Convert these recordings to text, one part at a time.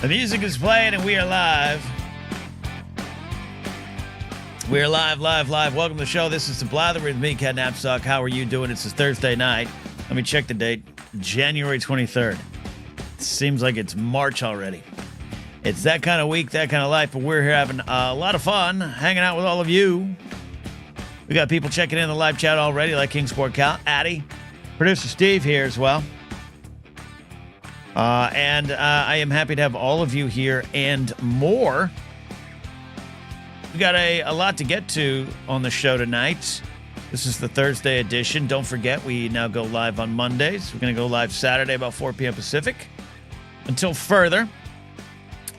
The music is playing and we are live. We are live. Welcome to the show. This is the Blathering with me, Ken Knapsack. How are you doing? It's a Thursday night. Let me check the date. January 23rd. It seems like it's March already. It's that kind of week, that kind of life, but we're here having a lot of fun hanging out with all of you. We got people checking in the live chat already, like Kingsport Cal, Addie, producer Steve here as well. And I am happy to have all of you here and more. We got a lot to get to on the show tonight. This is the Thursday edition. Don't forget, we now go live on Mondays. We're going to go live Saturday about 4 p.m. Pacific. Until further,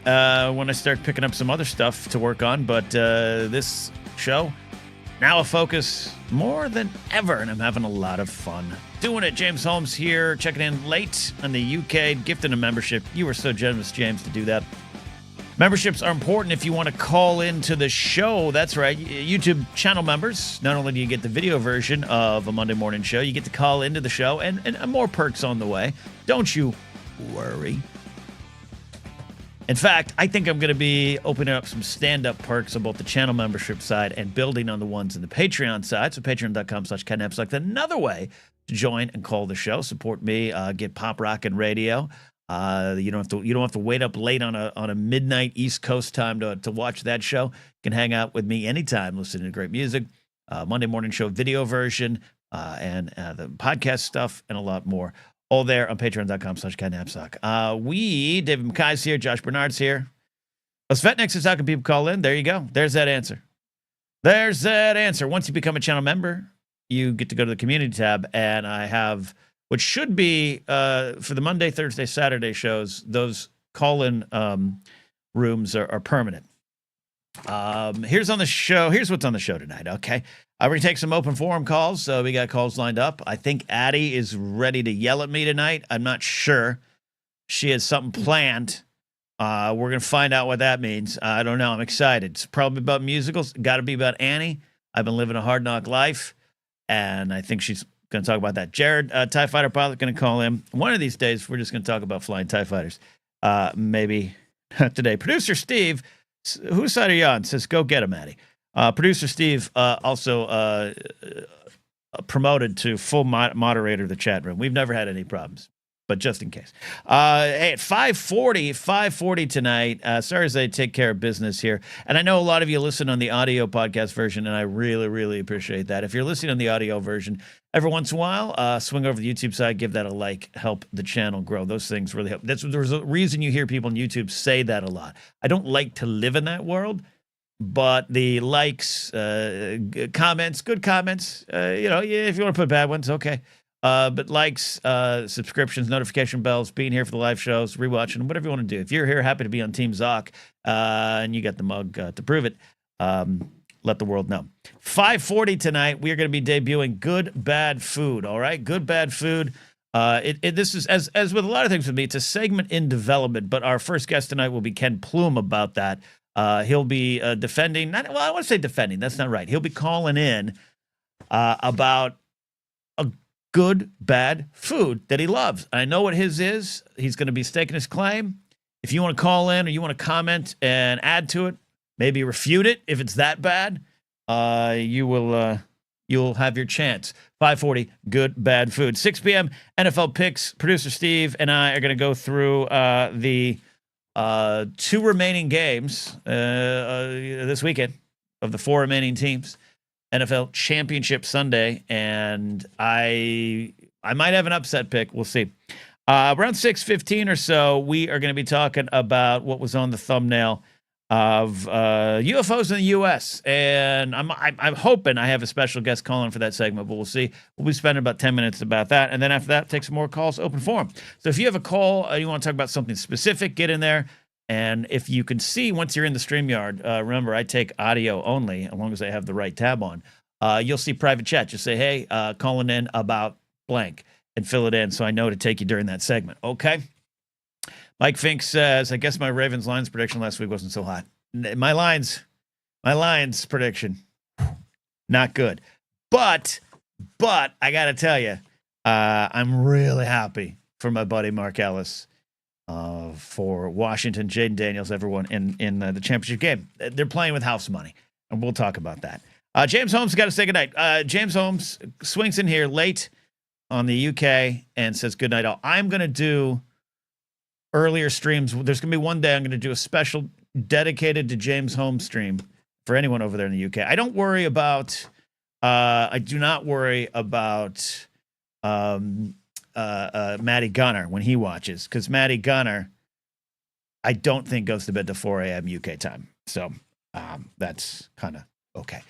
when I start picking up some other stuff to work on. But this show, now a focus more than ever, and I'm having a lot of fun doing it. James Holmes here, checking in late on the UK, gifting a membership. You were so generous, James, to do that. Memberships are important if you want to call into the show. That's right. YouTube channel members, not only do you get the video version of a Monday morning show, you get to call into the show and more perks on the way. Don't you worry. In fact, I think I'm going to be opening up some stand-up perks on both the channel membership side and building on the ones in the Patreon side. So patreon.com/KenNapsack. Another way to join and call the show, support me, get pop rockin' radio. You don't have to wait up late on a midnight East Coast time to watch that show. You can hang out with me anytime, listening to great music, Monday morning show video version, and the podcast stuff, and a lot more. All there on patreon.com/KenNapsack. David McKay's here, Josh Bernard's here. Svetnik says, how can people call in? There you go. There's that answer. Once you become a channel member, you get to go to the community tab, and I have what should be for the Monday, Thursday, Saturday shows. Those call-in rooms are permanent. Here's what's on the show tonight. Okay, we're gonna take some open forum calls. So we got calls lined up. I think Addie is ready to yell at me tonight. I'm not sure. She has something planned. We're gonna find out what that means. I don't know. I'm excited. It's probably about musicals. Got to be about Annie. I've been living a hard knock life, and I think she's going to talk about that. Jared, TIE Fighter pilot, going to call in. One of these days, we're just going to talk about flying TIE Fighters. Maybe today. Producer Steve, whose side are you on? Says, go get him, Maddie. Producer Steve also promoted to full moderator of the chat room. We've never had any problems, but just in case. Hey, at 5:40 tonight, sorry as I take care of business here. And I know a lot of you listen on the audio podcast version, and I really, really appreciate that. If you're listening on the audio version, every once in a while, swing over to the YouTube side, give that a like, help the channel grow. Those things really help. There's a reason you hear people on YouTube say that a lot. I don't like to live in that world, but the likes, comments, good comments, if you want to put bad ones, okay. But likes, subscriptions, notification bells, being here for the live shows, rewatching, whatever you want to do. If you're here, happy to be on Team Zoc, and you got the mug to prove it, let the world know. 5:40 tonight, we are going to be debuting Good Bad Food, all right? Good Bad Food. This is, as with a lot of things with me, it's a segment in development, but our first guest tonight will be Ken Plume about that. He'll be defending, I want to say defending, that's not right. He'll be calling in about good, bad food that he loves. I know what his is. He's going to be staking his claim. If you want to call in or you want to comment and add to it, maybe refute it if it's that bad, you'll have your chance. 5:40, good, bad food. 6 p.m., NFL picks. Producer Steve and I are going to go through the 2 remaining games this weekend of the 4 remaining teams. NFL Championship Sunday, and I might have an upset pick. We'll see. Around 6:15 or so, we are going to be talking about what was on the thumbnail of UFOs in the U.S., and I'm hoping I have a special guest calling for that segment, but we'll see. We'll be spending about 10 minutes about that, and then after that, take some more calls, open forum. So if you have a call, you want to talk about something specific, get in there. And if you can see once you're in the StreamYard, remember, I take audio only, as long as I have the right tab on. You'll see private chat. Just say, hey, calling in about blank, and fill it in so I know to take you during that segment. Okay? Mike Fink says, I guess my Ravens Lions prediction last week wasn't so hot. My Lions prediction, not good. But I got to tell you, I'm really happy for my buddy Mark Ellis. for Washington, Jaden Daniels, everyone in the championship game. They're playing with house money, and we'll talk about that. James Holmes got to say goodnight. James Holmes swings in here late on the UK and says goodnight all. I'm going to do earlier streams. There's going to be one day I'm going to do a special dedicated to James Holmes stream for anyone over there in the UK. I don't worry about, I do not worry about Matty Gunner when he watches, because Matty Gunner, I don't think goes to bed to 4 a.m. UK time. So that's kind of okay.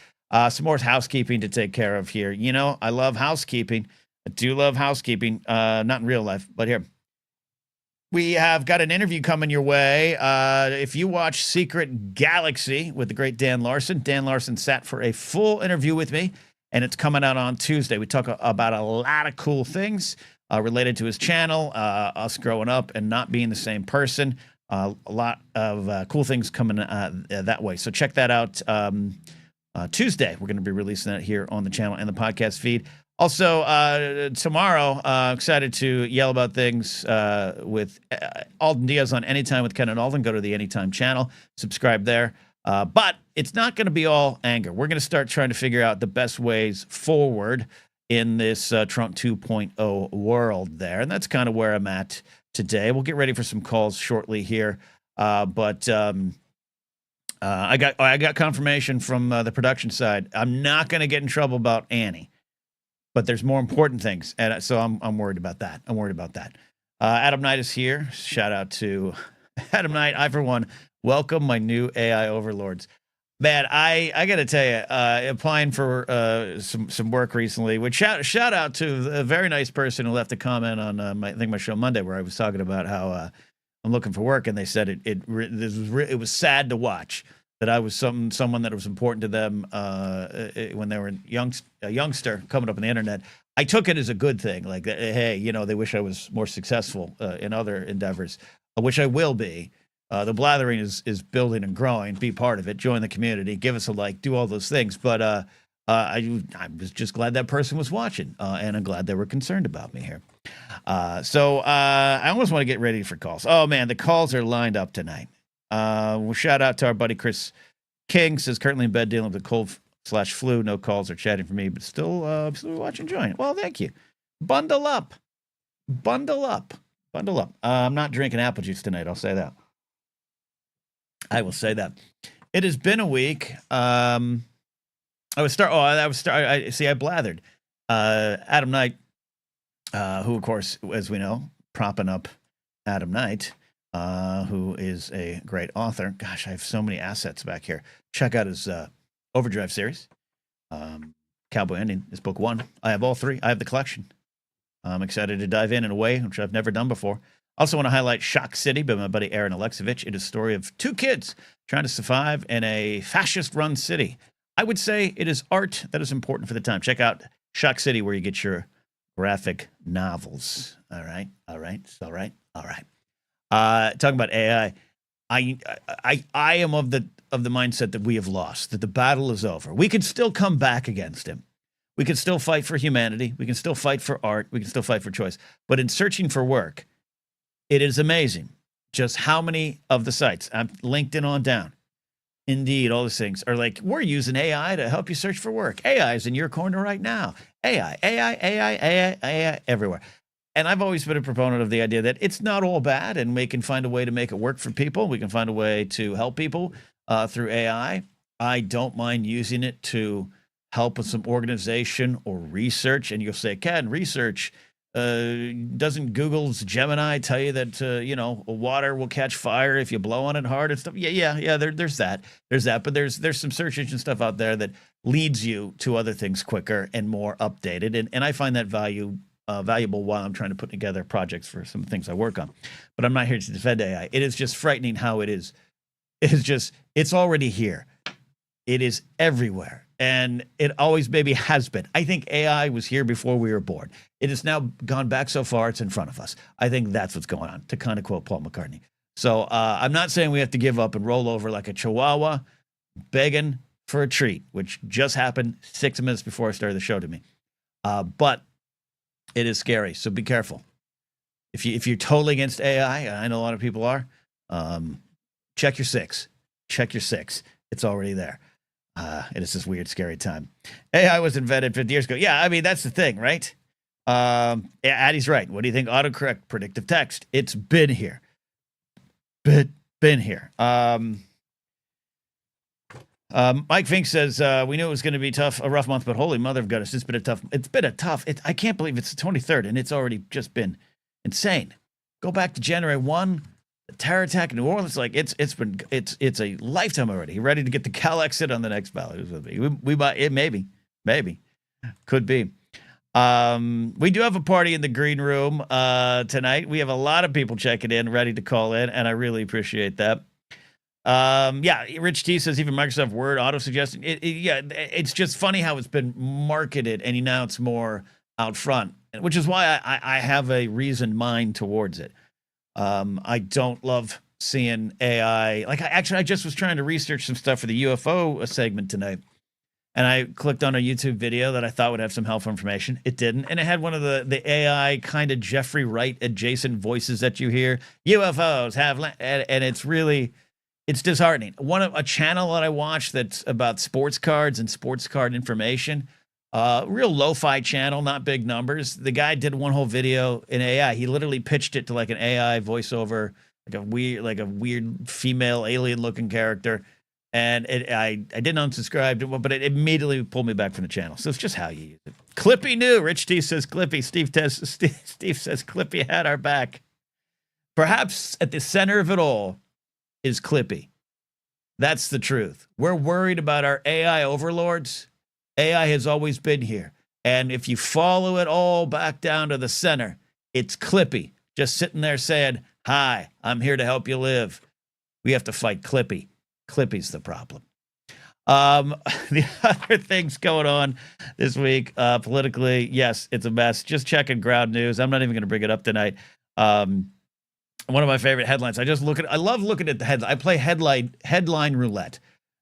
Some more housekeeping to take care of here. You know, I love housekeeping. I do love housekeeping, not in real life, but here. We have got an interview coming your way. If you watch Secret Galaxy with the great Dan Larson sat for a full interview with me, and it's coming out on Tuesday. We talk about a lot of cool things related to his channel, us growing up and not being the same person. A lot of cool things coming that way. So check that out. Tuesday, we're going to be releasing that here on the channel and the podcast feed. Also, tomorrow, excited to yell about things with Alden Diaz on Anytime with Ken and Alden. Go to the Anytime channel, subscribe there. But it's not going to be all anger. We're going to start trying to figure out the best ways forward in this Trump 2.0 world there. And that's kind of where I'm at today. We'll get ready for some calls shortly here. But I got confirmation from the production side. I'm not going to get in trouble about Annie, but there's more important things, and so I'm worried about that. Adam Knight is here. Shout out to Adam Knight. I, for one, welcome my new AI overlords. Man, I got to tell you, applying for some work recently. Which shout out to a very nice person who left a comment on my show Monday, where I was talking about how I'm looking for work, and they said it was sad to watch that I was someone that was important to them when they were a youngster coming up on the internet. I took it as a good thing, like, hey, you know, they wish I was more successful in other endeavors, which I will be. The Blathering is building and growing. Be part of it. Join the community. Give us a like. Do all those things. But I was just glad that person was watching, and I'm glad they were concerned about me here. So I almost want to get ready for calls. Oh, man, the calls are lined up tonight. We'll shout out to our buddy Chris King. Says currently in bed dealing with a cold/flu. No calls or chatting for me, but still watching, enjoying. Well, thank you. Bundle up. I'm not drinking apple juice tonight. I'll say that. I will say that. It has been a week. I blathered. Adam Knight, who, of course, as we know, propping up Adam Knight, who is a great author. Gosh, I have so many assets back here. Check out his Overdrive series. Cowboy Ending is book 1. I have all 3. I have the collection. I'm excited to dive in a way which I've never done before. Also want to highlight Shock City by my buddy Aaron Alexovich. It is a story of 2 kids trying to survive in a fascist-run city. I would say it is art that is important for the time. Check out Shock City, where you get your graphic novels. All right. Talking about AI, I am of the mindset that we have lost, that the battle is over. We can still come back against him. We can still fight for humanity. We can still fight for art. We can still fight for choice. But in searching for work, it is amazing just how many of the sites, LinkedIn on down, Indeed, all these things are like, we're using AI to help you search for work. AI is in your corner right now. AI, everywhere. And I've always been a proponent of the idea that it's not all bad, and we can find a way to make it work for people. We can find a way to help people through AI. I don't mind using it to help with some organization or research. And you'll say, Ken, research, doesn't Google's Gemini tell you that, water will catch fire if you blow on it hard and stuff? Yeah. There's that. But there's some search engine stuff out there that leads you to other things quicker and more updated. And I find that valuable while I'm trying to put together projects for some things I work on. But I'm not here to defend AI. It is just frightening how it is. It's already here. It is everywhere. And it always maybe has been. I think AI was here before we were born. It has now gone back so far, it's in front of us. I think that's what's going on, to kind of quote Paul McCartney. So I'm not saying we have to give up and roll over like a chihuahua begging for a treat, which just happened 6 minutes before I started the show to me. But it is scary, so be careful. If you're totally against AI, I know a lot of people are. Check your six. Check your six. It's already there. And it's this weird, scary time. AI was invented 50 years ago. Yeah, I mean, that's the thing, right? Yeah, Addie's right. What do you think? Autocorrect, predictive text. It's been here. Been here. Mike Fink says, we knew it was going to be tough, a rough month, but holy mother of goodness, it's been a tough, I can't believe it's the 23rd and it's already just been insane. Go back to January 1, the terror attack in New Orleans. Like it's a lifetime already. Ready to get the Cal exit on the next ballot. We might, it maybe, could be. We do have a party in the green room, tonight. We have a lot of people checking in, ready to call in. And I really appreciate that. Yeah, Rich T says even Microsoft Word auto suggesting it's just funny how it's been marketed and now it's more out front, which is why I have a reasoned mind towards it. I don't love seeing AI. Like I just was trying to research some stuff for the UFO segment tonight, and I clicked on a YouTube video that I thought would have some helpful information. It didn't, and it had one of the AI kind of Jeffrey Wright adjacent voices that you hear. UFOs have, and it's really. It's disheartening. A channel that I watch that's about sports cards and sports card information, real lo-fi channel, not big numbers. The guy did one whole video in AI. He literally pitched it to like an AI voiceover, like a weird female alien-looking character, and I didn't unsubscribe, but it immediately pulled me back from the channel. So it's just how you use it. Clippy new. Rich T says Clippy. Steve says Clippy had our back. Perhaps at the center of it all is Clippy. That's the truth. We're worried about our AI overlords. AI has always been here. And if you follow it all back down to the center, it's Clippy, just sitting there saying, hi, I'm here to help you live. We have to fight Clippy. Clippy's the problem. The other things going on this week, politically, yes, it's a mess. Just checking ground news. I'm not even going to bring it up tonight. One of my favorite headlines. I love looking at the headline. I play headline roulette,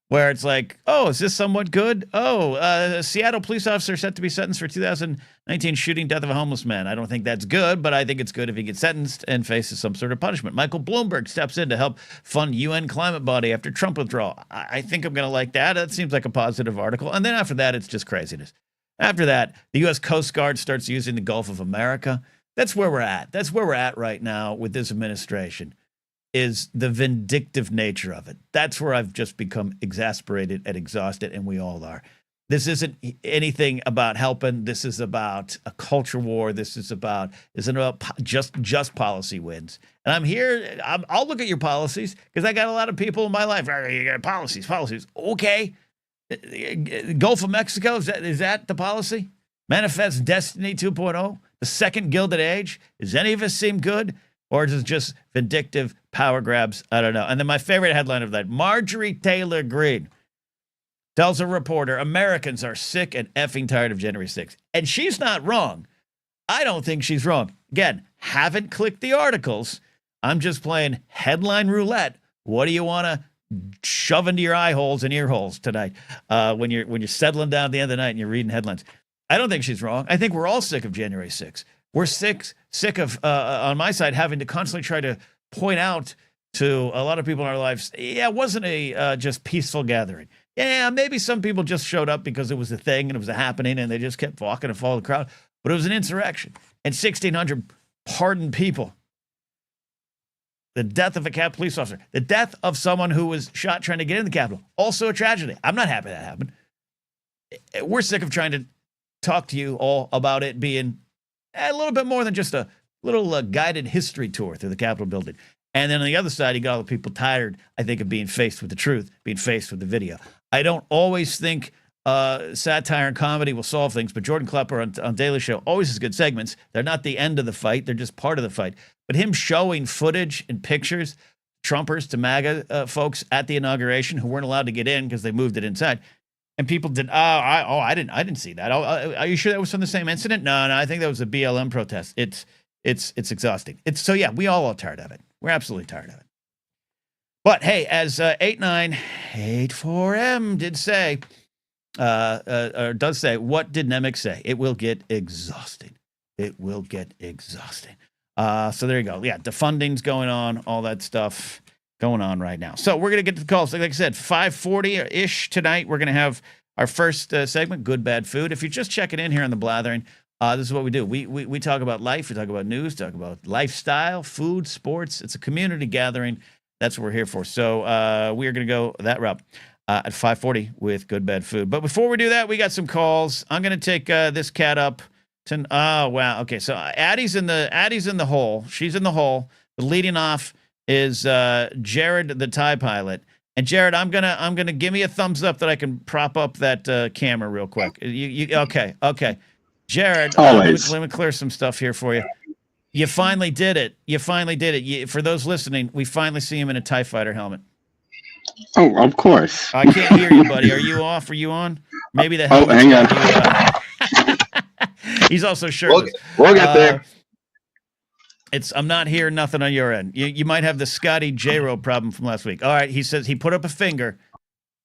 where it's like, oh, is this somewhat good? Oh, a Seattle police officer set to be sentenced for 2019 shooting death of a homeless man. I don't think that's good, but I think it's good if he gets sentenced and faces some sort of punishment. Michael Bloomberg steps in to help fund UN climate body after Trump withdrawal. I think I'm going to like that. That seems like a positive article. And then after that, it's just craziness. After that, the U.S. Coast Guard starts using the Gulf of America. That's where we're at. That's where we're at right now with this administration, is the vindictive nature of it. That's where I've just become exasperated and exhausted, and we all are. This isn't anything about helping. This is about a culture war. This isn't about just policy wins. And I'm here. I'll look at your policies because I got a lot of people in my life. You got policies. Okay. Gulf of Mexico, is that the policy? Manifest Destiny 2.0? The second Gilded Age? Does any of us seem good? Or is it just vindictive power grabs? I don't know. And then my favorite headline of that, Marjorie Taylor Greene tells a reporter, Americans are sick and effing tired of January 6th. And she's not wrong. I don't think she's wrong. Again, haven't clicked the articles. I'm just playing headline roulette. What do you want to shove into your eye holes and ear holes tonight when you're settling down at the end of the night and you're reading headlines? I don't think she's wrong. I think we're all sick of January 6th. We're sick of, on my side, having to constantly try to point out to a lot of people in our lives, yeah, it wasn't a just peaceful gathering. Yeah, maybe some people just showed up because it was a thing and it was a happening and they just kept walking and following the crowd. But it was an insurrection. And 1,600 pardoned people. The death of a Capitol police officer. The death of someone who was shot trying to get in the Capitol. Also a tragedy. I'm not happy that happened. We're sick of trying to talk to you all about it being a little bit more than just a little guided history tour through the Capitol building. And then on the other side, you got all the people tired, I think, of being faced with the truth, being faced with the video. I don't always think satire and comedy will solve things, but Jordan Klepper on Daily Show always has good segments. They're not the end of the fight. They're just part of the fight. But him showing footage and pictures, Trumpers to MAGA folks at the inauguration who weren't allowed to get in because they moved it inside. And people did. I didn't see that. Are you sure that was from the same incident? No, I think that was a BLM protest. It's exhausting. So yeah, we all are tired of it. We're absolutely tired of it. But hey, as 8984M did say, or does say, what did Nemec say? It will get exhausting. It will get exhausting. So there you go. Yeah, defunding's going on, all that stuff going on right now. So we're going to get to the calls. Like I said, 5:40-ish tonight, we're going to have our first segment, Good, Bad Food. If you're just checking in here on the Blathering, this is what we do. We talk about life. We talk about news, talk about lifestyle, food, sports. It's a community gathering. That's what we're here for. So we are going to go that route at 5:40 with Good, Bad Food. But before we do that, we got some calls. I'm going to take this cat up. Oh, wow. Okay, so Addie's in the hole. She's in the hole. The leading off is Jared, the TIE pilot. And Jared, I'm gonna give me a thumbs up that I can prop up that camera real quick. Okay. Jared, let me clear some stuff here for you. You finally did it. For those listening, we finally see him in a TIE fighter helmet. Oh, of course. I can't hear you, buddy. Are you off? Are you on? Maybe the helmet. Hang on. He's also shirtless. We'll get there. I'm not hearing nothing on your end. You might have the Scotty J-Ro problem from last week. All right, he says he put up a finger.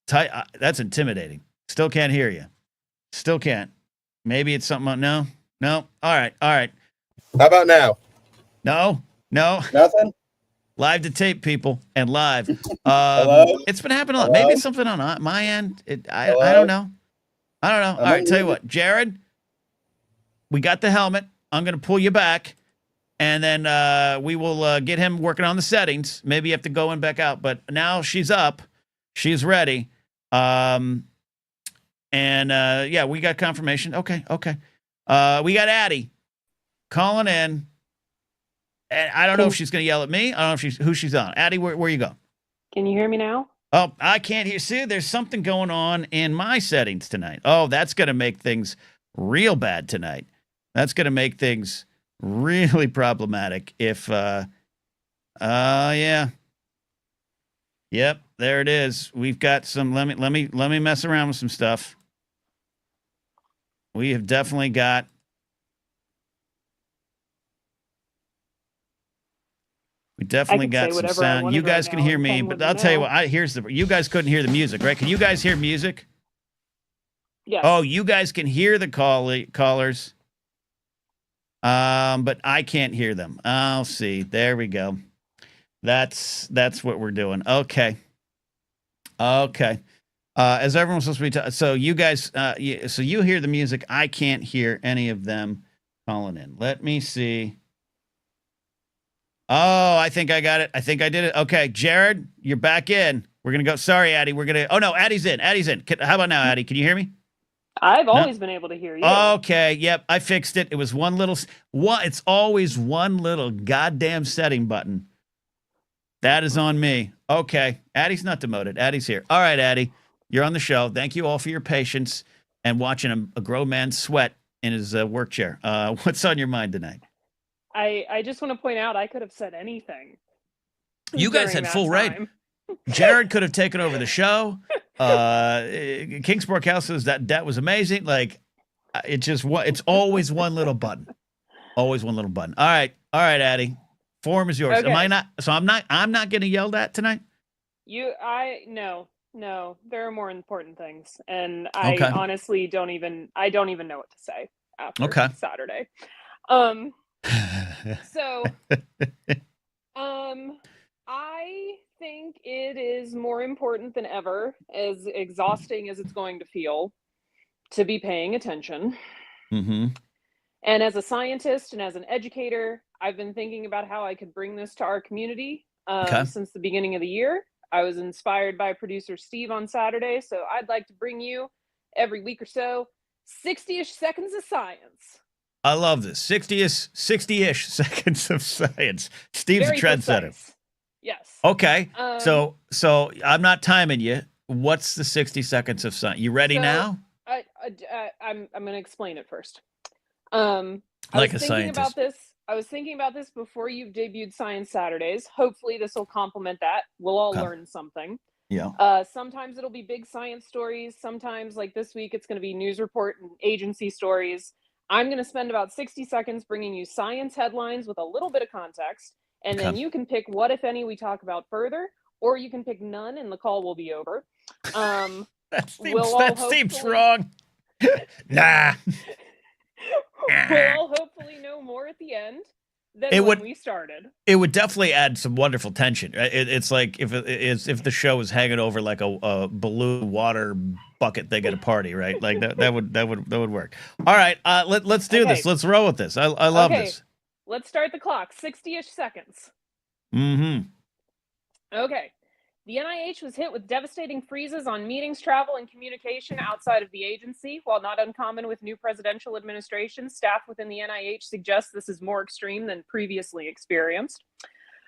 That's intimidating. Still can't hear you. Still can't. Maybe it's something. No. All right. How about now? No. Nothing? Live to tape, people, and live. Hello? It's been happening a lot. Maybe it's something on my end. I don't know. All right, tell you what, Jared, we got the helmet. I'm going to pull you back, and then we will get him working on the settings. Maybe you have to go and back out, but now she's up. She's ready. Yeah, we got confirmation. Okay. We got Addie calling in. And I don't know if she's going to yell at me. I don't know who she's on. Addie, where you go? Can you hear me now? Oh, I can't hear. See, there's something going on in my settings tonight. Oh, that's going to make things real bad tonight. That's going to make things really problematic if, yeah. Yep, there it is. We've got some, let me mess around with some stuff. We have definitely got some sound. You guys can hear me, but I'll tell you what, you guys couldn't hear the music, right? Can you guys hear music? Yes. Oh, you guys can hear the callers. But I can't hear them. I'll see. There we go. That's what we're doing. Okay. As everyone's supposed to be so you guys so you hear the music. I can't hear any of them calling in. Let me see. Oh, I think I got it. I think I did it. Okay, Jared, you're back in. We're going to go. Sorry, Addie. Oh, no, Addie's in. How about now, Addie? Can you hear me? I've always been able to hear you. Okay, yep, I fixed it. It was it's always one little goddamn setting button. That is on me. Okay, Addie's not demoted. Addie's here. All right, Addie, you're on the show. Thank you all for your patience and watching a grown man sweat in his work chair. What's on your mind tonight? I just want to point out I could have said anything. You guys had full reign. Jared could have taken over the show. Kingsport House says that was amazing. Like it's always one little button. Always one little button. All right, Addie. Forum is yours. Okay. Am I not? So I'm not getting yelled at tonight? No, there are more important things. And I honestly don't even know what to say after Saturday. So, I think it is more important than ever, as exhausting as it's going to feel, to be paying attention. Mm-hmm. And as a scientist and as an educator, I've been thinking about how I could bring this to our community since the beginning of the year. I was inspired by producer Steve on Saturday, so I'd like to bring you every week or so 60-ish seconds of science. I love this. 60-ish seconds of science. Steve's a trendsetter. Yes. Okay. So I'm not timing you. What's the 60 seconds of science? You ready now? I'm going to explain it first. Like a scientist. I was thinking about this before you've debuted Science Saturdays. Hopefully this will complement that. We'll all learn something. Yeah. Sometimes it'll be big science stories. Sometimes, like this week, it's going to be news report and agency stories. I'm going to spend about 60 seconds bringing you science headlines with a little bit of context, and then you can pick what, if any, we talk about further, or you can pick none, and the call will be over. That seems wrong. Nah. We'll hopefully know more at the end. than It when would- we started. It would definitely add some wonderful tension. It's like if the show was hanging over like a balloon water bucket thing at a party, right? Like that would work. All right, let's do this. Okay. Let's roll with this. I love Okay. this. Let's start the clock. 60-ish seconds. Mm-hmm. Okay. The NIH was hit with devastating freezes on meetings, travel, and communication outside of the agency. While not uncommon with new presidential administrations, staff within the NIH suggests this is more extreme than previously experienced.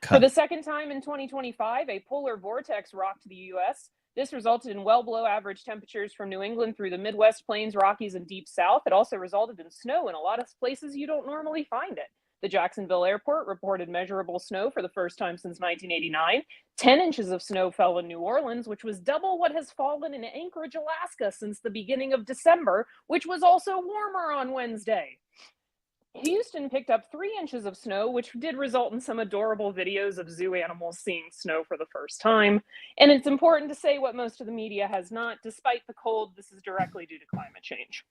For the second time in 2025, a polar vortex rocked the U.S. This resulted in well below average temperatures from New England through the Midwest Plains, Rockies, and Deep South. It also resulted in snow in a lot of places you don't normally find it. The Jacksonville airport reported measurable snow for the first time since 1989. 10 inches of snow fell in New Orleans, which was double what has fallen in Anchorage, Alaska since the beginning of December, which was also warmer on Wednesday. Houston picked up 3 inches of snow, which did result in some adorable videos of zoo animals seeing snow for the first time. And it's important to say what most of the media has not. Despite the cold, this is directly due to climate change.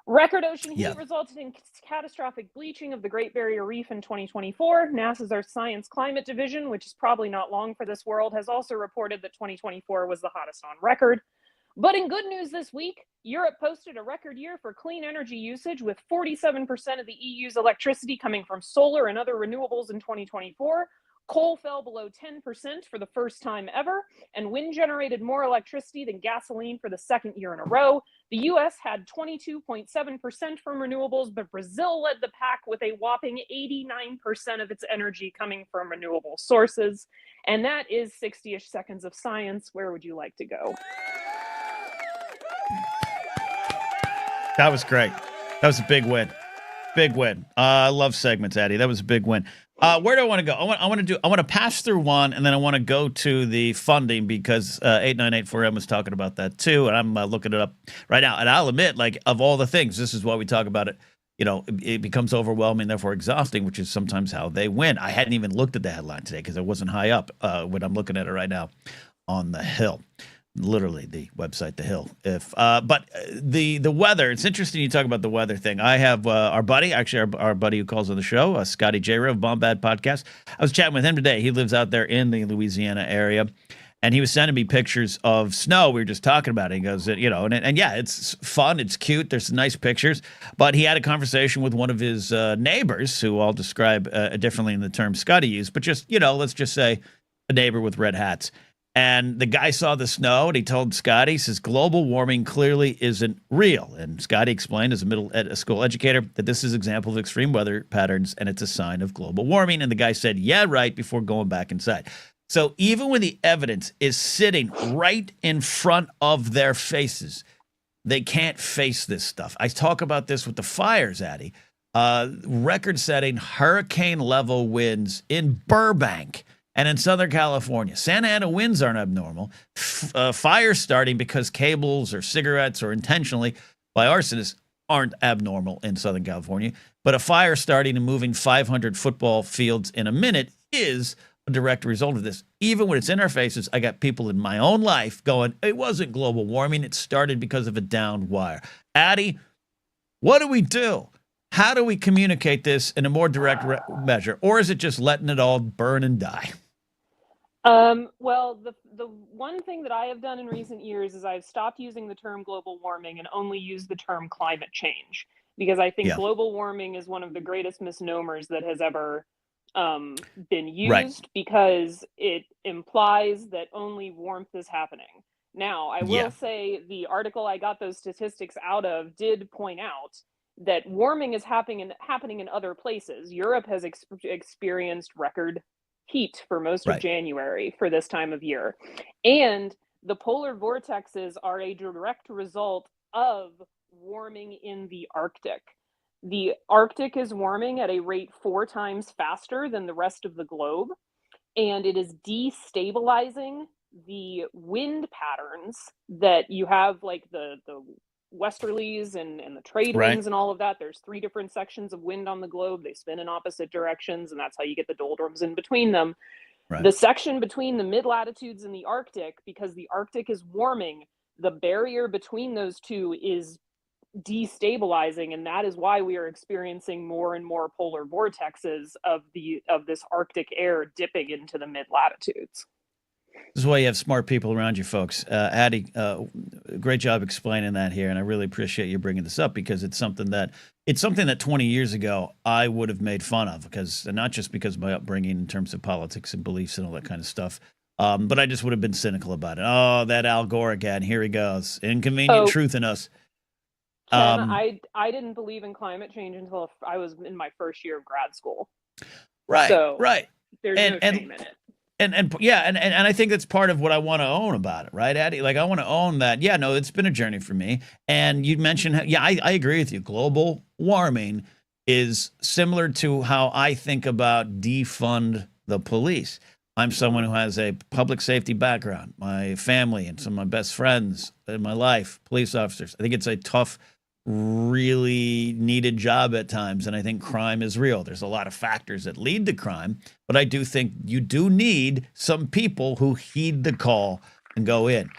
Record ocean heat resulted in catastrophic bleaching of the Great Barrier Reef in 2024. NASA's Earth Science Climate Division, which is probably not long for this world, has also reported that 2024 was the hottest on record. But in good news this week, Europe posted a record year for clean energy usage, with 47% of the EU's electricity coming from solar and other renewables in 2024. Coal fell below 10% for the first time ever, and wind generated more electricity than gasoline for the second year in a row. The US had 22.7% from renewables, but Brazil led the pack with a whopping 89% of its energy coming from renewable sources. And that is 60-ish seconds of science. Where would you like to go? That was great. That was a big win. Big win. I love segments, Addie. That was a big win. Where do I want to go? I want to pass through one, and then I want to go to the funding, because 8984M was talking about that too, and I'm looking it up right now. And I'll admit, like, of all the things, this is why we talk about it. You know, it becomes overwhelming, therefore exhausting, which is sometimes how they win. I hadn't even looked at the headline today because I wasn't high up when I'm looking at it right now on the Hill. Literally the website, The Hill. But the weather, it's interesting you talk about the weather thing. I have our buddy who calls on the show, Scotty J. of Bombad Podcast. I was chatting with him today. He lives out there in the Louisiana area, and he was sending me pictures of snow. We were just talking about it. He goes, you know, and yeah, it's fun. It's cute. There's some nice pictures. But he had a conversation with one of his neighbors, who I'll describe differently in the term Scotty used, but just, you know, let's just say a neighbor with red hats. And the guy saw the snow, and he told Scotty, says, global warming clearly isn't real. And Scotty explained, as a middle school educator, that this is an example of extreme weather patterns, and it's a sign of global warming. And the guy said, yeah, right, before going back inside. So even when the evidence is sitting right in front of their faces, they can't face this stuff. I talk about this with the fires, Addie. Record-setting hurricane-level winds in Burbank and in Southern California. Santa Ana winds aren't abnormal. Fires starting because cables or cigarettes or intentionally by arsonists aren't abnormal in Southern California. But a fire starting and moving 500 football fields in a minute is a direct result of this. Even when it's in our faces, I got people in my own life going, it wasn't global warming. It started because of a downed wire. Addie, what do we do? How do we communicate this in a more direct measure? Or is it just letting it all burn and die? Well, the one thing that I have done in recent years is I've stopped using the term global warming and only use the term climate change, because I think global warming is one of the greatest misnomers that has ever been used, because it implies that only warmth is happening. Now, I will say the article I got those statistics out of did point out that warming is happening in other places. Europe has experienced record heat for most of January for this time of year. And the polar vortexes are a direct result of warming in the Arctic. The Arctic is warming at a rate 4 times faster than the rest of the globe, and it is destabilizing the wind patterns that you have, like the westerlies and the trade winds and all of that. There's 3 different sections of wind on the globe. They spin in opposite directions, and that's how you get the doldrums in between them. The section between the mid-latitudes and the Arctic, because the Arctic is warming, the barrier between those two is destabilizing, and that is why we are experiencing more and more polar vortexes of this Arctic air dipping into the mid latitudes. This is why you have smart people around you, folks. Addie, great job explaining that here, and I really appreciate you bringing this up because it's something that 20 years ago I would have made fun of, because not just because of my upbringing in terms of politics and beliefs and all that kind of stuff, but I just would have been cynical about it. Oh, that Al Gore again, here he goes, inconvenient truth in us. Ken, I didn't believe in climate change until I was in my first year of grad school. Right, so right. There's no shame in it. And I think that's part of what I want to own about it, right, Addie? Like, I want to own that. Yeah, no, it's been a journey for me. And you mentioned, I agree with you. Global warming is similar to how I think about defund the police. I'm someone who has a public safety background. My family and some of my best friends in my life, police officers. I think it's a tough, really needed job at times, and I think crime is real. There's a lot of factors that lead to crime, but I do think you do need some people who heed the call and go in.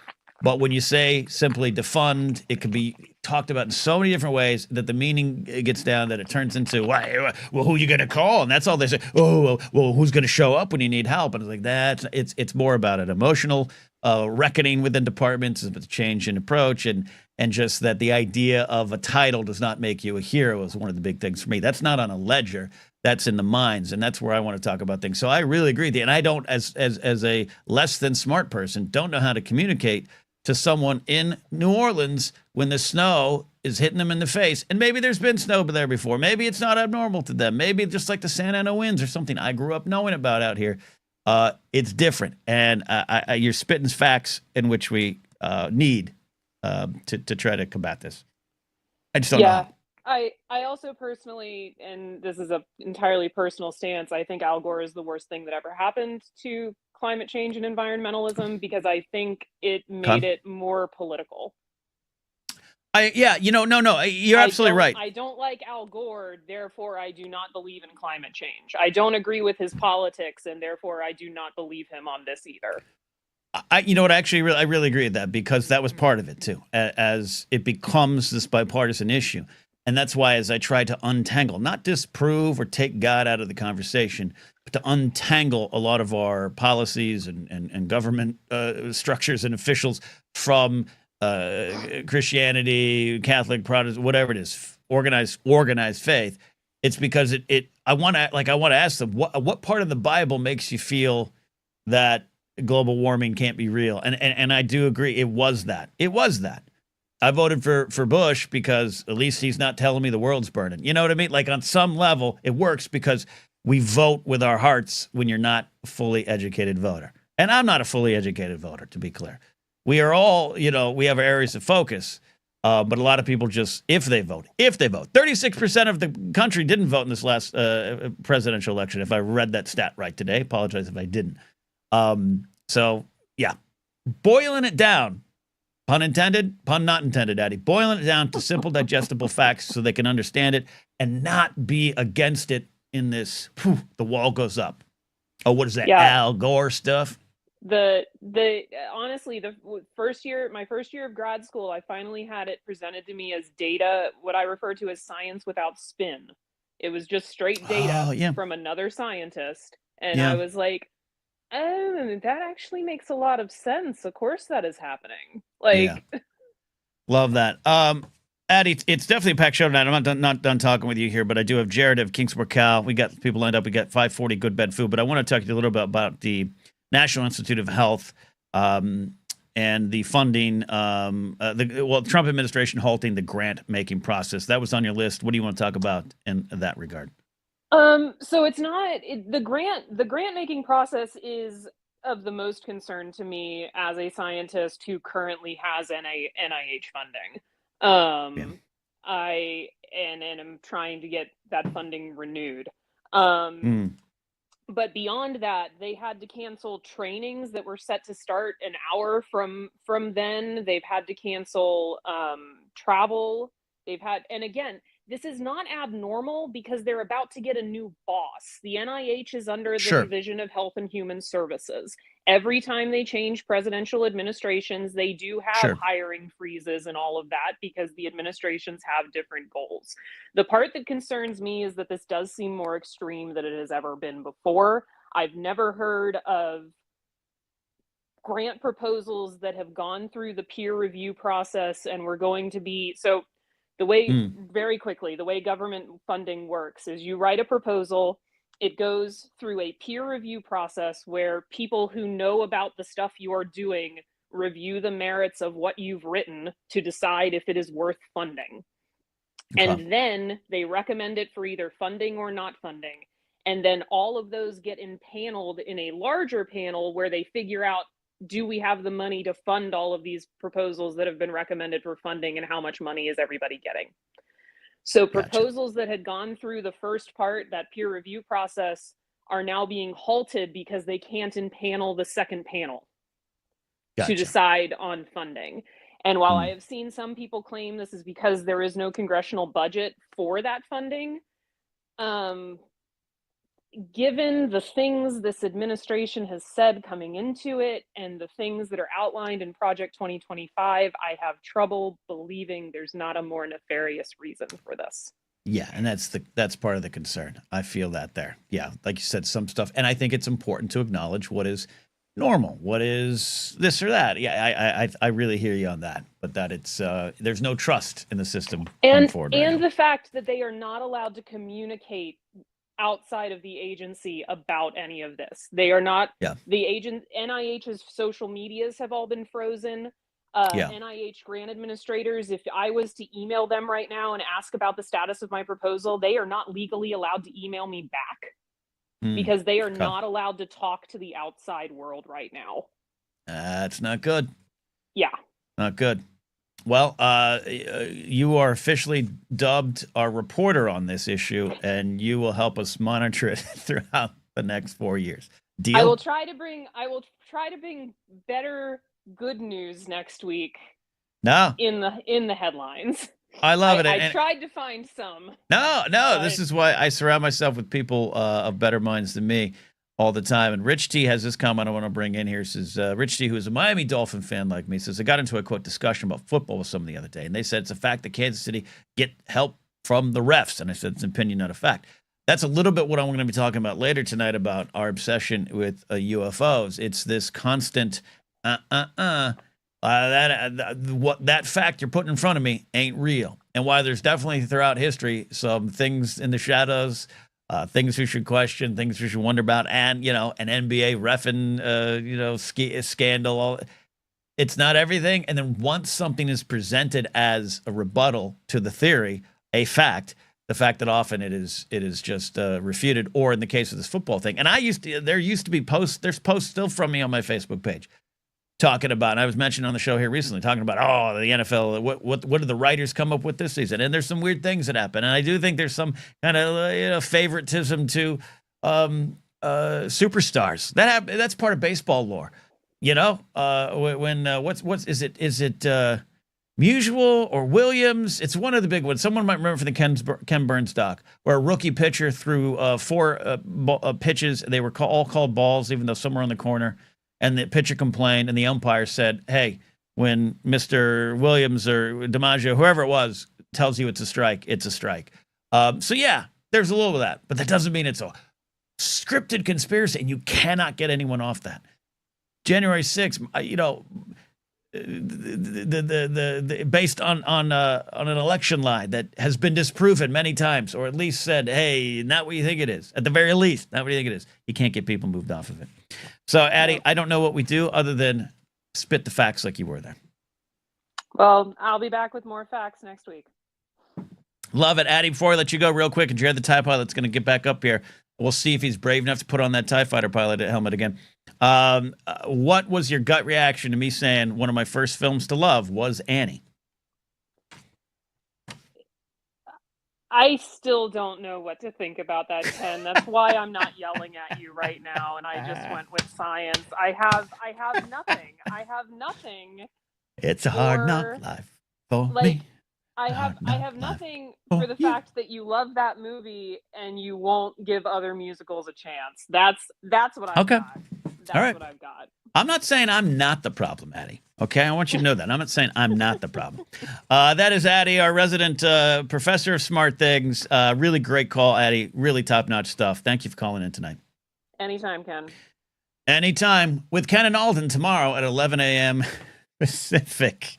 But when you say simply defund, it can be talked about in so many different ways that the meaning gets down that it turns into, well, who are you going to call? And that's all they say. Oh, well, who's going to show up when you need help? And it's like that. It's more about an emotional reckoning within departments, it's a change in approach, and just that the idea of a title does not make you a hero is one of the big things for me. That's not on a ledger. That's in the minds, and that's where I want to talk about things. So I really agree with you. And I don't, as a less than smart person, don't know how to communicate to someone in New Orleans when the snow is hitting them in the face. And maybe there's been snow there before. Maybe it's not abnormal to them. Maybe just like the Santa Ana winds or something I grew up knowing about out here. It's different. And you're spitting facts in which we need to try to combat this. I just don't know. I also personally, and this is an entirely personal stance, I think Al Gore is the worst thing that ever happened to climate change and environmentalism, because I think it made it more political. No, you're absolutely right. I don't like Al Gore, therefore I do not believe in climate change. I don't agree with his politics, and therefore I do not believe him on this either. I really agree with that, because that was part of it too, as it becomes this bipartisan issue. And that's why, as I try to untangle, not disprove or take God out of the conversation, but to untangle a lot of our policies and government structures and officials from Christianity, Catholic, Protestant, whatever it is, organized faith. It's because I want to ask them, what part of the Bible makes you feel that global warming can't be real? And I do agree, it was that. I voted for Bush because at least he's not telling me the world's burning. You know what I mean? Like, on some level, it works because we vote with our hearts when you're not a fully educated voter. And I'm not a fully educated voter, to be clear. We are all, we have our areas of focus, but a lot of people just, if they vote. 36% of the country didn't vote in this last presidential election, if I read that stat right today. Apologize if I didn't. So, yeah, boiling it down. Pun intended, pun not intended, Addie. Boiling it down to simple, digestible facts so they can understand it and not be against it in this, the wall goes up. Oh, what is that, Al Gore stuff? Honestly, my first year of grad school, I finally had it presented to me as data, what I refer to as science without spin. It was just straight data from another scientist. And I was like, oh, that actually makes a lot of sense. Of course that is happening. Love that. Addie, it's definitely a packed show tonight. I'm not done talking with you here, but I do have Jared of Kingsport Cal. We got people lined up. We got 540 Good Bed Food, but I want to talk to you a little bit about the National Institute of Health and the funding. The Trump administration halting the grant-making process. That was on your list. What do you want to talk about in that regard? So it's not the grant making process is of the most concern to me as a scientist who currently has NIH funding. I'm trying to get that funding renewed. But beyond that, they had to cancel trainings that were set to start an hour from then. They've had to cancel travel. And again, this is not abnormal because they're about to get a new boss. The NIH is under the Division of Health and Human Services. Every time they change presidential administrations, they do have Sure. hiring freezes and all of that because the administrations have different goals. The part that concerns me is that this does seem more extreme than it has ever been before. I've never heard of grant proposals that have gone through the peer review process and we're going to be so the way very quickly the way government funding works is you write a proposal, it goes through a peer review process where people who know about the stuff you are doing review the merits of what you've written to decide if it is worth funding. Okay. And then they recommend it for either funding or not funding. And then all of those get impaneled in a larger panel where they figure out, do we have the money to fund all of these proposals that have been recommended for funding, and how much money is everybody getting? So proposals that had gone through the first part, that peer review process, are now being halted because they can't impanel the second panel to decide on funding. And while I have seen some people claim this is because there is no congressional budget for that funding, given the things this administration has said coming into it and the things that are outlined in Project 2025, I have trouble believing there's not a more nefarious reason for this. Yeah, and that's part of the concern. I feel that there. Yeah, like you said, some stuff, and I think it's important to acknowledge what is normal, what is this or that. Yeah, I really hear you on that, but that it's there's no trust in the system going forward. And the fact that they are not allowed to communicate outside of the agency about any of this. They are not, NIH's social medias have all been frozen. NIH grant administrators, if I was to email them right now and ask about the status of my proposal, they are not legally allowed to email me back because they are not allowed to talk to the outside world right now. That's not good. Yeah. Not good. Well, you are officially dubbed our reporter on this issue, and you will help us monitor it throughout the next 4 years. Deal? I will try to bring better good news next week. No. In the headlines. I love it. I tried to find some. No, this is why I surround myself with people of better minds than me all the time. And Rich T has this comment I want to bring in here. It says, Rich T, who is a Miami Dolphin fan like me, says, I got into a, quote, discussion about football with someone the other day, and they said it's a fact that Kansas City get help from the refs. And I said, it's an opinion, not a fact. That's a little bit what I'm going to be talking about later tonight about our obsession with UFOs. It's this constant, that fact you're putting in front of me ain't real. And why there's definitely throughout history some things in the shadows, things we should question, things we should wonder about, and, an NBA reffing, scandal. It's not everything. And then once something is presented as a rebuttal to the theory, a fact, the fact that often it is just refuted, or in the case of this football thing. And there used to be there's posts still from me on my Facebook page talking about, and I was mentioned on the show here recently, talking about, the NFL, what did the writers come up with this season? And there's some weird things that happen. And I do think there's some kind of favoritism to superstars. That's part of baseball lore. When is it Musial or Williams? It's one of the big ones. Someone might remember from the Ken Burns doc, where a rookie pitcher threw 4 pitches. They were all called balls, even though some were on the corner. And the pitcher complained, and the umpire said, hey, when Mr. Williams or DiMaggio, whoever it was, tells you it's a strike, it's a strike. So, yeah, there's a little of that. But that doesn't mean it's a scripted conspiracy, and you cannot get anyone off that. January 6th, based on an election lie that has been disproven many times, or at least said, hey, not what you think it is. At the very least, not what you think it is. You can't get people moved off of it. So, Addie, I don't know what we do other than spit the facts like you were there. Well, I'll be back with more facts next week. Love it. Addie, before I let you go real quick, and Jared the TIE pilot's going to get back up here. We'll see if he's brave enough to put on that TIE fighter pilot helmet again. What was your gut reaction to me saying one of my first films to love was Annie? I still don't know what to think about that, Ken. That's why I'm not yelling at you right now, and I just went with science. I have nothing. I have nothing. It's a hard knock life for me. I have nothing for the fact that you love that movie and you won't give other musicals a chance. That's what I got. That's All right. what I've got. I'm not saying I'm not the problem, Addie. Okay, I want you to know that. I'm not saying I'm not the problem. That is Addie, our resident professor of smart things. Really great call, Addie. Really top-notch stuff. Thank you for calling in tonight. Anytime, Ken. Anytime with Ken and Alden tomorrow at 11 a.m. Pacific.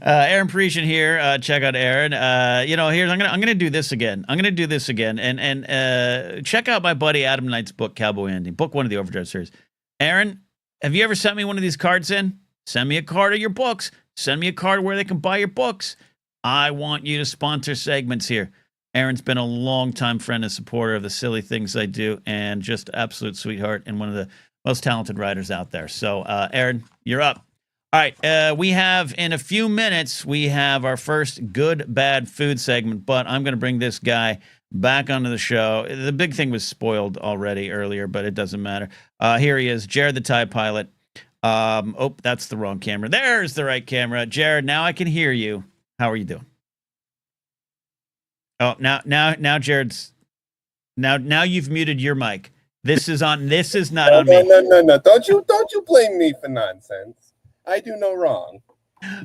Aaron Parisian here. Check out Aaron. Here's I'm gonna do this again. And check out my buddy Adam Knight's book, Cowboy Ending, book 1 of the Overdrive series. Aaron, have you ever sent me one of these cards in? Send me a card of your books. Send me a card where they can buy your books. I want you to sponsor segments here. Aaron's been a longtime friend and supporter of the silly things I do, and just absolute sweetheart and one of the most talented writers out there. So, Aaron, you're up. All right, we have, in a few minutes, we have our first good, bad food segment, but I'm going to bring this guy back onto the show. The big thing was spoiled already earlier, but it doesn't matter. Here he is, Jared the TIE Pilot. That's the wrong camera. There's the right camera. Jared, now I can hear you. How are you doing? Oh, now Jared's... Now you've muted your mic. This is not on me. No. Don't you blame me for nonsense. I do no wrong.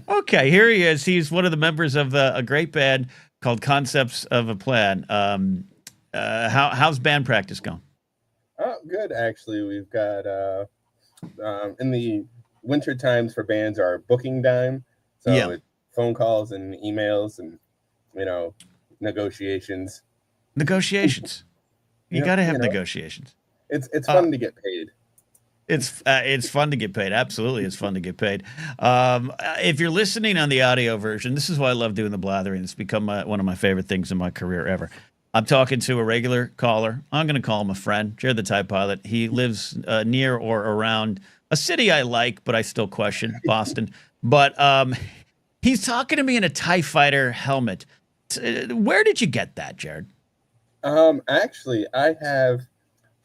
Okay, here he is. He's one of the members of a great band called Concepts of a Plan. How's band practice going? Oh, good, actually. We've got, in the winter times for bands, our booking dime. So it's phone calls and emails and, negotiations. Negotiations. You got to have negotiations. It's fun to get paid. It's fun to get paid. Absolutely, it's fun to get paid. If you're listening on the audio version, this is why I love doing the blathering. It's become one of my favorite things in my career ever. I'm talking to a regular caller. I'm going to call him a friend, Jared the TIE Pilot. He lives near or around a city I like, but I still question, Boston. But he's talking to me in a TIE Fighter helmet. Where did you get that, Jared? Actually, I have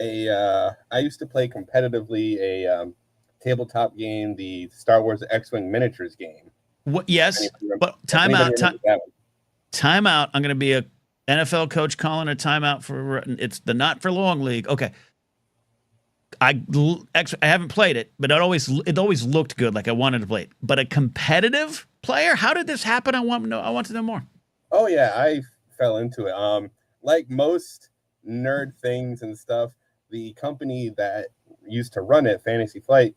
I used to play competitively a tabletop game, the Star Wars X-Wing miniatures game. What? Yes, but time out. I'm going to be a NFL coach calling a timeout for it's the not for long league. Okay. I haven't played it, but it always looked good. Like I wanted to play it, but a competitive player. How did this happen? I want to know more. Oh yeah, I fell into it. Like most nerd things and stuff, the company that used to run it, Fantasy Flight,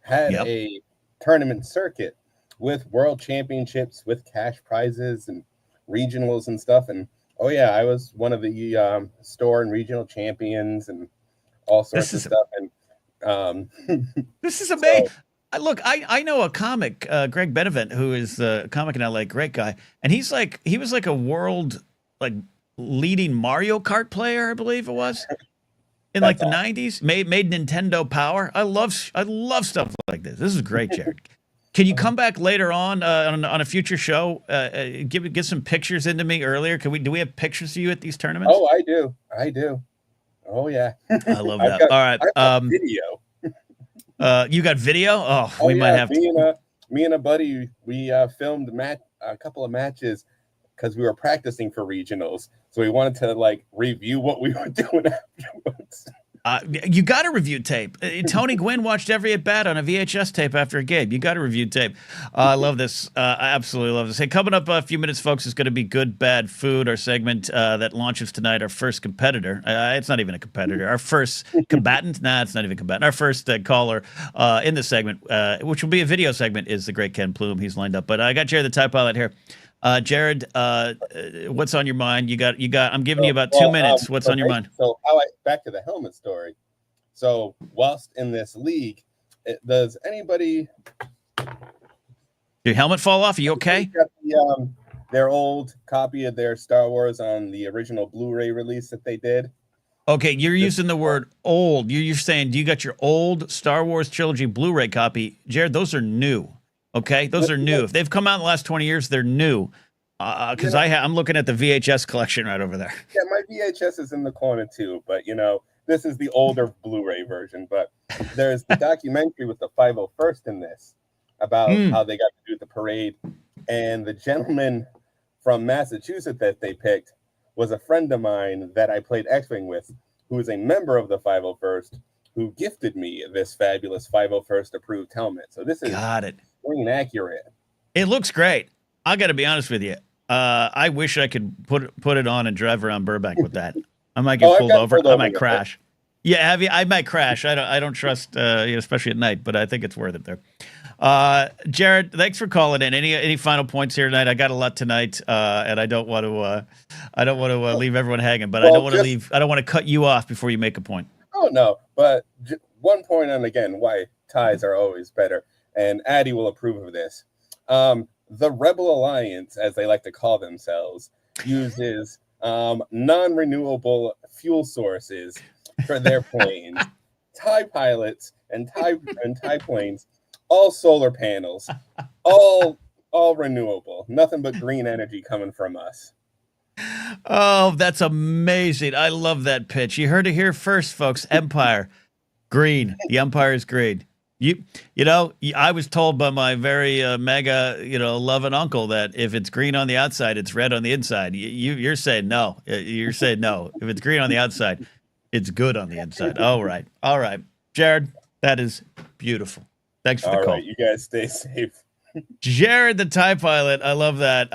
had a tournament circuit with world championships, with cash prizes and regionals and stuff. And oh yeah, I was one of the store and regional champions and all sorts of stuff. And this is amazing. Look, I know a comic, Greg Benevent, who is a comic in LA, great guy, and he was like a world leading Mario Kart player, I believe it was, in like the 90s. Made Nintendo Power. I love stuff like this. This is great, Jared. Can you come back later on a future show? Get some pictures into me earlier. Do we have pictures of you at these tournaments? Oh, I do. Oh yeah. I love that. All right. I've got video. You got video? Oh, we might have to. Me and a buddy, we filmed a couple of matches because we were practicing for regionals. So we wanted to review what we were doing afterwards. You got to review tape. Tony Gwynn watched every at bat on a VHS tape after a game. You got to review tape. I love this. I absolutely love this. Hey, coming up a few minutes, folks, is going to be Good Bad Food, our segment that launches tonight. Our first competitor. It's not even a competitor. Our first combatant. Nah, it's not even a combatant. Our first caller in the segment, which will be a video segment, is the great Ken Plume. He's lined up. But I got Jared the TIE Pilot here. Jared, what's on your mind? You got. I'm giving you about 2 minutes. What's on your mind? So back to the helmet story. So whilst in this league, does anybody? Your helmet fall off? Are you okay? Got their old copy of their Star Wars on the original Blu-ray release that they did. Okay, you're using the word old. You're saying, do you got your old Star Wars trilogy Blu-ray copy, Jared? Those are new. Okay, those are new. If they've come out in the last 20 years, they're new. Because I'm looking at the VHS collection right over there. Yeah, my VHS is in the corner too, but this is the older Blu-ray version. But there's the documentary with the 501st in this about how they got to do the parade, and the gentleman from Massachusetts that they picked was a friend of mine that I played X-Wing with, who is a member of the 501st, who gifted me this fabulous 501st approved helmet. So this is Got it. screen accurate. It looks great. I got to be honest with you. I wish I could put it on and drive around Burbank with that. I might get pulled over. I might crash. Yeah, have you? I might crash. I don't trust, especially at night. But I think it's worth it there. Jared, thanks for calling in. Any final points here tonight? I got a lot tonight, and I don't want to leave everyone hanging. But I don't want to leave. I don't want to cut you off before you make a point. Oh no, but one point on again why ties are always better, and Addy will approve of this. The Rebel Alliance, as they like to call themselves, uses non-renewable fuel sources for their planes. TIE pilots and TIE planes, all solar panels, all renewable. Nothing but green energy coming from us. Oh, that's amazing. I love that pitch. You heard it here first, folks. Empire. Green. The Empire is green. I was told by my very mega, loving uncle that if it's green on the outside, it's red on the inside. You're saying no. You're saying no. If it's green on the outside, it's good on the inside. All right. Jared, that is beautiful. Thanks for the call. All right, you guys stay safe. Jared, the TIE pilot. I love that.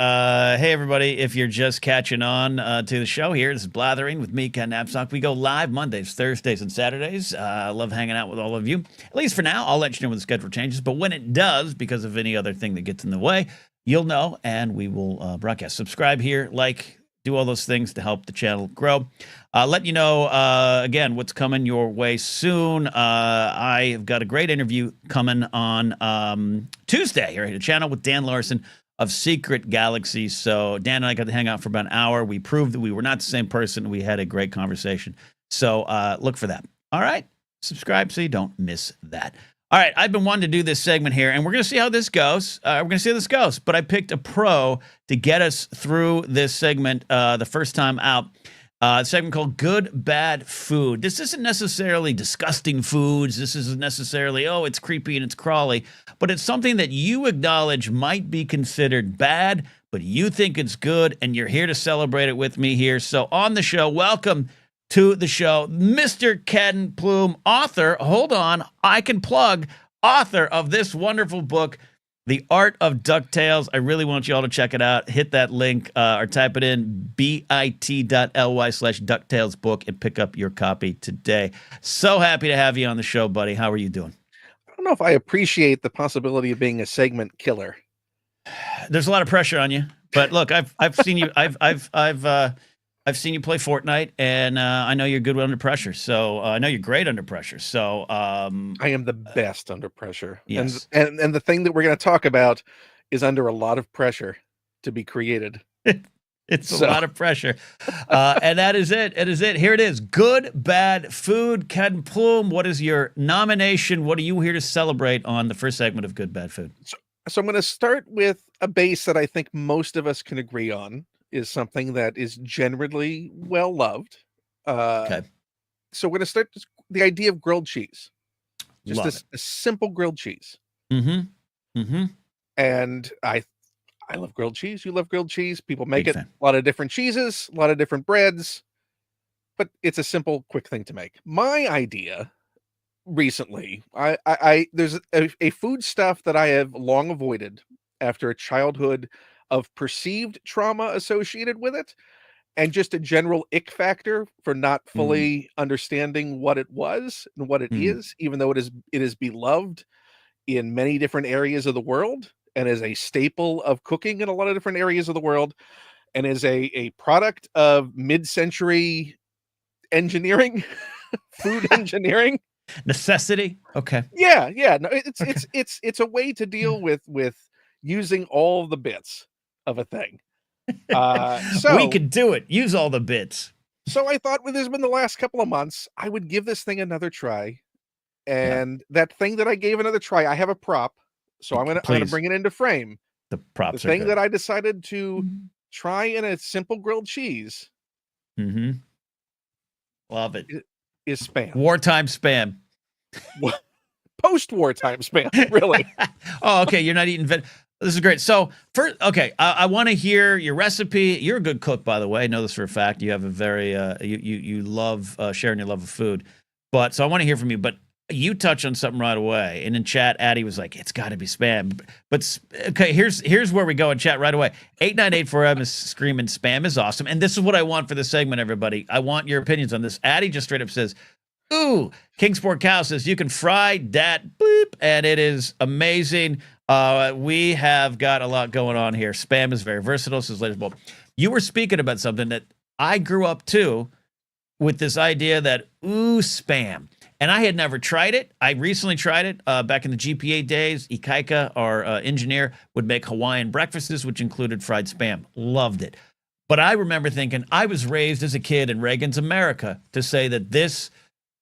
Hey, everybody. If you're just catching on to the show here, this is Blathering with me, Ken Knapsack. We go live Mondays, Thursdays, and Saturdays. I love hanging out with all of you. At least for now, I'll let you know when the schedule changes. But when it does, because of any other thing that gets in the way, you'll know, and we will broadcast. Subscribe here, do all those things to help the channel grow. Let you know, again, what's coming your way soon. I have got a great interview coming on Tuesday here at the channel with Dan Larson of Secret Galaxy. So Dan and I got to hang out for about an hour. We proved that we were not the same person. We had a great conversation. So look for that. All right. Subscribe so you don't miss that. All right, I've been wanting to do this segment here, and we're going to see how this goes. But I picked a pro to get us through this segment the first time out. A segment called Good, Bad Food. This isn't necessarily disgusting foods. This isn't necessarily, it's creepy and it's crawly. But it's something that you acknowledge might be considered bad, but you think it's good, and you're here to celebrate it with me here. So on the show, welcome to the show, Mr. Ken Plume, author, author of this wonderful book, The Art of DuckTales. I really want you all to check it out. Hit that link or type it in bit.ly/DuckTales book and pick up your copy today. So happy to have you on the show, buddy. How are you doing? I don't know if I appreciate the possibility of being a segment killer. There's a lot of pressure on you, but look, I've seen you. I've seen you play Fortnite, and I know you're good under pressure. So I know you're great under pressure. So I am the best under pressure. Yes. And the thing that we're going to talk about is under a lot of pressure to be created. It's a lot of pressure. And that is it. It is it. Here it is. Good, Bad Food. Ken Plume, what is your nomination? What are you here to celebrate on the first segment of Good, Bad Food? So I'm going to start with a base that I think most of us can agree on. Is something that is generally well loved. Okay. So we're going to start the idea of grilled cheese. Just a simple grilled cheese. Mm-hmm. Mm-hmm. And I love grilled cheese. You love grilled cheese. People make Big it fan. a lot of different cheeses, a lot of different breads, but it's a simple, quick thing to make. My idea recently, there's a food stuff that I have long avoided after a childhood of perceived trauma associated with it, and just a general ick factor for not fully understanding what it was and what it is, even though it is beloved in many different areas of the world and is a staple of cooking in a lot of different areas of the world, and is a product of mid-century engineering, food engineering. Necessity. Okay. Yeah. No, it's a way to deal with using all the bits of a thing. So we could do it. Use all the bits. So I thought, there's been the last couple of months, I would give this thing another try. And that thing that I gave another try, I have a prop, so I'm gonna bring it into frame. The props. The thing that I decided to try in a simple grilled cheese. Mm-hmm. Love it. Is Spam. Wartime Spam. Post-wartime Spam, really. Oh, okay. You're not eating This is great. So, first, okay, I want to hear your recipe. You're a good cook, by the way. I know this for a fact. You have a very you love sharing your love of food. But so I want to hear from you. But you touched on something right away, and in chat, Addie was like, "It's got to be spam." But okay, here's where we go in chat right away. 898-4M is screaming, "Spam is awesome," and this is what I want for this segment, everybody. I want your opinions on this. Addie just straight up says, "Ooh," Kingsport Cow says you can fry that boop, and it is amazing. We have got a lot going on here. Spam is very versatile. Says Latest Bowl. You were speaking about something that I grew up too, with this idea that spam. And I had never tried it. I recently tried it back in the GPA days. Ikaika, our engineer, would make Hawaiian breakfasts, which included fried spam. Loved it. But I remember thinking, I was raised as a kid in Reagan's America to say that this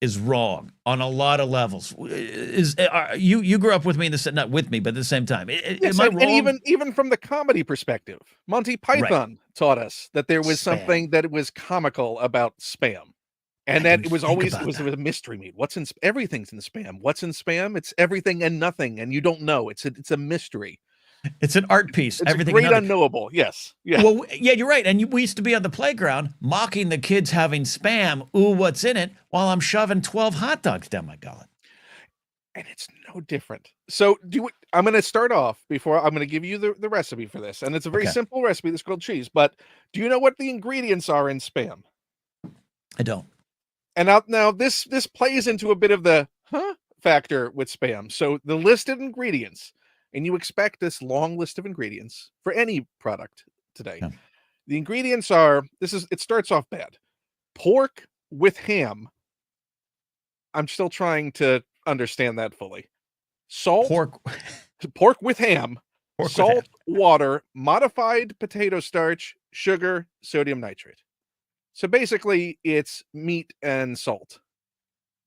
is wrong on a lot of levels. You grew up with me, not with me, but at the same time. Yes, am I wrong? And even from the comedy perspective, Monty Python taught us that there was something that was comical about spam. And that it was always a mystery meat. Everything's in spam. What's in spam? It's everything and nothing, and you don't know. It's a mystery. It's an art piece. It's everything a great unknowable. Yes. Yeah. Well, yeah, you're right. And we used to be on the playground mocking the kids having spam. Ooh, what's in it? While I'm shoving 12 hot dogs down my gullet. And it's no different. So I'm going to start off before I'm going to give you the recipe for this. And it's a very simple recipe, this grilled cheese. But do you know what the ingredients are in spam? I don't. And now this plays into a bit of the factor with spam. So the listed ingredients, and you expect this long list of ingredients for any product today. Yeah. The ingredients are, it starts off bad. Pork with ham. I'm still trying to understand that fully. Salt. Pork with ham. Salt, water, modified potato starch, sugar, sodium nitrate. So basically, it's meat and salt.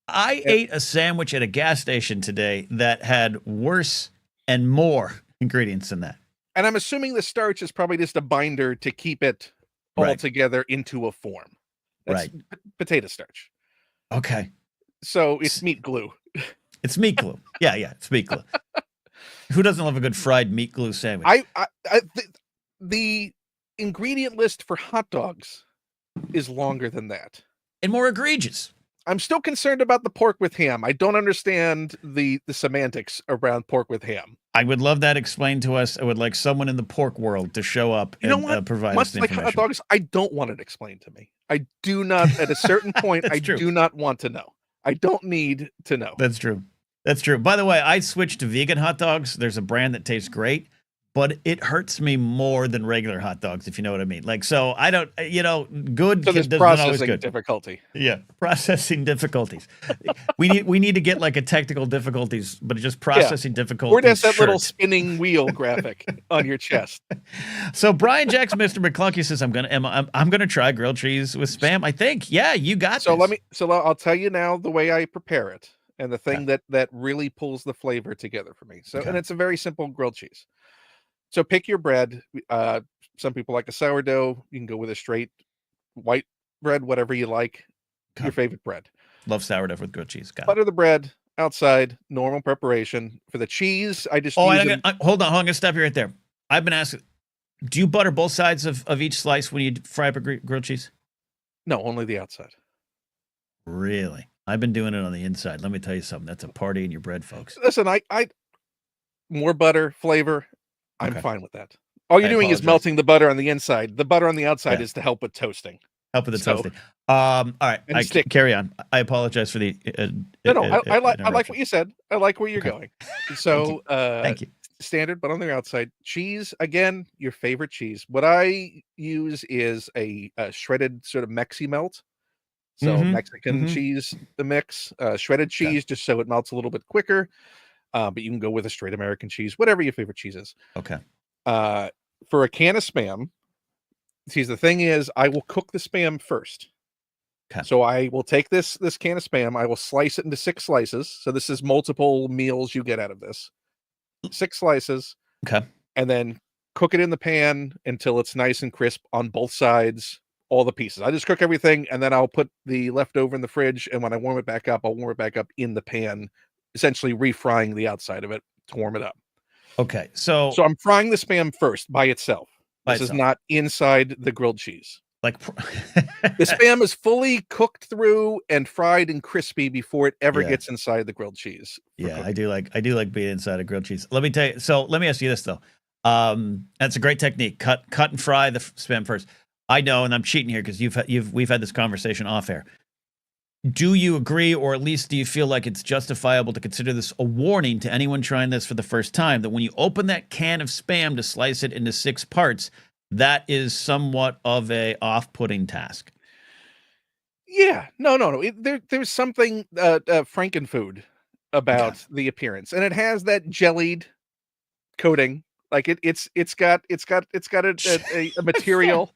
I ate a sandwich at a gas station today that had worse and more ingredients than that. And I'm assuming the starch is probably just a binder to keep it all together into a form. That's potato starch. Okay. So it's meat glue. It's meat glue. Yeah, it's meat glue. Who doesn't love a good fried meat glue sandwich? The ingredient list for hot dogs is longer than that. And more egregious. I'm still concerned about the pork with ham. I don't understand the semantics around pork with ham. I would love that explained to us. I would like someone in the pork world to show up and provide us the information. Hot dogs, I don't want it explained to me. I do not, at a certain point, do not want to know. I don't need to know. That's true. That's true. By the way, I switched to vegan hot dogs. There's a brand that tastes great, but it hurts me more than regular hot dogs, if you know what I mean. Like, so I don't, good. So there's processing difficulty. Yeah, processing difficulties. we need to get like a technical difficulties, but just processing difficulties. Or just that little spinning wheel graphic on your chest. So Brian Jackson, Mr. McClunky says, I'm gonna try grilled cheese with spam. I think, yeah, you got this. So I'll tell you now the way I prepare it and the thing that really pulls the flavor together for me. So, and it's a very simple grilled cheese. So pick your bread. Some people like a sourdough. You can go with a straight white bread, whatever you like. Your favorite bread. Love sourdough with grilled cheese. Butter the bread outside. Normal preparation. For the cheese, I just hold on. I'm gonna stop you right there. I've been asking, do you butter both sides of each slice when you fry up a grilled cheese? No, only the outside. Really? I've been doing it on the inside. Let me tell you something. That's a party in your bread, folks. Listen, I more butter, flavor. I'm fine with that. All you're doing is melting the butter on the inside. The butter on the outside is to help with toasting. Help with the toasting. All right. Carry on. I apologize for the. I like what you said. I like where you're going. So thank you. Standard, but on the outside. Cheese, again, your favorite cheese. What I use is a shredded sort of Mexi melt. So Mexican cheese, the mix, shredded cheese, just so it melts a little bit quicker. But you can go with a straight American cheese, whatever your favorite cheese is. Okay. For a can of Spam, the thing is, I will cook the Spam first. Okay. So I will take this can of Spam, I will slice it into 6 slices. So this is multiple meals you get out of this. 6 slices. Okay. And then cook it in the pan until it's nice and crisp on both sides, all the pieces. I just cook everything, and then I'll put the leftover in the fridge, and when I warm it back up, I'll warm it back up in the pan, essentially refrying the outside of it to warm it up. Okay. So I'm frying the Spam first by itself. This is not inside the grilled cheese. Like The spam is fully cooked through and fried and crispy before it ever Yeah. gets inside the grilled cheese. Yeah, I do like being inside a grilled cheese. Let me tell you. So let me ask you this though. That's a great technique. Cut and fry the spam first. I know, and I'm cheating here because we've had this conversation off air. Do you agree, or at least do you feel like it's justifiable to consider this a warning to anyone trying this for the first time, that when you open that can of spam to slice it into 6 parts, that is somewhat of a off-putting task? Yeah, no. There's something Frankenfood about the appearance, and it has that jellied coating. Like it's got a material.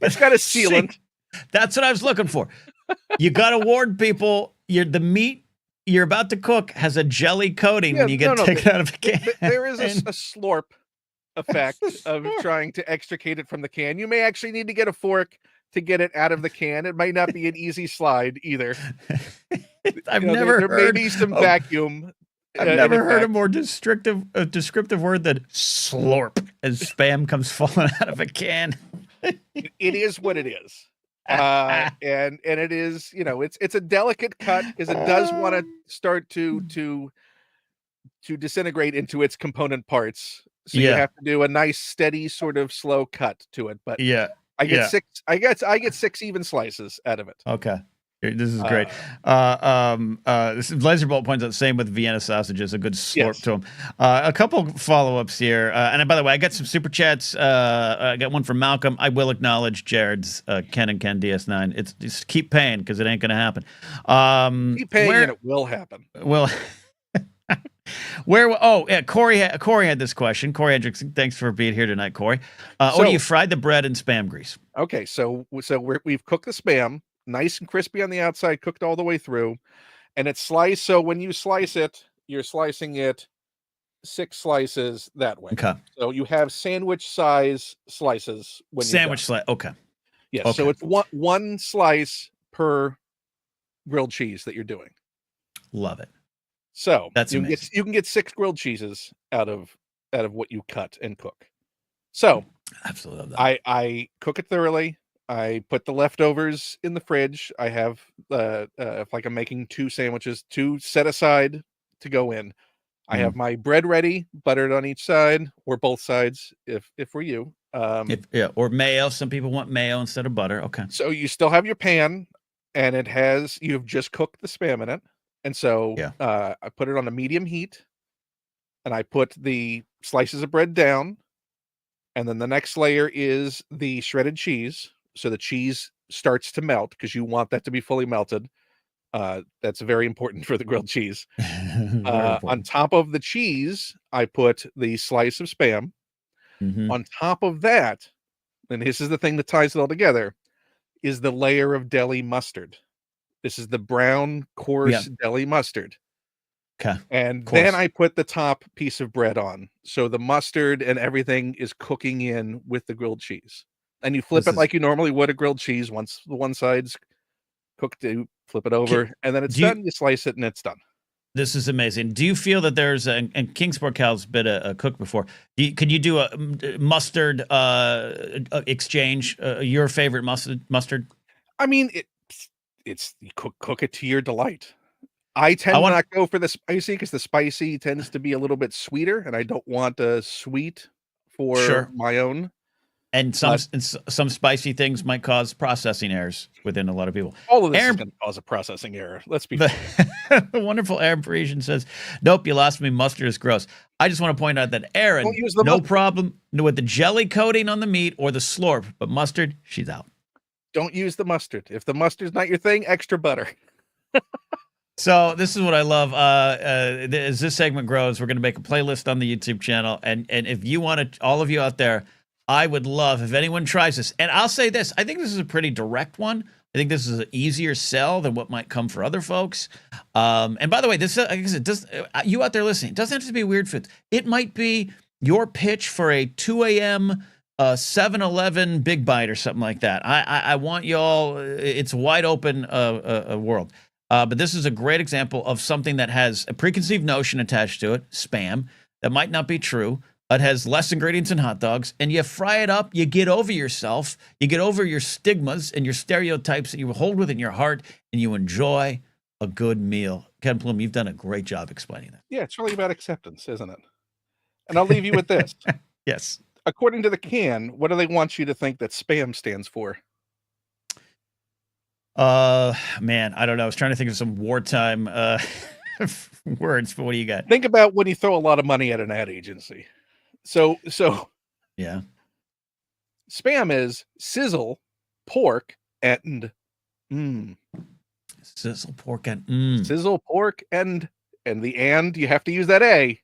It's got a sealant. That's what I was looking for. You got to warn people. The meat you're about to cook has a jelly coating when you get taken out of a can. There is a slurp effect of trying to extricate it from the can. You may actually need to get a fork to get it out of the can. It might not be an easy slide either. I've never heard. There may be some vacuum. I've never heard a more descriptive word than slurp as spam comes falling out of a can. It is what it is. And it is, it's a delicate cut because it does want to start to disintegrate into its component parts. So you have to do a nice, steady, sort of slow cut to it. But I get 6. I get 6 even slices out of it. Okay. This is great. This Laserbolt points out the same with Vienna sausages, a good slurp to them. A couple follow-ups here. And by the way, I got some super chats. I got one from Malcolm. I will acknowledge Jared's Ken and Ken DS9. It's just keep paying because it ain't going to happen. Keep paying and it will happen. Well, Corey had this question. Corey Hendrickson, thanks for being here tonight, Corey. So you fried the bread in spam grease. Okay, so we've cooked the spam. Nice and crispy on the outside, cooked all the way through, and it's sliced. So when you slice it, you're slicing it 6 slices that way. Okay. So you have sandwich size slices. Sandwich slice. Okay. Yeah. Okay. So it's one slice per grilled cheese that you're doing. Love it. So you can get 6 grilled cheeses out of what you cut and cook. So absolutely love that. I cook it thoroughly. I put the leftovers in the fridge. I have if like I'm making 2 sandwiches, 2 set aside to go in. I have my bread ready, buttered on each side or both sides if we're you. Or mayo. Some people want mayo instead of butter. Okay. So you still have your pan, and you've just cooked the spam in it. And so I put it on a medium heat, and I put the slices of bread down, and then the next layer is the shredded cheese. So the cheese starts to melt because you want that to be fully melted. That's very important for the grilled cheese. On top of the cheese, I put the slice of spam. Mm-hmm. On top of that, and this is the thing that ties it all together, is the layer of deli mustard. This is the brown, coarse deli mustard. Okay. And then I put the top piece of bread on. So the mustard and everything is cooking in with the grilled cheese. And you flip it like you normally would a grilled cheese. Once the one side's cooked, you flip it over, and then it's done. You slice it, and it's done. This is amazing. Do you feel that there's and Kingsport Cal's been a cook before? Could you do a mustard exchange? Your favorite mustard? I mean, it's you cook it to your delight. I tend to not go for the spicy because the spicy tends to be a little bit sweeter, and I don't want a sweet for my own. And some spicy things might cause processing errors within a lot of people. All of this is going to cause a processing error. Let's be fair. The wonderful Aaron Parisian says, nope, you lost me. Mustard is gross. I just want to point out that Aaron, no problem with the jelly coating on the meat or the slurp, but mustard, she's out. Don't use the mustard. If the mustard's not your thing, extra butter. So this is what I love. As this segment grows, we're going to make a playlist on the YouTube channel. And if you want to, all of you out there, I would love if anyone tries this. And I'll say this. I think this is a pretty direct one. I think this is an easier sell than what might come for other folks. And by the way, this you out there listening, it doesn't have to be weird foods. It might be your pitch for a 2 a.m. 7-Eleven Big Bite or something like that. I want y'all, it's wide open a world. But this is a great example of something that has a preconceived notion attached to it, spam, that might not be true. It has less ingredients than hot dogs, and you fry it up. You get over yourself. You get over your stigmas and your stereotypes that you hold within your heart, and you enjoy a good meal. Ken Plume, you've done a great job explaining that. Yeah, it's really about acceptance, isn't it? And I'll leave you with this. Yes. According to the can, what do they want you to think that spam stands for? Man, I don't know. I was trying to think of some wartime words, but what do you got? Think about when you throw a lot of money at an ad agency. So Yeah. spam is sizzle, pork, and Sizzle pork and sizzle pork and the and you have to use that A.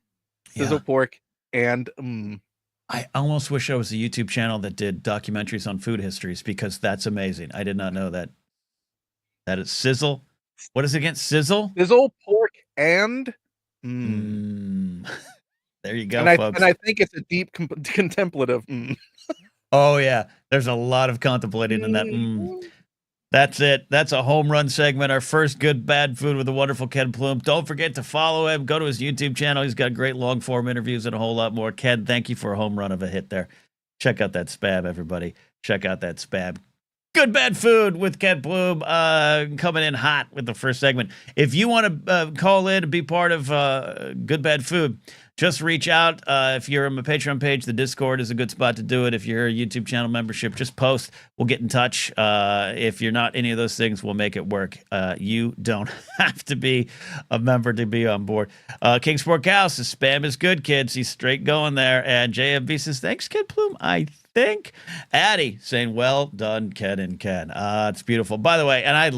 Sizzle Yeah. pork and I almost wish I was a YouTube channel that did documentaries on food histories, because that's amazing. I did not know that. That is sizzle. What is it again? Sizzle? sizzle, pork, and There you go, and folks. I think it's a deep contemplative. Oh, yeah. There's a lot of contemplating in that. That's it. That's a home run segment. Our first good, bad food with the wonderful Ken Plume. Don't forget to follow him. Go to his YouTube channel. He's got great long form interviews and a whole lot more. Ken, thank you for a home run of a hit there. Check out that spam, everybody. Check out that spam. Good, bad food with Ken Plume coming in hot with the first segment. If you want to call in and be part of Good, Bad Food, just reach out. If you're on my Patreon page, the Discord is a good spot to do it. If you're a YouTube channel membership, just post. We'll get in touch. If you're not any of those things, we'll make it work. You don't have to be a member to be on board. Kingsport Cow says, spam is good, kids. He's straight going there. And JMB says, thanks, Ken Plume. I think. Addie saying, well done, Ken and Ken. It's beautiful. By the way, and I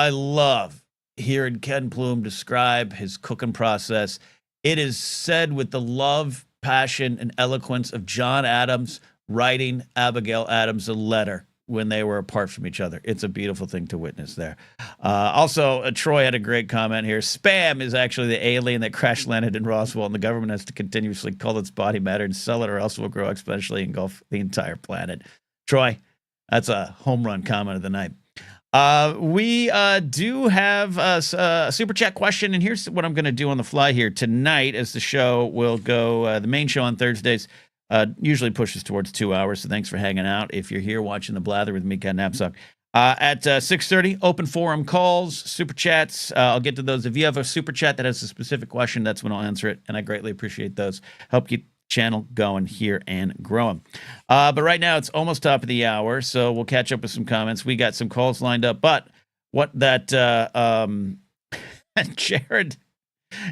love hearing Ken Plume describe his cooking process. It is said with the love, passion, and eloquence of John Adams writing Abigail Adams a letter when they were apart from each other. It's a beautiful thing to witness there. Also, Troy had a great comment here. Spam is actually the alien that crash landed in Roswell, and the government has to continuously cull its body matter and sell it, or else it will grow exponentially and engulf the entire planet. Troy, that's a home run comment of the night. We do have a super chat question, and here's what I'm going to do on the fly here tonight, as the show will go. The main show on Thursdays usually pushes towards 2 hours, so thanks for hanging out. If you're here watching the Blather with me, Ken Knapsack, at 6:30, open forum calls, super chats. I'll get to those. If you have a super chat that has a specific question, that's when I'll answer it, and I greatly appreciate those. Help keep channel going here and growing. But right now it's almost top of the hour, so we'll catch up with some comments. We got some calls lined up, but what that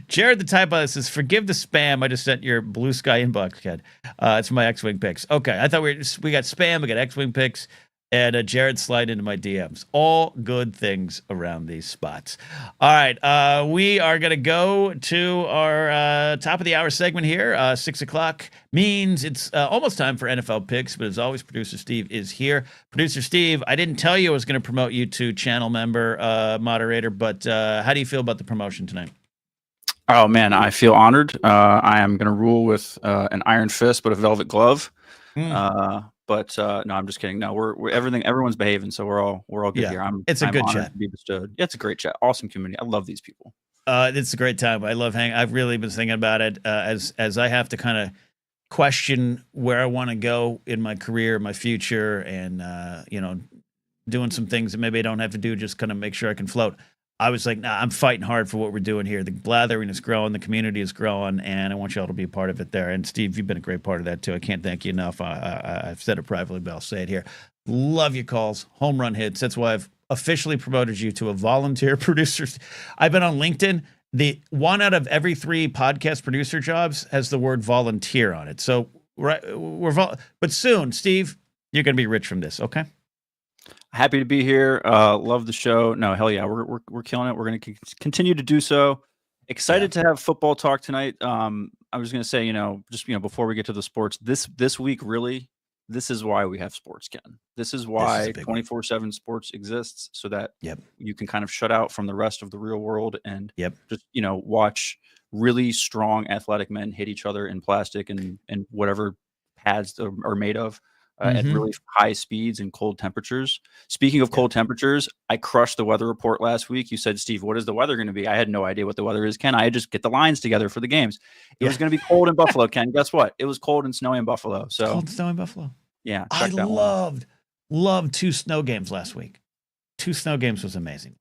Jared the type of this says, forgive the spam. I just sent your blue sky inbox, kid. It's my X-Wing picks. Okay, I thought we got spam, we got X-Wing picks, and Jared slide into my DMs. All good things around these spots. All right, we are going to go to our top of the hour segment here. 6 o'clock means it's almost time for NFL picks, but as always, Producer Steve is here. Producer Steve, I didn't tell you I was going to promote you to channel member moderator, but how do you feel about the promotion tonight? Oh, man, I feel honored. I am going to rule with an iron fist, but a velvet glove. But no, I'm just kidding. No, we're everyone's behaving, so we're all good here. It's a good chat. To be bestowed. Yeah, it's a great chat. Awesome community. I love these people. It's a great time. I love hanging. I've really been thinking about it as I have to kind of question where I want to go in my career, my future, and doing some things that maybe I don't have to do, just kind of make sure I can float. I was like, nah, I'm fighting hard for what we're doing here. The Blathering is growing, the community is growing, and I want you all to be a part of it there. And Steve, you've been a great part of that too. I can't thank you enough. I've said it privately, but I'll say it here. Love your calls, home run hits. That's why I've officially promoted you to a volunteer producer. I've been on LinkedIn. The 1 out of every 3 podcast producer jobs has the word volunteer on it. So but soon, Steve, you're going to be rich from this. Okay. Happy to be here. Love the show. No, hell yeah, we're killing it. We're going to continue to do so. Excited to have football talk tonight. I was going to say, before we get to the sports, this week, really, this is why we have sports, Ken. This is why 24/7 sports exists, so that you can kind of shut out from the rest of the real world and just watch really strong athletic men hit each other in plastic and whatever pads are made of. at really high speeds and cold temperatures. Speaking of cold temperatures, I crushed the weather report last week. You said, Steve, what is the weather going to be? I had no idea what the weather is, Ken. I just get the lines together for the games. It was going to be cold in Buffalo, Ken. Guess what? It was cold and snowy in Buffalo. So cold and snowy in Buffalo. Yeah, I loved 2 snow games last week. 2 snow games was amazing.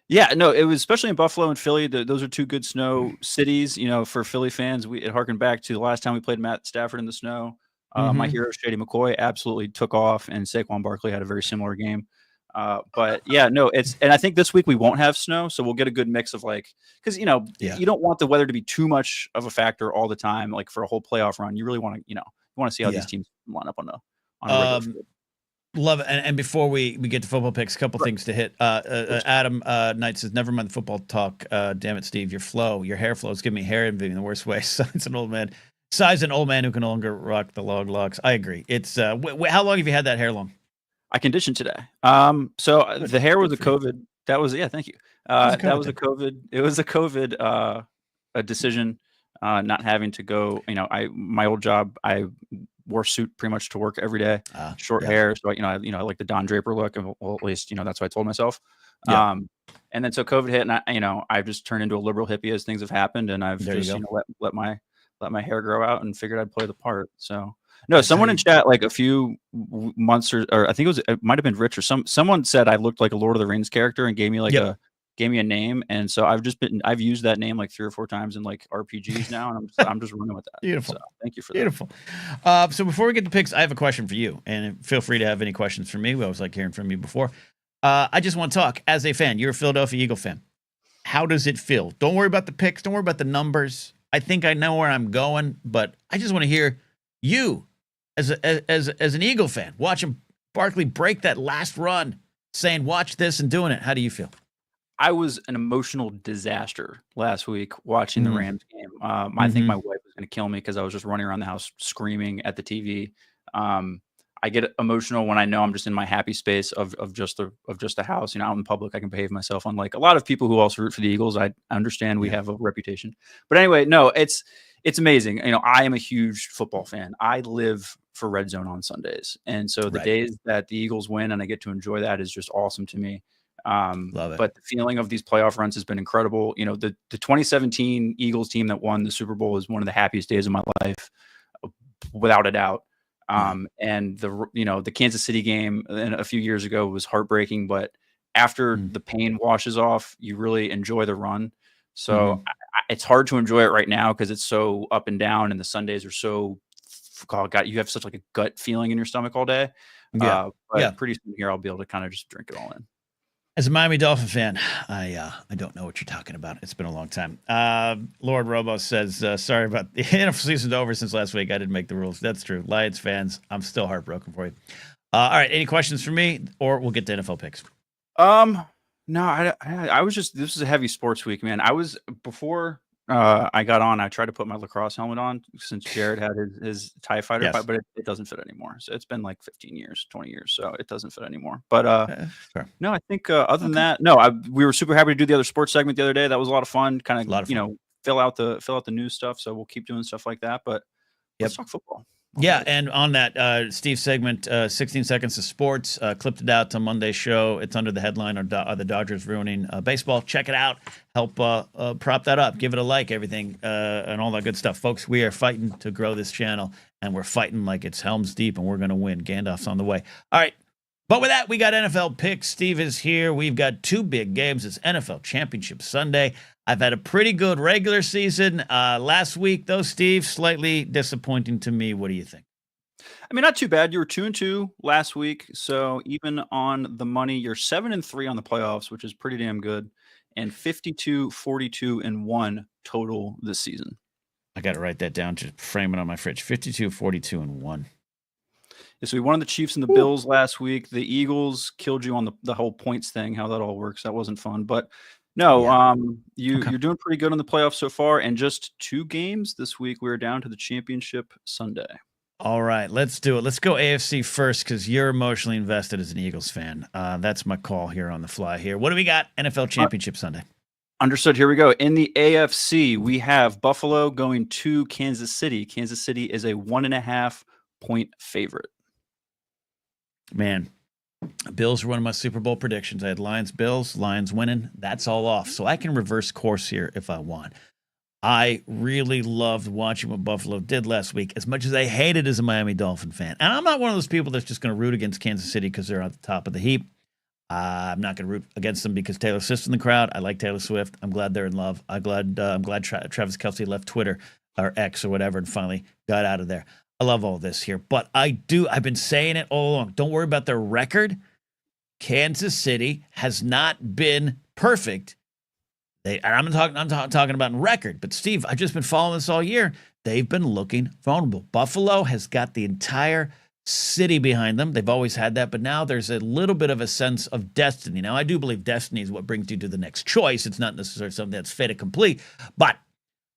Yeah, no, it was especially in Buffalo and Philly. Those are 2 good snow cities. For Philly fans, it harkened back to the last time we played Matt Stafford in the snow. My hero, Shady McCoy, absolutely took off, and Saquon Barkley had a very similar game. But yeah, no, and I think this week we won't have snow, so we'll get a good mix of because you don't want the weather to be too much of a factor all the time, like for a whole playoff run. You really want to, you want to see how these teams line up on a regular field. Love it. And before we get to football picks, a couple things to hit. Adam Knight says, never mind the football talk. Damn it, Steve, your hair flow is giving me hair envy in the worst way. Size an old man who can no longer rock the long locks. I agree. It's how long have you had that hair long? I conditioned today. So the hair was a COVID. That was thank you. That was a COVID. It was a COVID a decision. Not having to go. My old job. I wore a suit pretty much to work every day. Short hair. So I like the Don Draper look. Well, at least that's what I told myself. Yeah. And then so COVID hit, and I've just turned into a liberal hippie as things have happened, and I've just let my hair grow out and figured I'd play the part. So. No, someone in chat like a few months or I think it might have been Rich or someone said I looked like a Lord of the Rings character and gave me a name, and so I've used that name like 3 or 4 times in like RPGs now, and I'm just running with that. Beautiful. So, thank you for that. So before we get to picks, I have a question for you, and feel free to have any questions for me. We always like hearing from you before. I just want to talk as a fan. You're a Philadelphia Eagle fan. How does it feel? Don't worry about the picks. Don't worry about the numbers. I think I know where I'm going, but I just want to hear you. As an Eagle fan, watching Barkley break that last run, saying, watch this and doing it. How do you feel? I was an emotional disaster last week watching the Rams game. I think my wife was going to kill me because I was just running around the house screaming at the TV. I get emotional when I know I'm just in my happy space of just a house. Out in public, I can behave myself. Unlike a lot of people who also root for the Eagles, I understand we have a reputation. But anyway, no, it's amazing. I am a huge football fan. I live for Red Zone on Sundays, and so the days that the Eagles win and I get to enjoy that is just awesome to me. Love it. But the feeling of these playoff runs has been incredible. The 2017 Eagles team that won the Super Bowl is one of the happiest days of my life, without a doubt. And the Kansas City game a few years ago was heartbreaking, but after the pain washes off, you really enjoy the run. So it's hard to enjoy it right now because it's so up and down, and the Sundays are so. You have such like a gut feeling in your stomach all day. But pretty soon here I'll be able to kind of just drink it all in. As a Miami Dolphin fan, I don't know what you're talking about. It's been a long time. Lord Robo says, sorry about the NFL season's over since last week. I didn't make the rules. That's true. Lions fans, I'm still heartbroken for you. All right, any questions for me, or we'll get to NFL picks? No, I was just, this was a heavy sports week, man. Before I got on, I tried to put my lacrosse helmet on since Jared had his TIE Fighter, but it doesn't fit anymore. So it's been like 15 years, 20 years. So it doesn't fit anymore. But sure. No, I think other than that, no, we were super happy to do the other sports segment the other day. That was a lot of fun. Kind of, fill out the news stuff. So we'll keep doing stuff like that. But let's talk football. Yeah, and on that Steve segment, 16 Seconds of Sports, clipped it out to Monday's show. It's under the headline, Are the Dodgers Ruining Baseball? Check it out. Help prop that up. Give it a like, everything, and all that good stuff. Folks, we are fighting to grow this channel, and we're fighting like it's Helm's Deep, and we're going to win. Gandalf's on the way. All right. But with that, we got NFL picks. Steve is here. We've got 2 big games. It's NFL Championship Sunday. I've had a pretty good regular season. Last week, though, Steve, slightly disappointing to me. What do you think? I mean, not too bad. You were 2-2 last week. So even on the money, you're 7-3 on the playoffs, which is pretty damn good. And 52-42-1 total this season. I got to write that down to frame it on my fridge. 52-42-1. So we won the Chiefs and the Bills last week. The Eagles killed you on the whole points thing, how that all works. That wasn't fun. But no, you're doing pretty good on the playoffs so far. And just 2 games this week, we're down to the championship Sunday. All right, let's do it. Let's go AFC first because you're emotionally invested as an Eagles fan. That's my call here on the fly here. What do we got? NFL Championship Sunday. Understood. Here we go. In the AFC, we have Buffalo going to Kansas City. Kansas City is a 1.5 point favorite. Man, Bills were one of my Super Bowl predictions. I had Lions winning. That's all off. So I can reverse course here if I want. I really loved watching what Buffalo did last week, as much as I hated as a Miami Dolphin fan. And I'm not one of those people that's just going to root against Kansas City because they're at the top of the heap. I'm not going to root against them because Taylor Swift's in the crowd. I like Taylor Swift. I'm glad they're in love. I'm glad Travis Kelce left Twitter or X or whatever and finally got out of there. I love all this here. But I've been saying it all along. Don't worry about their record. Kansas City has not been perfect. I'm talking about in record. But, Steve, I've just been following this all year. They've been looking vulnerable. Buffalo has got the entire city behind them. They've always had that, but now there's a little bit of a sense of destiny. Now, I do believe destiny is what brings you to the next choice. It's not necessarily something that's fait accompli, but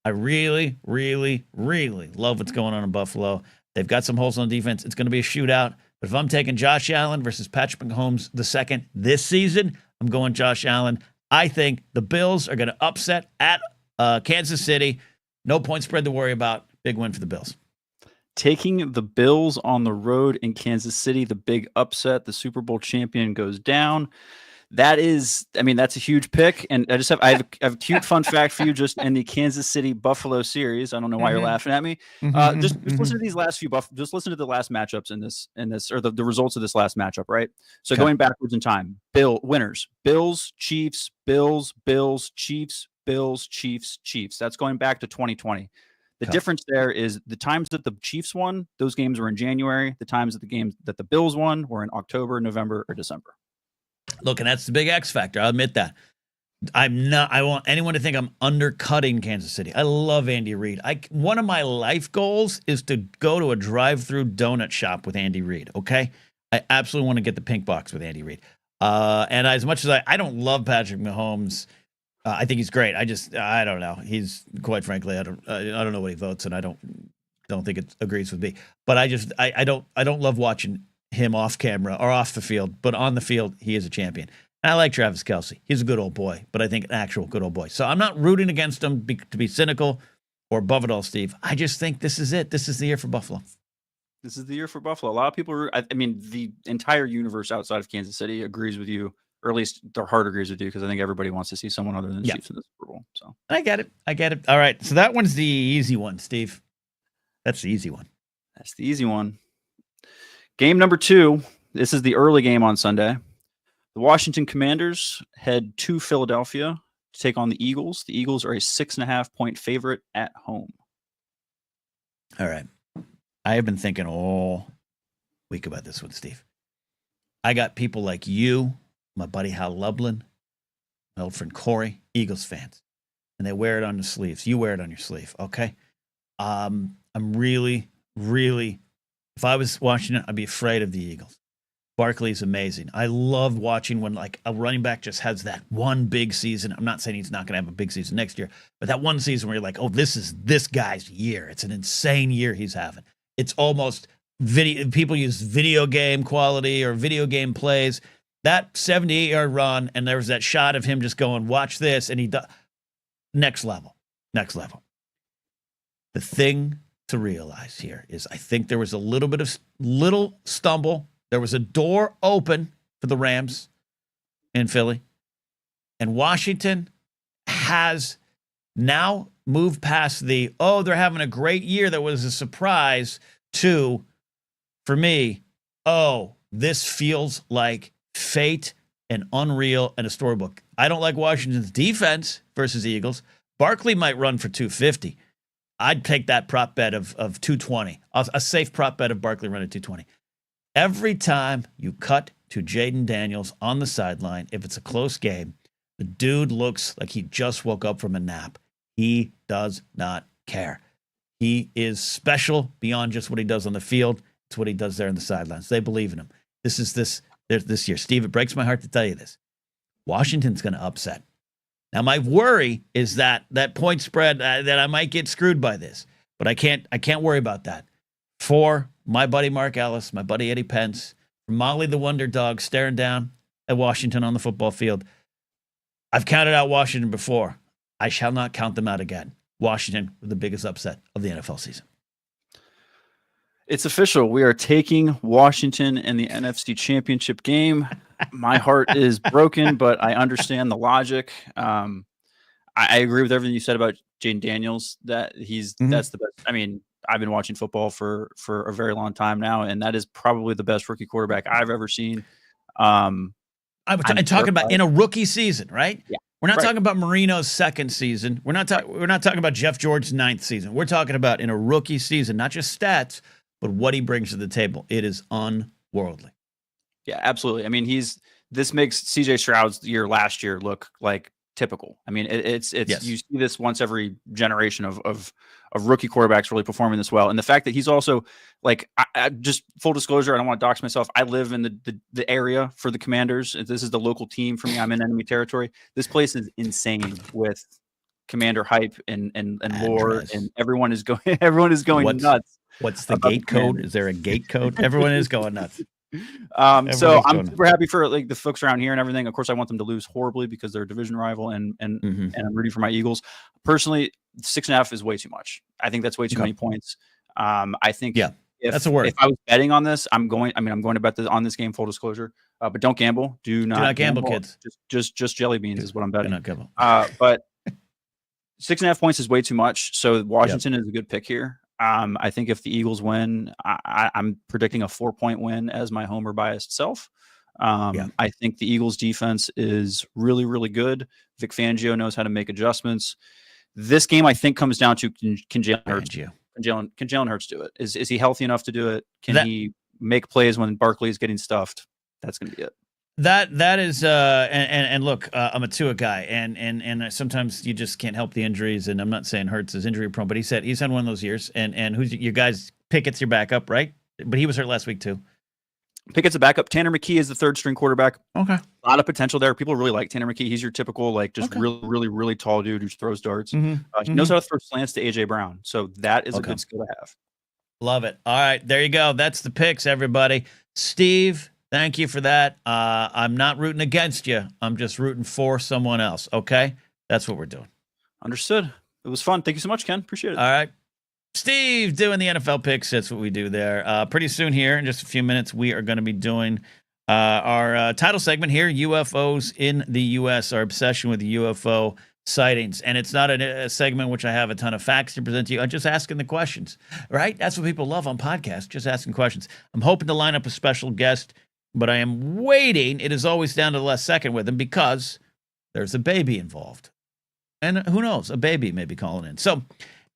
I really, really, really love what's going on in Buffalo. They've got some holes on defense. It's going to be a shootout, but if I'm taking Josh Allen versus Patrick Mahomes II this season, I'm going Josh Allen. I think the Bills are going to upset at Kansas City. No point spread to worry about. Big win for the Bills. Taking the Bills on the road in Kansas City, the big upset, the Super Bowl champion goes down. That's a huge pick. And I have a cute fun fact for you just in the Kansas City Buffalo series. I don't know why you're laughing at me. Just listen to these last few just listen to the last matchups in this or the results of this last matchup, right? So going backwards in time, winners, Bills, Chiefs, Bills, Chiefs, Bills, Chiefs, Chiefs. That's going back to 2020. The difference there is the times that the Chiefs won, those games were in January. The times that the games that the Bills won were in October, November, or December. Look, and that's the big X factor. I'll admit that. I want anyone to think I'm undercutting Kansas City. I love Andy Reid. One of my life goals is to go to a drive-through donut shop with Andy Reid, okay? I absolutely want to get the pink box with Andy Reid. And as much as I don't love Patrick Mahomes, I think he's great. I don't know. He's quite frankly, I don't know what he votes, and I don't think it agrees with me. But I don't love watching him off camera or off the field, but on the field, he is a champion. And I like Travis Kelce. He's a good old boy, but I think an actual good old boy. So I'm not rooting against him to be cynical or above it all, Steve. I just think this is it. This is the year for Buffalo. This is the year for Buffalo. A lot of people, the entire universe outside of Kansas City agrees with you, or at least their heart agrees with you, because I think everybody wants to see someone other than the Chiefs in the Super Bowl. So I get it. All right. So that one's the easy one, Steve. That's the easy one. That's the easy one. Game number 2. This is the early game on Sunday. The Washington Commanders head to Philadelphia to take on the Eagles. The Eagles are a 6.5-point favorite at home. All right. I have been thinking all week about this one, Steve. I got people like you, my buddy Hal Lublin, my old friend Corey, Eagles fans, and they wear it on their sleeves. You wear it on your sleeve, okay? I'm really, really, if I was watching it, I'd be afraid of the Eagles. Barkley's amazing. I love watching when like a running back just has that one big season. I'm not saying he's not going to have a big season next year, but that one season where you're like, oh, this is this guy's year. It's an insane year he's having. It's almost video. People use video game quality or video game plays. That 78-yard run, and there was that shot of him just going, watch this, and he does. Next level. The thing to realize here is I think there was a little stumble. There was a door open for the Rams in Philly. And Washington has now moved past they're having a great year that was a surprise to, for me, this feels like fate and unreal and a storybook. I don't like Washington's defense versus the Eagles. Barkley might run for 250. I'd take that prop bet of 220. A safe prop bet of Barkley running 220. Every time you cut to Jaden Daniels on the sideline, if it's a close game, the dude looks like he just woke up from a nap. He does not care. He is special beyond just what he does on the field. It's what he does there on the sidelines. They believe in him. This year. Steve, it breaks my heart to tell you this. Washington's going to upset. Now, my worry is that point spread, that I might get screwed by this, but I can't worry about that. For my buddy Mark Ellis, my buddy Eddie Pence, Molly the Wonder Dog staring down at Washington on the football field. I've counted out Washington before. I shall not count them out again. Washington with the biggest upset of the NFL season. It's official. We are taking Washington in the NFC Championship game. My heart is broken, but I understand the logic. I agree with everything you said about Jaden Daniels. That that's the best. I mean, I've been watching football for a very long time now, and that is probably the best rookie quarterback I've ever seen. I'm talking about in a rookie season, right? Yeah. We're not talking about Marino's second season. We're not talking about Jeff George's ninth season. We're talking about in a rookie season, not just stats, but what he brings to the table. It is unworldly. Yeah, absolutely. I mean, this makes CJ Stroud's year last year look like typical. I mean, it's Yes. You see this once every generation of rookie quarterbacks really performing this well, and the fact that he's also like, I just full disclosure, I don't want to dox myself. I live in the area for the Commanders. This is the local team for me. I'm in enemy territory. This place is insane with Commander hype and lore, and everyone is going nuts. What's the gate code? Is there a gate code? Everyone is going nuts. So I'm super happy for like the folks around here and everything. Of course, I want them to lose horribly because they're a division rival, and I'm rooting for my Eagles. Personally, 6.5 is way too much. I think that's way too many points. I think that's a word. If I was betting on this, I'm going to bet on this game. Full disclosure, but don't gamble. Do not gamble, kids. Just jelly beans is what I'm betting. Do not gamble. But 6.5 points is way too much. So Washington is a good pick here. I think if the Eagles win, I'm predicting a 4-point win as my homer biased self. I think the Eagles defense is really, really good. Vic Fangio knows how to make adjustments. This game, I think, comes down to can Jalen Hurts can Jalen Hurts do it? Is he healthy enough to do it? Can he make plays when Barkley is getting stuffed? That's going to be it. That is and look, I'm a Tua guy, and sometimes you just can't help the injuries. And I'm not saying Hurts is injury prone, but he's had one of those years. And who's your guys? Pickett's your backup, right? But he was hurt last week too. Pickett's a backup. Tanner McKee is the third string quarterback. Okay, a lot of potential there. People really like Tanner McKee. He's your typical really, really, really tall dude who throws darts. He knows how to throw slants to AJ Brown, so that is a good skill to have. Love it. All right, there you go. That's the picks, everybody. Steve, thank you for that. I'm not rooting against you. I'm just rooting for someone else. Okay? That's what we're doing. Understood. It was fun. Thank you so much, Ken. Appreciate it. All right. Steve doing the NFL picks. That's what we do there. Pretty soon here, in just a few minutes, we are going to be doing our title segment here, UFOs in the U.S., our obsession with UFO sightings. And it's not a segment which I have a ton of facts to present to you. I'm just asking the questions, right? That's what people love on podcasts, just asking questions. I'm hoping to line up a special guest, but I am waiting. It is always down to the last second with him because there's a baby involved. And who knows, a baby may be calling in. So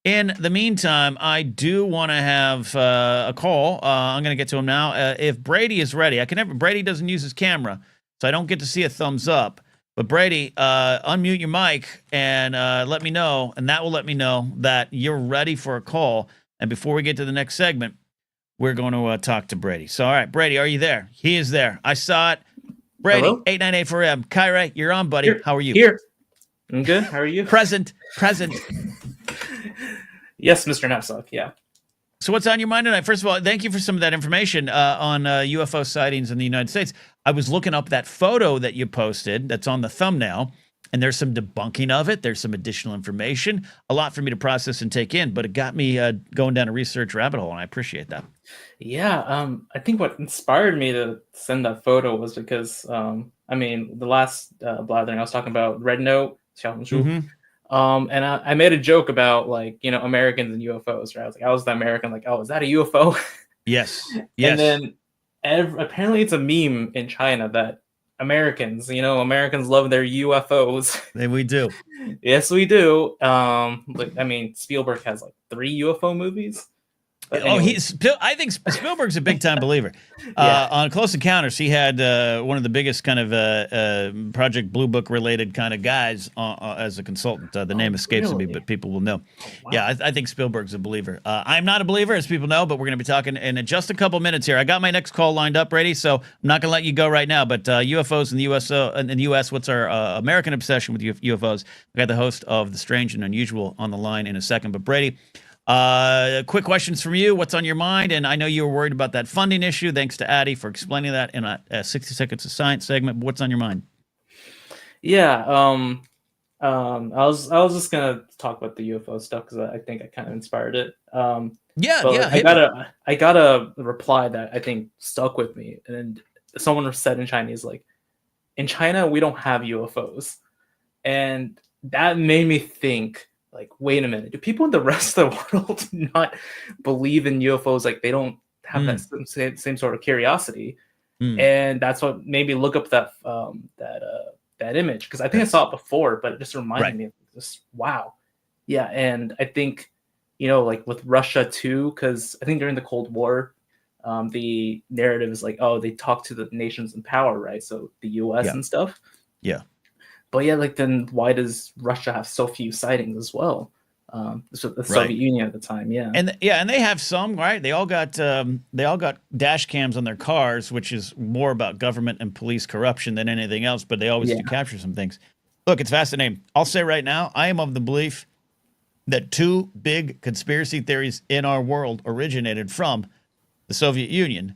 in the meantime, I do want to have a call. I'm going to get to him now. If Brady is ready, Brady doesn't use his camera, so I don't get to see a thumbs up. But Brady, unmute your mic and let me know, and that will let me know that you're ready for a call. And before we get to the next segment, we're going to talk to Brady. So, all right, Brady, are you there? He is there. I saw it. Brady, 898-4M. Kyrie, you're on, buddy. How are you? Here. I'm good. How are you? Present. Yes, Mr. Knapsack. Yeah. So what's on your mind tonight? First of all, thank you for some of that information on UFO sightings in the United States. I was looking up that photo that you posted that's on the thumbnail, and there's some debunking of it. There's some additional information, a lot for me to process and take in, but it got me going down a research rabbit hole, and I appreciate that. Yeah. I think what inspired me to send that photo was because, the last Blathering, I was talking about Red Note, and I made a joke about Americans and UFOs, right? I was the American, is that a UFO? Yes. And then apparently it's a meme in China that Americans love their UFOs. And we do. Yes, we do. Spielberg has 3 UFO movies. Anyway. I think Spielberg's a big time believer. On Close Encounters, he had one of the biggest kind of Project Blue Book related kind of guys as a consultant. The name escapes me, but people will know. Oh, wow. Yeah, I think Spielberg's a believer. I'm not a believer, as people know, but we're going to be talking in just a couple minutes here. I got my next call lined up, Brady, so I'm not going to let you go right now. But UFOs in the U.S., what's our American obsession with UFOs? I got the host of The Strange and Unusual on the line in a second. But Brady, quick questions from you. What's on your mind? And I know you were worried about that funding issue. Thanks to Addie for explaining that in a 60 Seconds of Science segment. What's on your mind? Yeah. I was just gonna talk about the UFO stuff because I think I kind of inspired it. Yeah, But yeah. I got a reply that I think stuck with me, and someone said in Chinese, like, in China we don't have UFOs, and that made me think, like, wait a minute, do people in the rest of the world not believe in UFOs? Like, they don't have that same sort of curiosity, and that's what made me look up that image, because I think I saw it before, but it just reminded me of this. Wow, yeah, and I think, like with Russia too, because I think during the Cold War, the narrative is like, oh, they talk to the nations in power, right? So the U.S. and stuff. Yeah. But yeah, like, then why does Russia have so few sightings as well? So the Soviet Union at the time, and they have some, right? They all got dash cams on their cars, which is more about government and police corruption than anything else. But they always do capture some things. Look, it's fascinating. I'll say right now, I am of the belief that two big conspiracy theories in our world originated from the Soviet Union,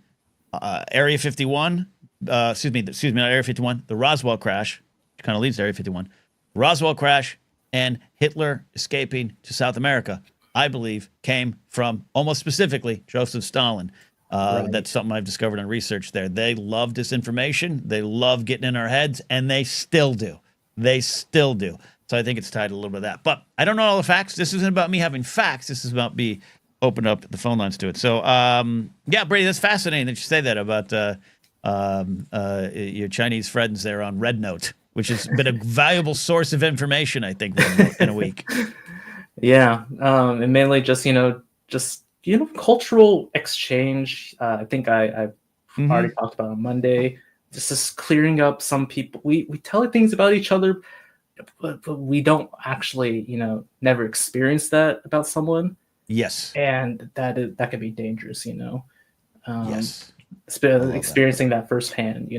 Area 51. Not Area 51. The Roswell crash, which kind of leads to Area 51. Roswell crash. And Hitler escaping to South America, I believe, came from almost specifically Joseph Stalin. That's something I've discovered in research there. They love disinformation. They love getting in our heads, and they still do. So I think it's tied to a little bit of that. But I don't know all the facts. This isn't about me having facts. This is about me opening up the phone lines to it. So, yeah, Brady, that's fascinating that you say that about your Chinese friends there on Red Note, which has been a valuable source of information, I think, in a week. Yeah, and mainly just cultural exchange. I think I've already talked about on Monday. Just clearing up some people. We tell things about each other, but we don't actually, never experience that about someone. Yes, and that can be dangerous. Yes, experiencing that firsthand.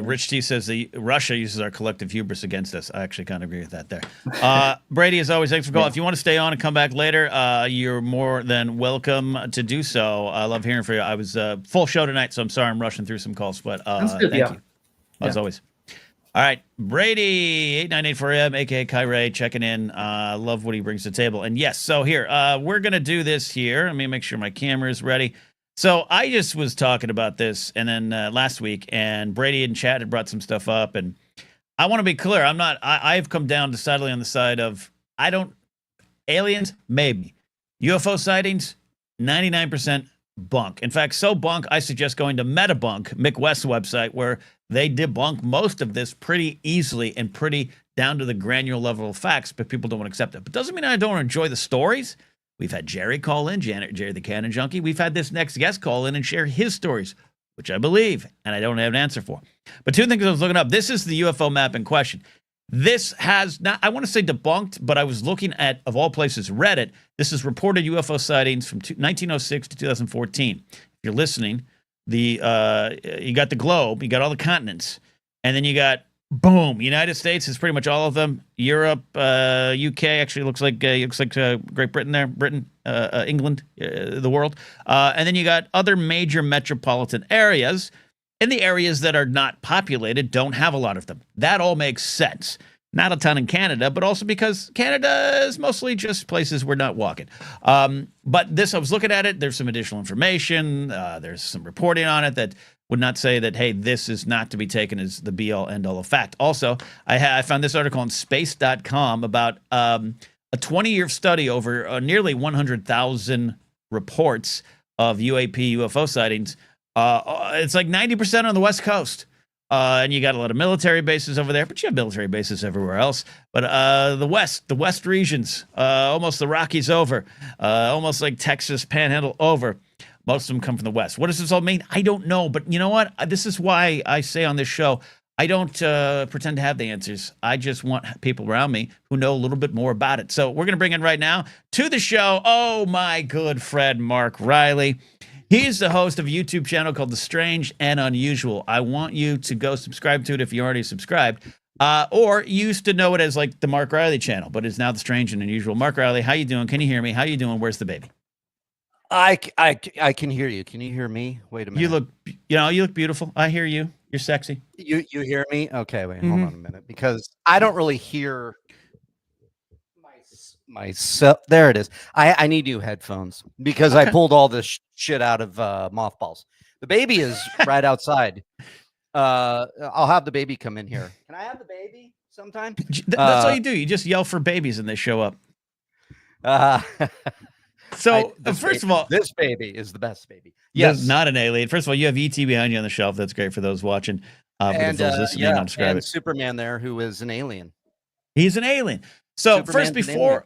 Rich T says Russia uses our collective hubris against us. I actually kind of agree with that there. Brady, as always, thanks for calling. If you want to stay on and come back later, you're more than welcome to do so. I love hearing from you. I was full show tonight, so I'm sorry I'm rushing through some calls, but thank you, as always. All right, Brady, 8984M, a.k.a. Kyrie, checking in. Love what he brings to the table. And yes, so here, we're going to do this here. Let me make sure my camera is ready. So I just was talking about this, and then last week, and Brady in chat had brought some stuff up, and I want to be clear. I've come down decidedly on the side of, aliens, maybe. UFO sightings, 99% bunk. In fact, so bunk, I suggest going to Metabunk, Mick West's website, where they debunk most of this pretty easily and pretty down to the granular level of facts, but people don't want to accept it. But doesn't mean I don't enjoy the stories. We've had Jerry call in, Jerry the Cannon Junkie. We've had this next guest call in and share his stories, which I believe, and I don't have an answer for. But two things I was looking up. This is the UFO map in question. This has not, I want to say debunked, but I was looking at, of all places, Reddit. This is reported UFO sightings from 1906 to 2014. If you're listening, you got the globe, you got all the continents, and then you got, boom, United States is pretty much all of them. Europe, UK actually looks like Great Britain there, England, the world. And then you got other major metropolitan areas, and the areas that are not populated don't have a lot of them. That all makes sense. Not a ton in Canada, but also because Canada is mostly just places we're not walking. But this, I was looking at it. There's some additional information. There's some reporting on it that would not say that, hey, this is not to be taken as the be-all, end-all of fact. Also, I found this article on space.com about a 20-year study over nearly 100,000 reports of UAP, UFO sightings. It's like 90% on the West Coast. And you got a lot of military bases over there, but you have military bases everywhere else. But the West regions, almost the Rockies over, almost like Texas Panhandle over. Most of them come from the West. What does this all mean? I don't know. But you know what? This is why I say on this show, I don't pretend to have the answers. I just want people around me who know a little bit more about it. So we're going to bring in right now to the show, oh, my good friend, Mark Riley. He's the host of a YouTube channel called The Strange and Unusual. I want you to go subscribe to it if you already subscribed. Or you used to know it as like the Mark Riley channel, but it's now The Strange and Unusual. Mark Riley, how you doing? Can you hear me? How you doing? Where's the baby? I can hear you. Can you hear me? Wait a minute. You look beautiful. I hear you. You're sexy. You hear me? Okay, wait, hold on a minute, because I don't really hear myself. There it is. I need new headphones because I pulled all this shit out of mothballs. The baby is right outside. I'll have the baby come in here. Can I have the baby sometime? That's all you do. You just yell for babies and they show up. So first of all, this baby is the best baby. Yes, not an alien. First of all, you have ET behind you on the shelf. That's great for those watching. But and if those listening, I'll describe it. Superman there, who is an alien. He's an alien. So Superman's first,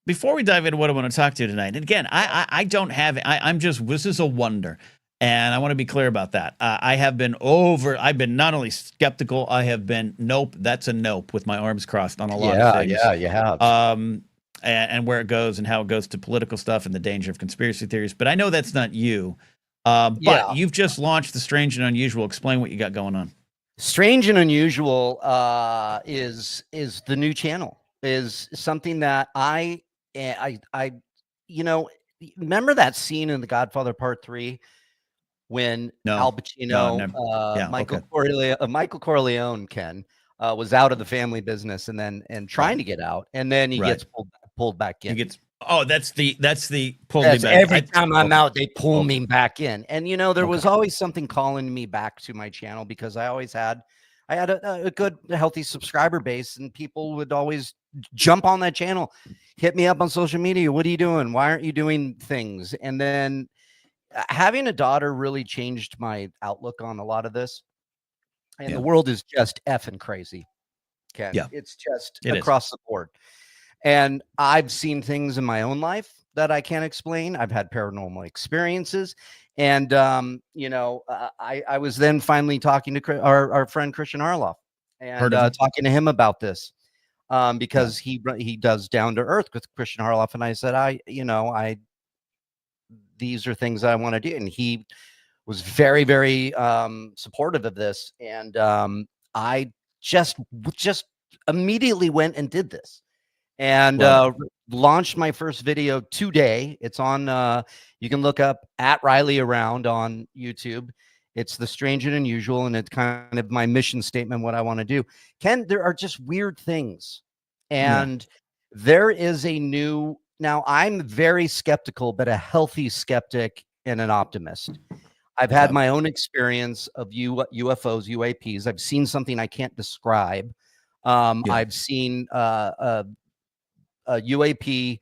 before we dive into what I want to talk to tonight, and again, I don't have. I'm just. This is a wonder, and I want to be clear about that. I've been not only skeptical. I have been nope. That's a nope with my arms crossed on a lot of things. Yeah, you have. And where it goes and how it goes to political stuff and the danger of conspiracy theories. But I know that's not you. But you've just launched the Strange and Unusual. Explain what you got going on. Strange and Unusual is the new channel. Is something that I remember that scene in The Godfather Part 3 when Al Pacino, Michael Corleone, Ken, was out of the family business and trying to get out, and then he gets pulled back in. That's the pull me back. Every time I'm out, they pull me back in. And there was always something calling me back to my channel because I had a good, healthy subscriber base, and people would always jump on that channel, hit me up on social media. What are you doing? Why aren't you doing things? And then having a daughter really changed my outlook on a lot of this. And the world is just effing crazy. Ken. Yeah. It's just across the board. And I've seen things in my own life that I can't explain. I've had paranormal experiences. And, I was then finally talking to our friend Christian Harloff and talking to him about this because he does Down to Earth with Christian Harloff. And I said, these are things I want to do. And he was very, very supportive of this. And I just immediately went and did this. And launched my first video today. It's on, you can look up at Riley Around on YouTube. It's the Strange and Unusual, and it's kind of my mission statement, what I want to do. Ken, there are just weird things. And there is now I'm very skeptical, but a healthy skeptic and an optimist. I've had my own experience of UFOs, UAPs. I've seen something I can't describe. I've seen a UAP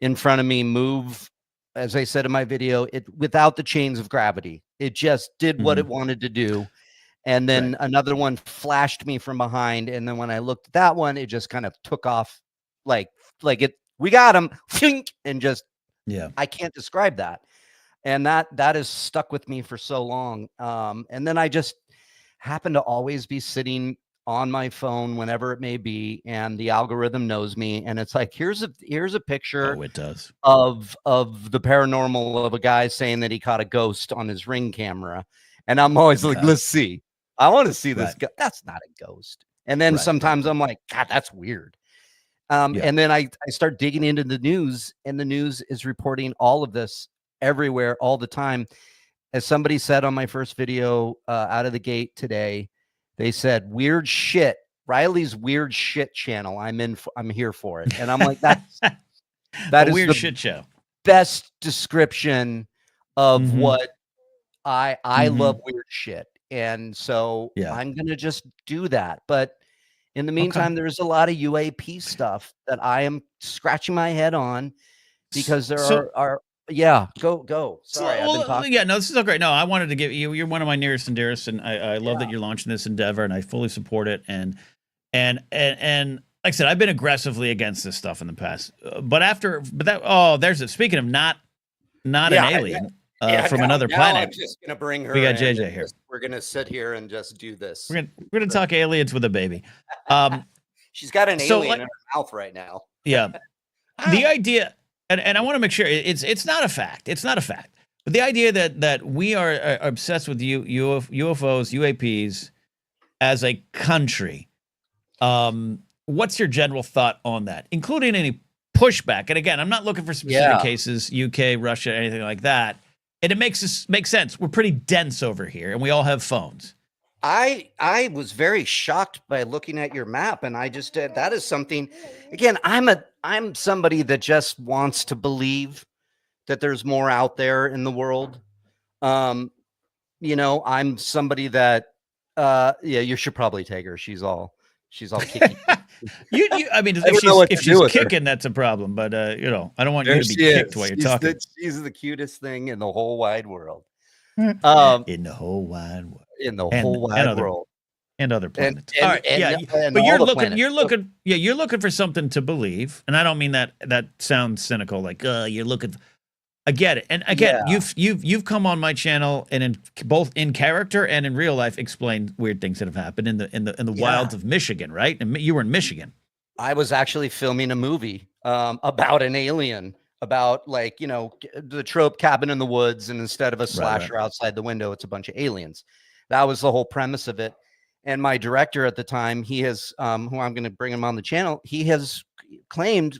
in front of me move, as I said in my video, without the chains of gravity. It just did what it wanted to do. And then another one flashed me from behind. And then when I looked at that one, it just kind of took off we got him, and just, I can't describe that. And that has stuck with me for so long. And then I just happen to always be sitting on my phone whenever it may be, and the algorithm knows me, and it's like, here's a picture it does of the paranormal of a guy saying that he caught a ghost on his Ring camera, and I'm always like, let's see, I want to see this. That's not a ghost. And then sometimes I'm like, God, that's weird. And then I start digging into the news, and the news is reporting all of this everywhere all the time. As somebody said on my first video out of the gate today, they said, weird shit, Riley's weird shit channel. I'm here for it. And I'm like, that is weird the shit show. Best description of what I love weird shit. And so I'm going to just do that. But in the meantime, there's a lot of UAP stuff that I am scratching my head on because there are go. Sorry, I've been talking. No, this is all great. No, I wanted to give you. You're one of my nearest and dearest, and I love that you're launching this endeavor, and I fully support it. And like I said, I've been aggressively against this stuff in the past. There's it. Speaking of not an alien from another planet. I'm just gonna bring her. We got JJ here. We're gonna sit here and just do this. We're gonna talk aliens with a baby. She's got an alien in her mouth right now. Yeah, the idea. And I want to make sure it's not a fact. It's not a fact. But the idea that we are obsessed with UFOs, UAPs as a country, what's your general thought on that, including any pushback? And again, I'm not looking for specific cases, UK, Russia, anything like that. And it makes sense. We're pretty dense over here, and we all have phones. I was very shocked by looking at your map, and I just that is something. Again, I'm somebody that just wants to believe that there's more out there in the world. I'm somebody that yeah, you should probably take her. She's all kicky. I mean, I if she's kicking, that's a problem. But I don't want you to be kicked while you're talking. She's the cutest thing in the whole wide world. In the whole wide world. In the whole wide world. And other planets. All right, but you're looking for something to believe, and I don't mean that sounds cynical. Like you're looking. I get it, and again, you've come on my channel and both in character and in real life explained weird things that have happened in the wilds of Michigan, right? And you were in Michigan. I was actually filming a movie about an alien, about the trope cabin in the woods, and instead of a slasher outside the window, it's a bunch of aliens. That was the whole premise of it. And my director at the time, he has, who I'm going to bring him on the channel, he has claimed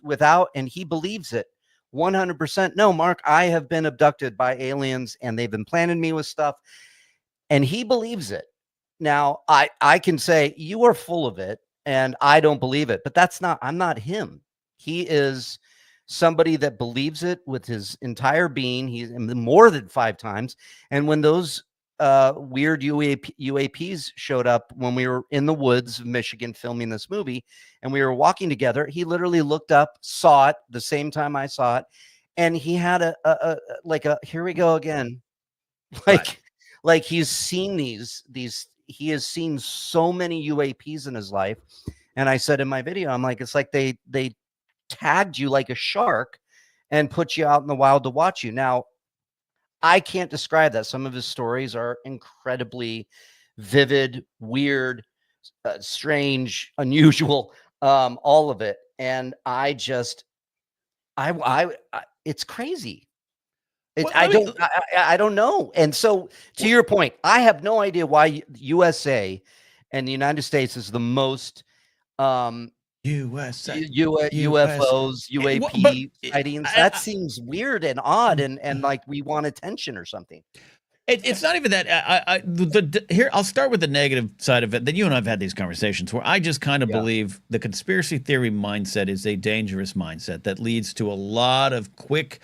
and he believes it 100%. No, Mark, I have been abducted by aliens and they've implanted me with stuff. And he believes it. Now, I can say you are full of it and I don't believe it, but I'm not him. He is somebody that believes it with his entire being. He's more than 5 times. And when those weird UAPs showed up when we were in the woods of Michigan filming this movie, and we were walking together, he literally looked up, saw it the same time I saw it, and he had a here we go again, like he's seen these he has seen so many UAPs in his life. And I said in my video, I'm like, it's like they tagged you like a shark and put you out in the wild to watch you. Now, I can't describe that. Some of his stories are incredibly vivid, weird, strange, unusual, all of it. And I it's crazy. I don't know. And so to your point, I have no idea why USA and the United States is the most USA, UFOs, UAP sightings. That seems weird and odd, and like we want attention or something. It's not even that. Here, I'll start with the negative side of it. Then you and I have had these conversations where I just kind of believe the conspiracy theory mindset is a dangerous mindset that leads to a lot of quick,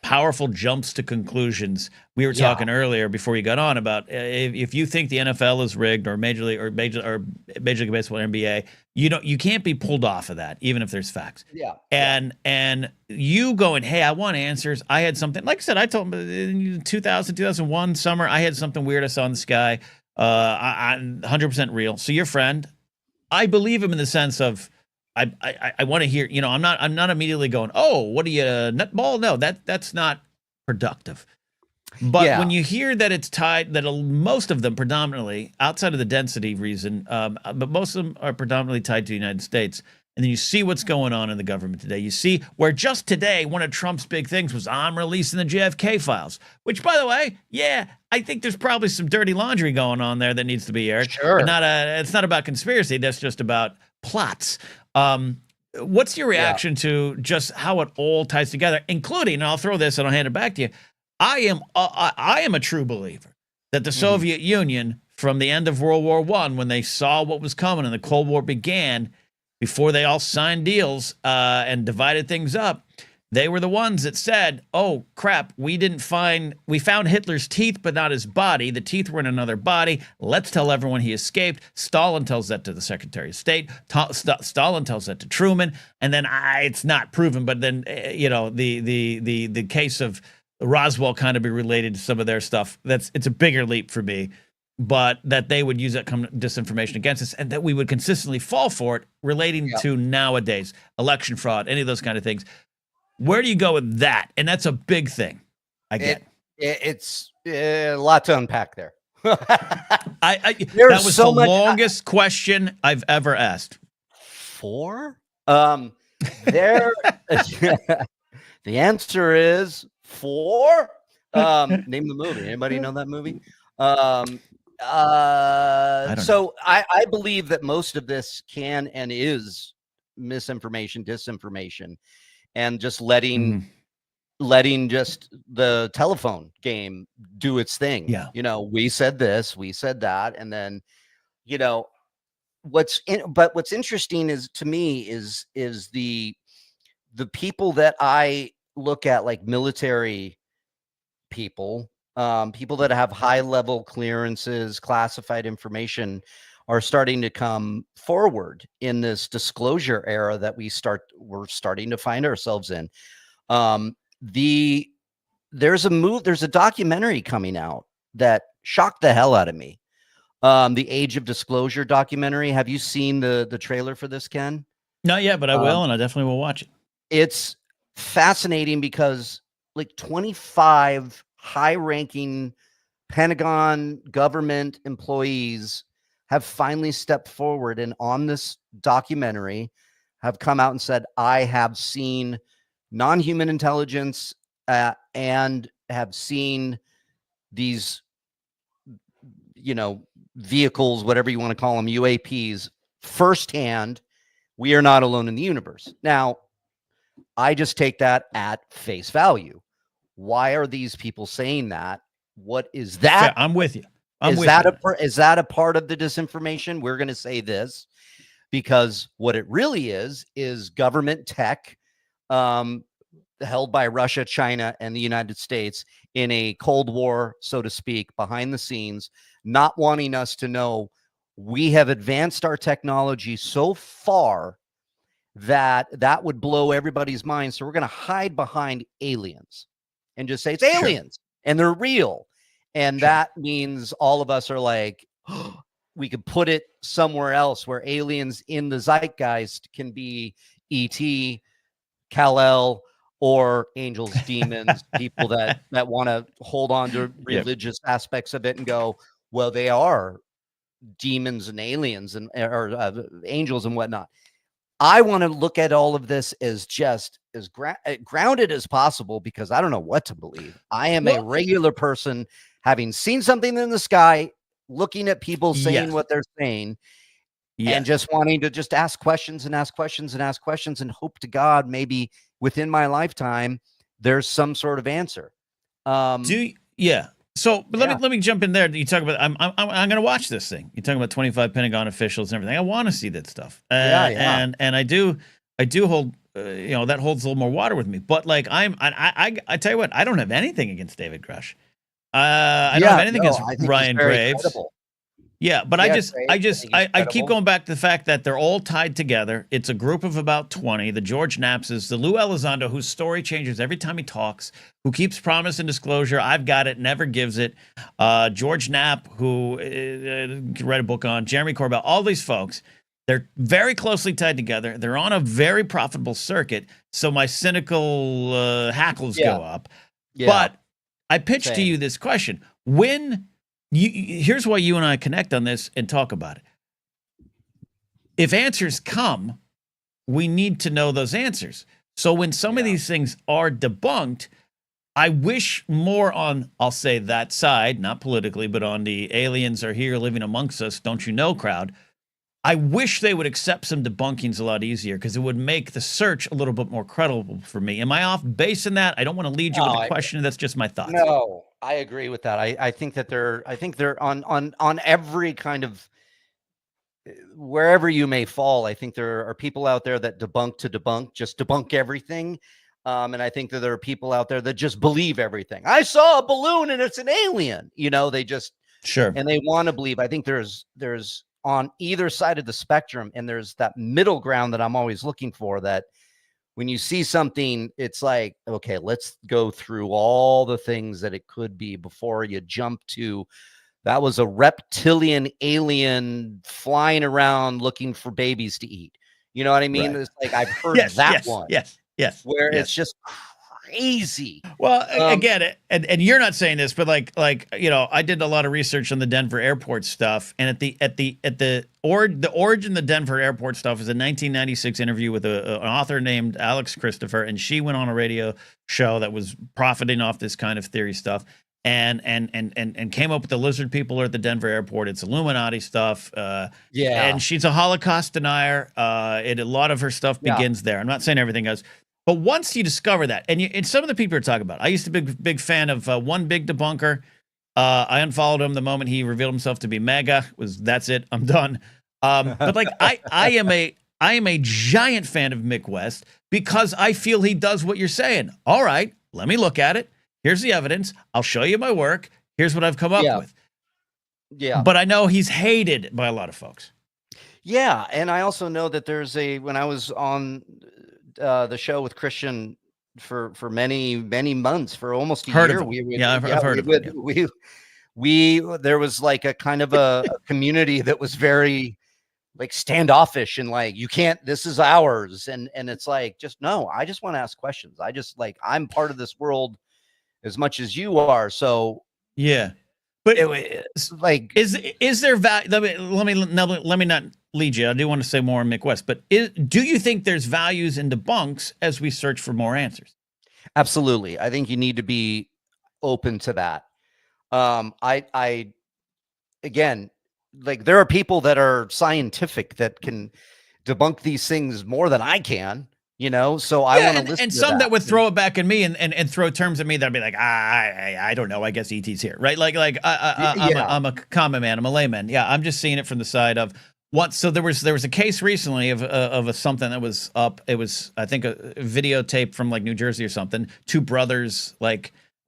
powerful jumps to conclusions. We were talking earlier before you got on about if you think the NFL is rigged or Major League Baseball, NBA, you can't be pulled off of that, even if there's facts. Yeah. And you going, hey, I want answers. I had something, like I said, I told him in 2001 summer, I had something weird I saw in the sky. I'm 100% real. So your friend, I believe him in the sense of, I want to hear, I'm not immediately going, oh, what are you, nutball? No, that's not productive. But when you hear that it's tied, that most of them predominantly, outside of the density reason, but most of them are predominantly tied to the United States. And then you see what's going on in the government today. You see where just today, one of Trump's big things was I'm releasing the JFK files, which, by the way, I think there's probably some dirty laundry going on there that needs to be aired. Sure. But it's not about conspiracy. That's just about plots. What's your reaction to just how it all ties together, including, and I'll throw this and I'll hand it back to you. I am a true believer that the Soviet Union, from the end of World War I, when they saw what was coming and the Cold War began, before they all signed deals and divided things up, they were the ones that said, oh, crap, we found Hitler's teeth, but not his body. The teeth were in another body. Let's tell everyone he escaped. Stalin tells that to the Secretary of State. Stalin tells that to Truman. And then it's not proven, but then, the case of Roswell kind of be related to some of their stuff. It's a bigger leap for me, but that they would use that disinformation against us and that we would consistently fall for it relating to nowadays, election fraud, any of those kind of things. Where do you go with that? And that's a big thing. I get it's a lot to unpack there. That was the longest question I've ever asked. 4? The answer is 4. Name the movie. Anybody know that movie? So I believe that most of this can and is misinformation, disinformation, and just letting letting just the telephone game do its thing. Yeah. You know, we said this, we said that, and then, you know, what's interesting is, to me, is the people that I look at, like military people, people that have high level clearances, classified information, are starting to come forward in this disclosure era that we're starting to find ourselves in. There's a documentary coming out that shocked the hell out of me. The Age of Disclosure documentary. Have you seen the trailer for this, Ken? Not yet, but I will, and I definitely will watch it. It's fascinating because like 25 high-ranking Pentagon government employees have finally stepped forward, and on this documentary have come out and said, I have seen non-human intelligence and have seen these, you know, vehicles, whatever you want to call them, UAPs, firsthand. We are not alone in the universe. Now, I just take that at face value. Why are these people saying that? What is that? Yeah, I'm with you. Is that a part of the disinformation? We're going to say this because what it really is government tech held by Russia, China, and the United States in a Cold War, so to speak, behind the scenes, not wanting us to know we have advanced our technology so far that would blow everybody's mind. So we're going to hide behind aliens and just say it's aliens and they're real. And that means all of us are like, oh, we could put it somewhere else where aliens in the zeitgeist can be E.T., Kal-El, or angels, demons, people that want to hold on to religious aspects of it and go, well, they are demons and aliens and or angels and whatnot. I want to look at all of this as just as grounded as possible because I don't know what to believe. I am a regular person having seen something in the sky, looking at people saying what they're saying, and just wanting to just ask questions and ask questions and ask questions and hope to God maybe within my lifetime there's some sort of answer. So let me jump in there. You talk about I'm going to watch this thing. You're talking about 25 Pentagon officials and everything. I want to see that stuff. And I do hold that holds a little more water with me. But like I tell you what, I don't have anything against David Grush. I don't have anything against Ryan Graves. Credible. Yeah, but I keep going back to the fact that they're all tied together. It's a group of about 20. The George Knapses, the Lou Elizondo, whose story changes every time he talks, who keeps promising disclosure. I've got it, never gives it. George Knapp, who read a book on, Jeremy Corbell, all these folks, they're very closely tied together. They're on a very profitable circuit. So my cynical hackles go up. Yeah. But I pitched to you this question. Here's why you and I connect on this and talk about it. If answers come, we need to know those answers. So when some of these things are debunked, I wish more on, I'll say that side, not politically, but on the aliens are here living amongst us, don't you know crowd. I wish they would accept some debunkings a lot easier because it would make the search a little bit more credible for me. Am I off base in that? I don't want to lead you with a question. That's just my thoughts. No, I agree with that. I think that they're on every kind of wherever you may fall. I think there are people out there that just debunk everything. And I think that there are people out there that just believe everything. I saw a balloon and it's an alien. You know, they just and they want to believe. I think there's on either side of the spectrum, and there's that middle ground that I'm always looking for, that when you see something, it's like, okay, let's go through all the things that it could be before you jump to that was a reptilian alien flying around looking for babies to eat. You know what I mean? It's like, I've heard that one. Yes. Where it's just crazy. Well, again, and you're not saying this, but like I did a lot of research on the Denver airport stuff, and the origin of the Denver airport stuff is a 1996 interview with an author named Alex Christopher, and she went on a radio show that was profiting off this kind of theory stuff, and came up with the lizard people are at the Denver airport. It's Illuminati stuff. And she's a Holocaust denier. A lot of her stuff begins there. I'm not saying everything does. But once you discover that, and some of the people you're talking about, I used to be a big fan of one big debunker. I unfollowed him the moment he revealed himself to be MAGA. That's it. I'm done. But like I am a giant fan of Mick West because I feel he does what you're saying. All right, let me look at it. Here's the evidence. I'll show you my work. Here's what I've come up with. Yeah. But I know he's hated by a lot of folks. Yeah, and I also know that when I was on the show with Christian for many months, for almost a year, I've heard of it. There was like a kind of a community that was very like standoffish and like, you can't, this is ours, and it's like, just no, I just want to ask questions. I just like, I'm part of this world as much as you are, so yeah. But like, is there value? Let me not lead you. I do want to say more on Mick West, but do you think there's values in debunks as we search for more answers? Absolutely. I think you need to be open to that. I again, like, there are people that are scientific that can debunk these things more than I can. So I want to listen. And some that would throw it back at me and throw terms at me that'd be like, I don't know. I guess ET's here, right? I'm a common man. I'm a layman. Yeah, I'm just seeing it from the side of what. So there was a case recently of something that was up. It was, I think, a videotape from like New Jersey or something. Two brothers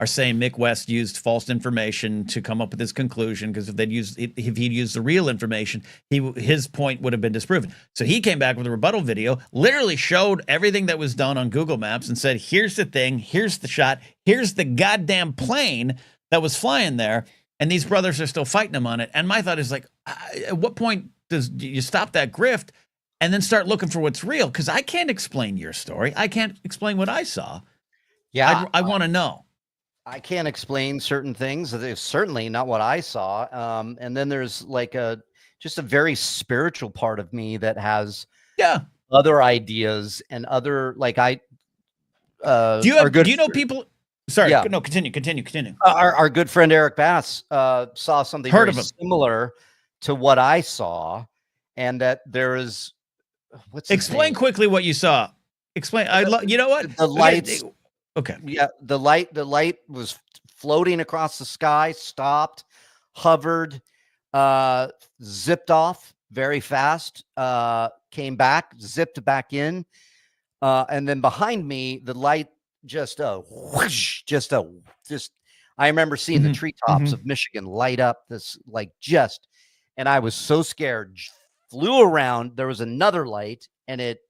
are saying Mick West used false information to come up with his conclusion, because if he'd used the real information, his point would have been disproven. So he came back with a rebuttal video, literally showed everything that was done on Google Maps and said, here's the thing, here's the shot, here's the goddamn plane that was flying there, and these brothers are still fighting him on it. And my thought is like, at what point do you stop that grift and then start looking for what's real? Because I can't explain your story. I can't explain what I saw. Yeah, I want to know. I can't explain certain things. It's certainly not what I saw. And then there's like just a very spiritual part of me that has other ideas and other, like, do you know people? Sorry, no, continue. Our good friend Eric Bass saw something very similar to what I saw, and that there is. Explain quickly what you saw. Explain. You know what? The lights. Okay. Yeah, the light was floating across the sky, stopped, hovered, zipped off very fast, came back, zipped back in, and then behind me, the light just whoosh, I remember seeing the treetops of Michigan light up and I was so scared. Flew around. There was another light, and it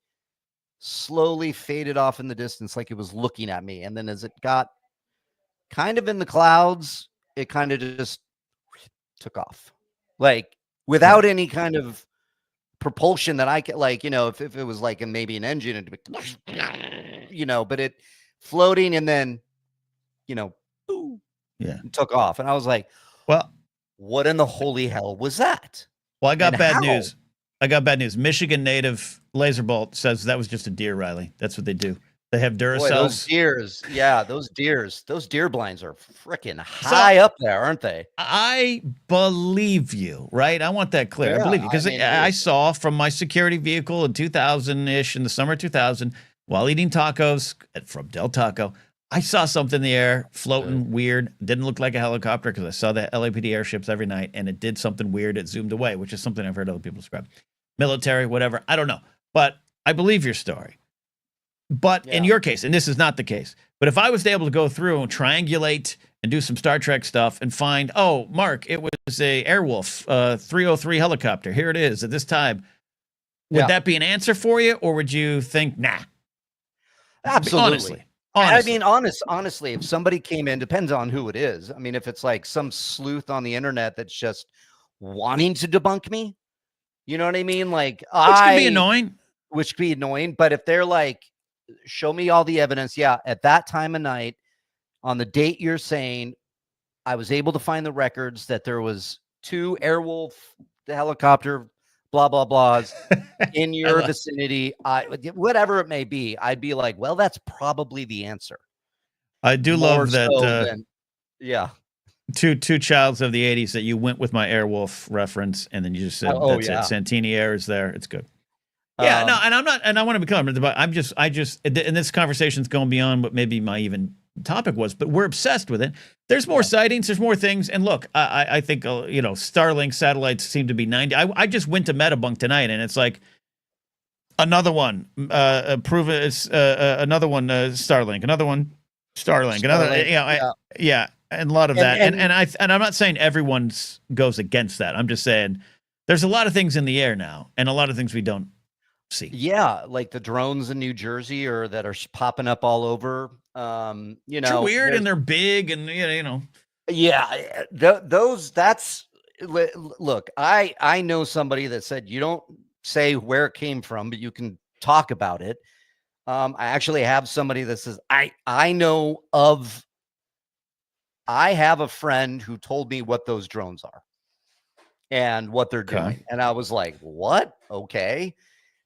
slowly faded off in the distance, like it was looking at me. And then as it got kind of in the clouds, it kind of just took off, like without any kind of propulsion that I could, like, if it was like maybe an engine, it'd be, but it floating and then, boom, took off. And I was like, well, what in the holy hell was that? Well, I got bad news. Michigan native Laserbolt says that was just a deer, Riley. That's what they do. They have Duracells. Boy, those deer blinds are freaking high up there, aren't they? I believe you, right? I want that clear. I believe you, because I saw from my security vehicle in 2000-ish, in the summer 2000, while eating tacos from Del Taco, I saw something in the air floating weird. Didn't look like a helicopter, because I saw the LAPD airships every night, and it did something weird. It zoomed away, which is something I've heard other people describe. Military, whatever. I don't know. But I believe your story. But in your case, and this is not the case, but if I was able to go through and triangulate and do some Star Trek stuff and find, oh, Mark, it was a Airwolf 303 helicopter. Here it is at this time. Would that be an answer for you? Or would you think, nah? Absolutely. Honestly. I mean, honestly, if somebody came in, depends on who it is. I mean, if it's like some sleuth on the internet that's just wanting to debunk me, you know what I mean? Like, which could be annoying. Which could be annoying. But if they're like, show me all the evidence. Yeah, at that time of night, on the date you're saying, I was able to find the records that there was 2 Airwolf, the helicopter, blah, blah, blahs in your vicinity. Whatever it may be, I'd be like, well, that's probably the answer. I do love that. Two childs of the 80s that you went with my Airwolf reference, and then you just said, that's it. Santini Air is there. It's good. Yeah, no, and I'm not, and I want to be clear, but I just, and this conversation's going beyond what maybe my even topic was, but we're obsessed with it. There's more sightings, there's more things, and look, I think Starlink satellites seem to be 90. I just went to Metabunk tonight, and it's like another one, proven it's another one, Starlink, another one, Starlink, another, yeah, and a lot of that, and I'm not saying everyone's goes against that. I'm just saying there's a lot of things in the air now, and a lot of things we don't see. Yeah, like the drones in New Jersey or that are popping up all over. They're weird and they're big and Yeah, those. That's look. I know somebody that said you don't say where it came from, but you can talk about it. I actually have somebody that says I know of. I have a friend who told me what those drones are and what they're doing, and I was like, "What? Okay."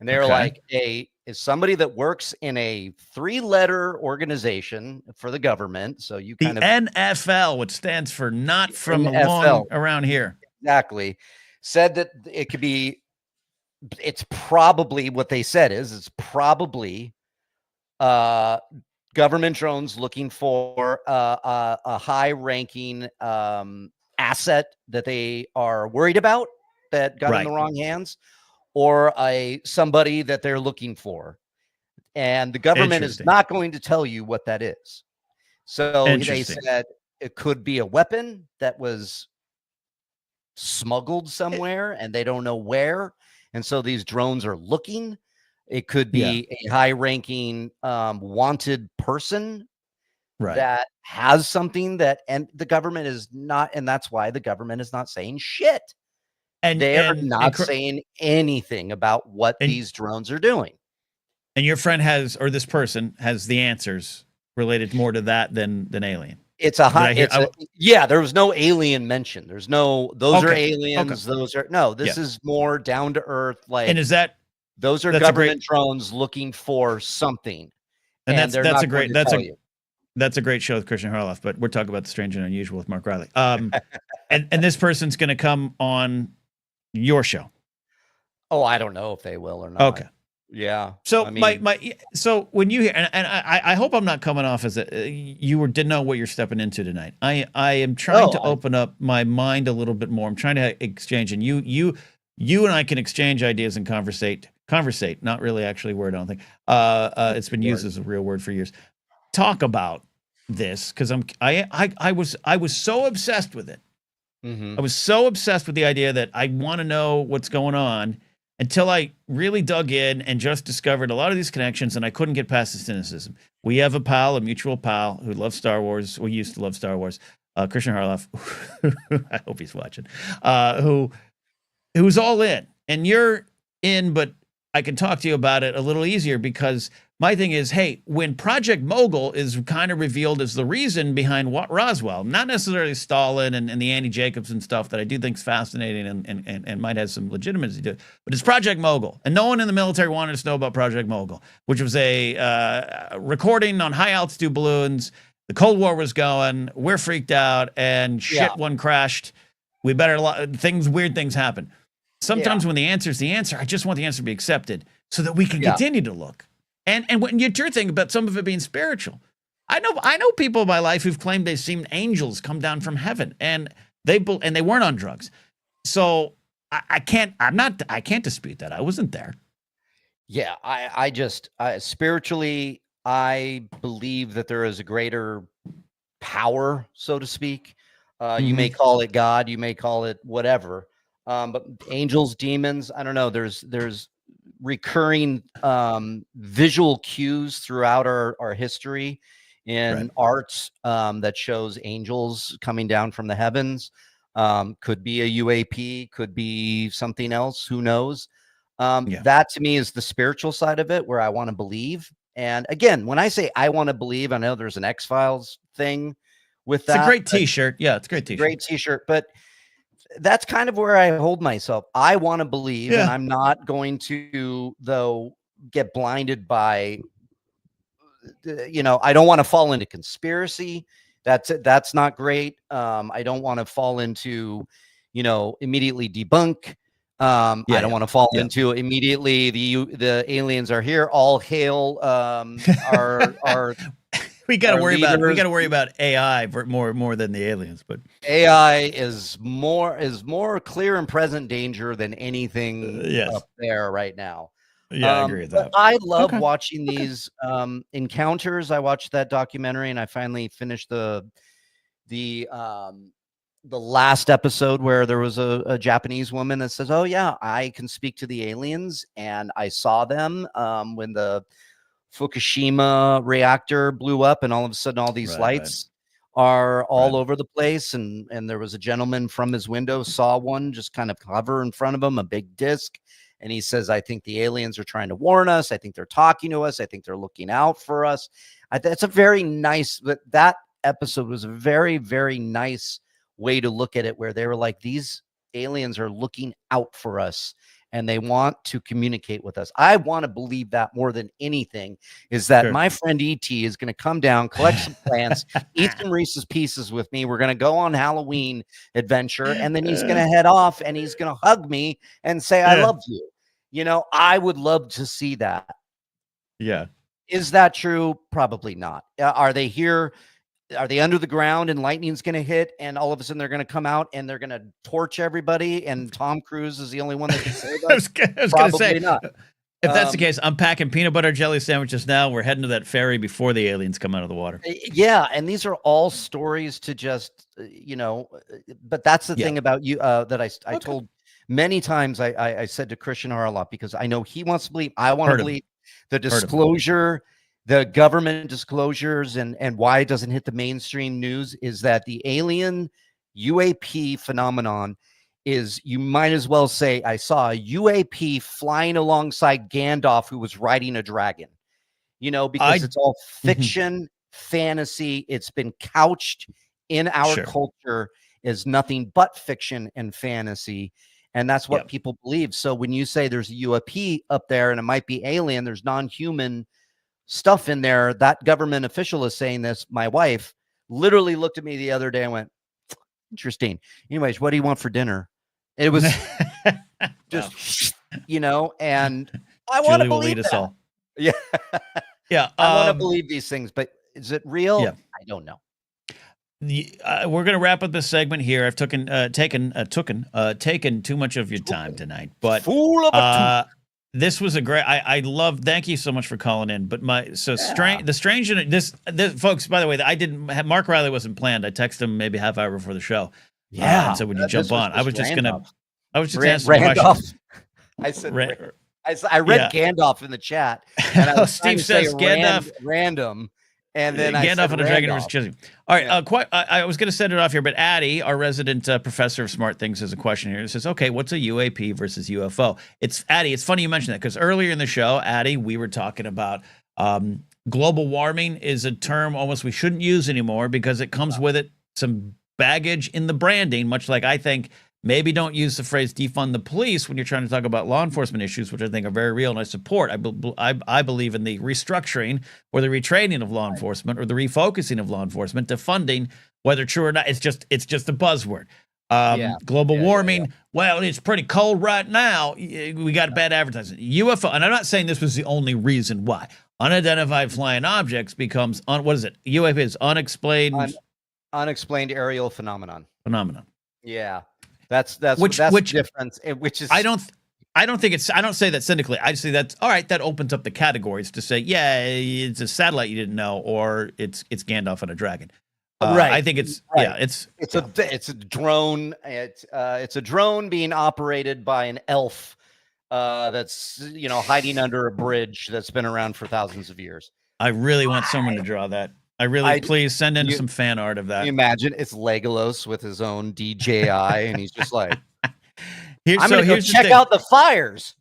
And they're like, is somebody that works in a 3-letter organization for the government. So you kind of NFL, which stands for not from along around here. Exactly. Said that it could be, it's probably what they said is it's probably government drones looking for a high ranking asset that they are worried about that got in the wrong hands. Or somebody that they're looking for, and the government is not going to tell you what that is. So they said it could be a weapon that was smuggled somewhere, and they don't know where. And so these drones are looking. It could be a high-ranking wanted person that has something that, and the government is not, and that's why the government is not saying shit. And they're not saying anything about what these drones are doing. And your friend has, or this person has the answers related more to that than alien. It's a high. Yeah, there was no alien mention. There's no, those are aliens. Those are, no, this is more down to earth. Like, and is that, those are government drones looking for something. And that's a great show with Christian Harloff, but we're talking about the strange and unusual with Mark Riley. And this person's going to come on your show. Oh, I don't know if they will or not. Okay. Yeah. So I mean, so when you hear, and I hope I'm not coming off as didn't know what you're stepping into tonight. I am trying to open up my mind a little bit more. I'm trying to exchange, and you and I can exchange ideas and conversate. Not really actually a word, I don't think. It's been used as a real word for years. Talk about this because I was so obsessed with it. I was so obsessed with the idea that I want to know what's going on until I really dug in and just discovered a lot of these connections, and I couldn't get past the cynicism. We have a mutual pal who loves Star Wars. We used to love Star Wars. Christian Harloff, I hope he's watching, who's all in. And you're in, but I can talk to you about it a little easier because my thing is, hey, when Project Mogul is kind of revealed as the reason behind what Roswell, not necessarily Stalin and the Annie Jacobsen stuff that I do think is fascinating and might have some legitimacy to it, but it's Project Mogul. And no one in the military wanted us to know about Project Mogul, which was a recording on high altitude balloons. The Cold War was going. We're freaked out and shit, one crashed. We better, weird things happen. Sometimes when the answer is the answer, I just want the answer to be accepted so that we can continue to look. And when you're thinking about some of it being spiritual, I know people in my life who've claimed they've seen angels come down from heaven, and they weren't on drugs. So I can't dispute that. I wasn't there. Yeah, I just spiritually, I believe that there is a greater power, so to speak. You may call it God, you may call it whatever. But angels, demons, I don't know. There's recurring visual cues throughout our history in arts that shows angels coming down from the heavens. Could be a UAP, could be something else, who knows. That to me is the spiritual side of it, where I want to believe. And again, when I say I want to believe, I know there's an X-Files thing with that. It's a great t-shirt. Yeah, it's a great t-shirt. Great t-shirt, but that's kind of where I hold myself. I want to believe, and I'm not going to, though, get blinded by, I don't want to fall into conspiracy. That's not great. I don't want to fall into, immediately debunk. I don't want to fall Yeah. into immediately the aliens are here. All hail our we got to our worry leaders. about AI more than the aliens, but AI is more clear and present danger than anything yes. up there right now. Yeah, I agree with that. I love watching these encounters. I watched that documentary and I finally finished the last episode where there was a Japanese woman that says, "Oh yeah, I can speak to the aliens, and I saw them when the Fukushima reactor blew up, and all of a sudden, all these lights are all over the place. And there was a gentleman from his window saw one just kind of hover in front of him, a big disc." And he says, "I think the aliens are trying to warn us. I think they're talking to us. I think they're looking out for us." That's a very nice. That episode was a very, very nice way to look at it, where they were like, these aliens are looking out for us and they want to communicate with us. I want to believe that more than anything is that my friend ET is going to come down, collect some plants, eat some Reese's Pieces with me. We're going to go on Halloween adventure, and then he's going to head off and he's going to hug me and say, "I love you." You know, I would love to see that. Yeah. Is that true? Probably not. Are they here? Are they under the ground and lightning's going to hit and all of a sudden they're going to come out and they're going to torch everybody and Tom Cruise is the only one that can save us? I was going to say, not. If that's the case, I'm packing peanut butter jelly sandwiches now. We're heading to that ferry before the aliens come out of the water. Yeah, and these are all stories to just, but that's the thing about you that I told many times. I said to Christian Harloff, because I know he wants to believe, I want to believe the disclosure, the government disclosures, and why it doesn't hit the mainstream news is that the alien UAP phenomenon is, you might as well say, I saw a UAP flying alongside Gandalf who was riding a dragon, because it's all fiction, fantasy. It's been couched in our culture as nothing but fiction and fantasy. And that's what people believe. So when you say there's a UAP up there and it might be alien, there's non-human stuff in there. That government official is saying this. My wife literally looked at me the other day and went, "Interesting. Anyways, what do you want for dinner?" It was just, and I want to believe us all. Yeah. Yeah. I want to believe these things, but is it real? Yeah. I don't know. We're going to wrap up this segment here. I've taken too much of your time tonight, but this was a great. I love. Thank you so much for calling in. But the strange this folks. By the way, I didn't have Mark Riley wasn't planned. I texted him maybe half hour before the show. Yeah. And so when you jump on, I was just answering questions. I said. I read Yeah. Gandalf in the chat. And I was Steve says Gandalf random. And then Gandalf and a dragon versus Chizzy. All right, I was going to send it off here, but Addie, our resident professor of smart things, has a question here. It says, "Okay, what's a UAP versus UFO?" It's Addie. It's funny you mentioned that because earlier in the show, Addie, we were talking about global warming is a term almost we shouldn't use anymore because it comes with it some baggage in the branding. Much like I think maybe don't use the phrase defund the police when you're trying to talk about law enforcement issues, which I think are very real and I support. I believe in the restructuring or the retraining of law enforcement or the refocusing of law enforcement to funding, whether true or not. It's just a buzzword. Global warming. Well, it's pretty cold right now. We got bad advertising. UFO, and I'm not saying this was the only reason why. Unidentified flying objects becomes what is it? UFO is unexplained aerial phenomenon. Yeah. That's which difference. Which is I don't say that cynically. I say that's all right. That opens up the categories to say, yeah, it's a satellite you didn't know, or it's Gandalf and a dragon. Right. I think it's it's a drone. It's a drone being operated by an elf that's hiding under a bridge that's been around for thousands of years. I really want someone to draw that. Please send in some fan art of that. Can you imagine it's Legolas with his own DJI, and he's just like, "I'm going to go check out the fires."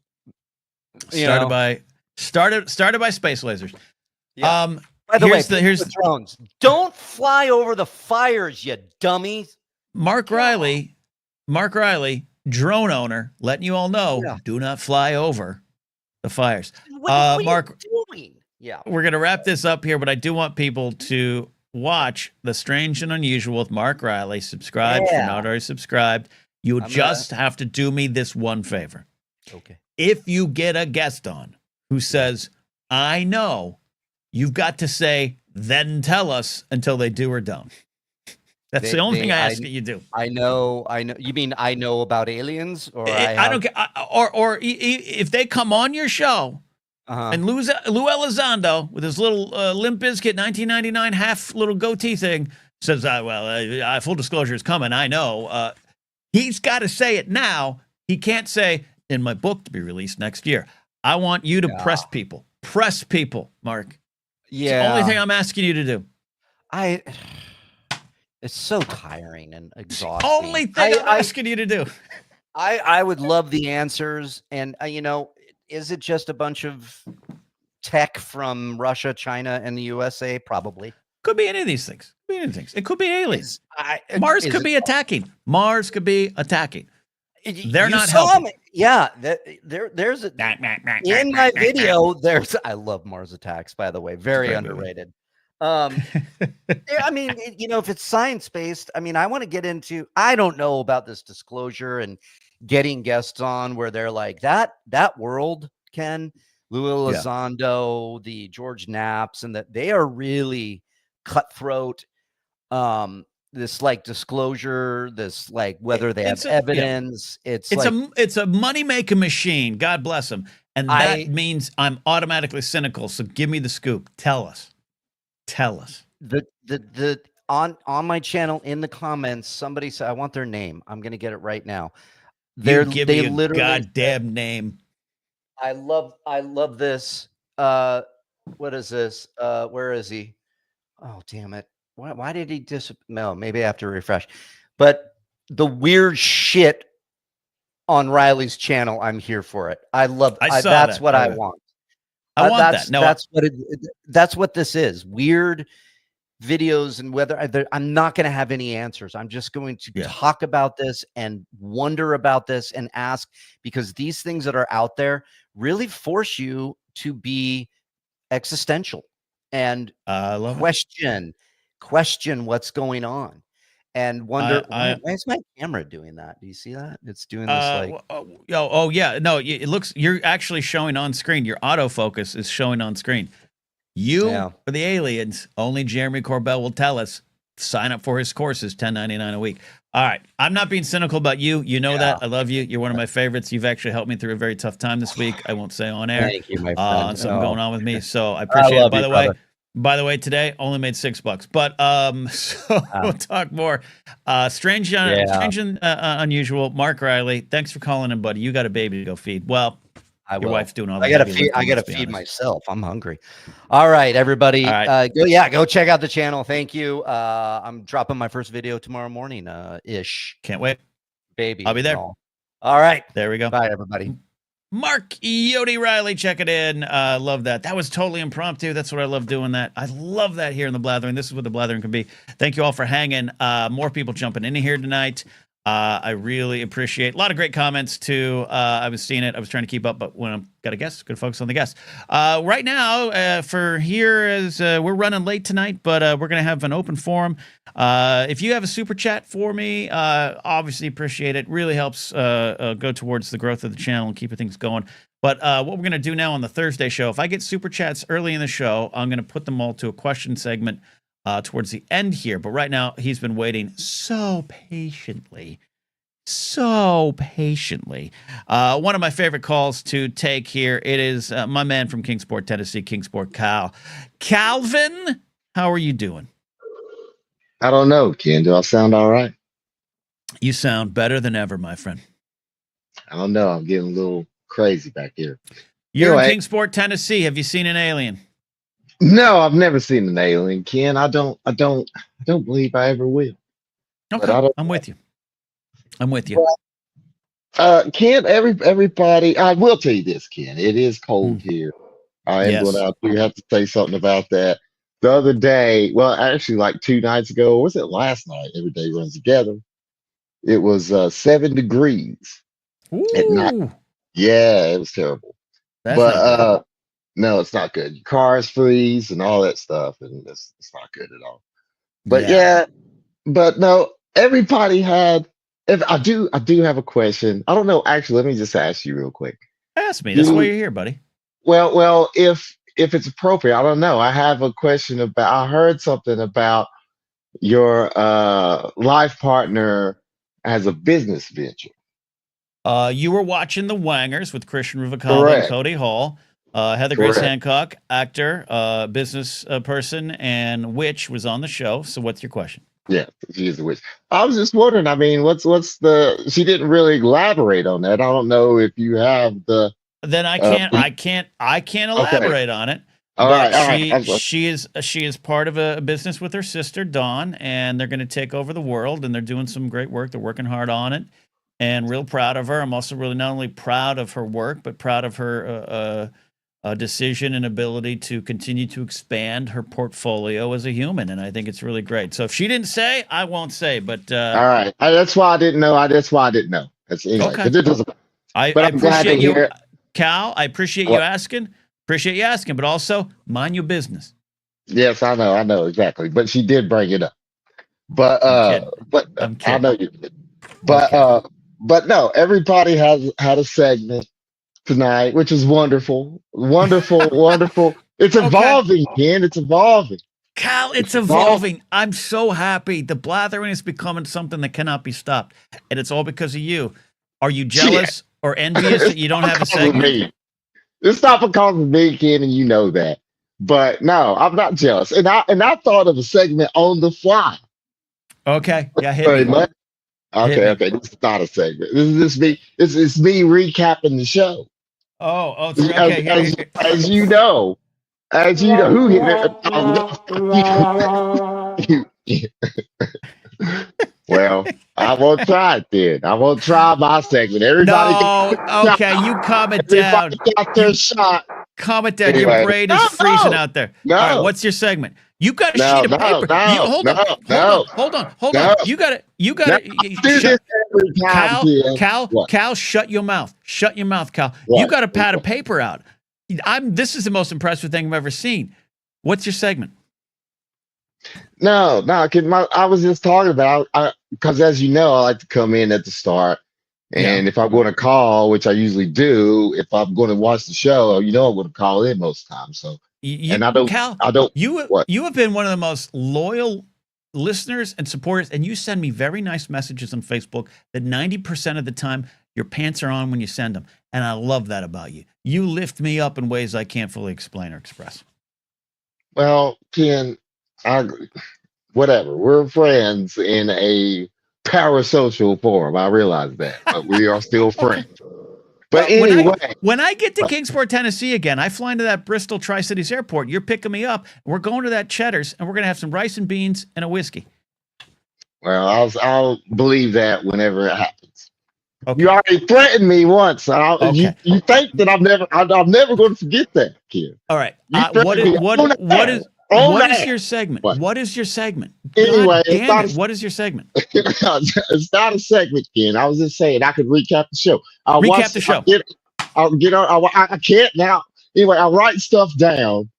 Started by space lasers. Yeah. By the way, here's the drones. Don't fly over the fires, you dummies. Mark Riley, drone owner, letting you all know, do not fly over the fires. What are Mark, you doing? Yeah, we're going to wrap this up here, but I do want people to watch The Strange and Unusual with Mark Riley. Subscribe if you're not already subscribed. You just have to do me this one favor. Okay. If you get a guest on who says, I know, you've got to say, then tell us until they do or don't. That's the only thing I ask that you do. I know. You mean I know about aliens, or I don't care. Or if they come on your show and Lou Elizondo with his little Limp Bizkit 1999 half little goatee thing says, full disclosure is coming. I know. He's got to say it now. He can't say in my book to be released next year. I want you to press people. Press people, Mark. Yeah. It's the only thing I'm asking you to do. It's so tiring and exhausting. Only thing I'm asking you to do. I would love the answers. And, is it just a bunch of tech from Russia, China, and the USA? Probably. Could be any of these things. It could be aliens. Mars could be attacking. Mars could be attacking. They're not helping. Yeah. There's in my video, I love Mars attacks, by the way. Very underrated. I mean, if it's science-based, I want to get into, I don't know about this disclosure and getting guests on where they're like that world, Ken, Lou Elizondo, the George Knapps, and that they are really cutthroat. This like disclosure, this like whether they have evidence. It's a money-making machine. God bless them. And that means I'm automatically cynical. So give me the scoop. Tell us. On my channel in the comments, somebody said, I want their name. I'm gonna get it right now. Give me a goddamn name. I love this. What is this? Where is he? Oh, damn it. Why did he no, maybe I have to refresh. But the weird shit on Riley's channel, I'm here for it. I love that's what I want. I want that. No, that's what this is. Weird videos, and whether I'm not going to have any answers. I'm just going to talk about this and wonder about this and ask, because these things that are out there really force you to be existential and question what's going on and wonder why is my camera doing that? Do you see that? It's doing this yeah. No, it looks, you're actually showing on screen. Your autofocus is showing on screen. For the aliens, only Jeremy Corbell will tell us. Sign up for his courses, $10.99 a week. All right. I'm not being cynical about you. You know that. I love you. You're one of my favorites. You've actually helped me through a very tough time this week. I won't say on air. Thank you, my friend. Something going on with me. So I appreciate it. By the way, today only made $6. But so we'll talk more. Strange and unusual. Mark Riley, thanks for calling in, buddy. You got a baby to go feed. Well, your wife's doing all that. I gotta feed myself. I'm hungry. All right, everybody. All right. Go check out the channel. Thank you. I'm dropping my first video tomorrow morning. Ish. Can't wait. Baby. I'll be there. All right. There we go. Bye, everybody. Mark Yodi Riley, check it in. Love that. That was totally impromptu. That's what I love doing that. I love that here in the Blathering. This is what the Blathering can be. Thank you all for hanging. More people jumping in here tonight. I really appreciate a lot of great comments too. I was seeing it. I was trying to keep up, but when I've got a guest, good focus on the guest. Right now, for here is we're running late tonight, but we're gonna have an open forum. If you have a super chat for me, obviously appreciate it. Really helps go towards the growth of the channel and keeping things going. But what we're gonna do now on the Thursday show, if I get super chats early in the show, I'm gonna put them all to a question segment towards the end here. But right now, he's been waiting so patiently. One of my favorite calls to take here. It is my man from Kingsport, Tennessee, Kingsport, Cal. Calvin, how are you doing? I don't know, Ken. Do I sound all right? You sound better than ever, my friend. I don't know. I'm getting a little crazy back here. You're in Kingsport, Tennessee. Have you seen an alien? No, I've never seen an alien, Ken. I don't believe I ever will. Okay, I'm with you. Ken, everybody, I will tell you this, Ken. It is cold here. I am going out there. You have to say something about that. The other day, well, actually, like 2 nights ago, or was it last night? Every day runs together. It was 7 degrees at night. Yeah, it was terrible. No, it's not good. Your cars freeze and all that stuff, and it's not good at all. But but no, everybody had if I do have a question. I don't know. Actually, let me just ask you real quick. Ask me. That's why you're here, buddy. Well, if it's appropriate, I don't know. I have a question about. I heard something about your life partner as a business venture. You were watching The Wangers with Christian Ruvacava and Correct. Cody Hall. Heather Grace Correct. Hancock, actor, business person, and witch was on the show. So what's your question? Yeah, she is a witch. I was just wondering. I mean, what's the? She didn't really elaborate on that. I don't know if you have the. Then I can't Okay. elaborate on it. All But right. she is part of a business with her sister Dawn, and they're going to take over the world, and they're doing some great work. They're working hard on it, and real proud of her. I'm also really not only proud of her work, but proud of her decision and ability to continue to expand her portfolio as a human, and I think it's really great. So if she didn't say, I won't say. But all right, that's why I didn't know. That's why I didn't know. That's anyway. Okay. But it doesn't. I I'm glad to appreciate you, hear it. Cal. I appreciate you asking. Appreciate you asking, but also mind your business. Yes, I know exactly. But she did bring it up. But I'm I know kidding. you did. But Okay. but no, everybody has had a segment tonight, which is wonderful. Wonderful. It's evolving, Ken. It's evolving. Cal, it's evolving. I'm so happy. The blathering is becoming something that cannot be stopped, and it's all because of you. Are you jealous or envious that you don't have a segment? It's not because of me, Ken, and you know that. But no, I'm not jealous. And I thought of a segment on the fly. Okay. Yeah, hit me. Okay. This is not a segment. This is me. It's me recapping the show. Okay. As you know, who hit it? Well, I won't try it then. I won't try my segment. Everybody you calm it down. Got their shot. Calm it down. Anyway. Your brain is freezing out there. No. All right, what's your segment? You got a sheet of paper. Hold on. You got it. Do this every time, Cal, shut your mouth. Shut your mouth, Cal. What? You got a pad of paper out. This is the most impressive thing I've ever seen. What's your segment? No, I was just talking about because as you know, I like to come in at the start, and if I'm going to call, which I usually do, if I'm going to watch the show, I'm going to call in most times. So, Cal, you have been one of the most loyal listeners and supporters, and you send me very nice messages on Facebook that 90% of the time your pants are on when you send them, and I love that about you. You lift me up in ways I can't fully explain or express. Well, Ken, whatever. We're friends in a parasocial form. I realize that, but we are still friends. But anyway, when I get to Kingsport, Tennessee again, I fly into that Bristol Tri-Cities Airport. You're picking me up. We're going to that Cheddar's, and we're going to have some rice and beans and a whiskey. Well, I'll believe that whenever it happens. Okay. You already threatened me once. You think that I'm never going to forget that, kid. All right. What is your segment? What is your segment? Anyway, what is your segment? It's not a segment, Ken. I was just saying I could recap the show. Recap the show. I'll get on. I can't now. Anyway, I write stuff down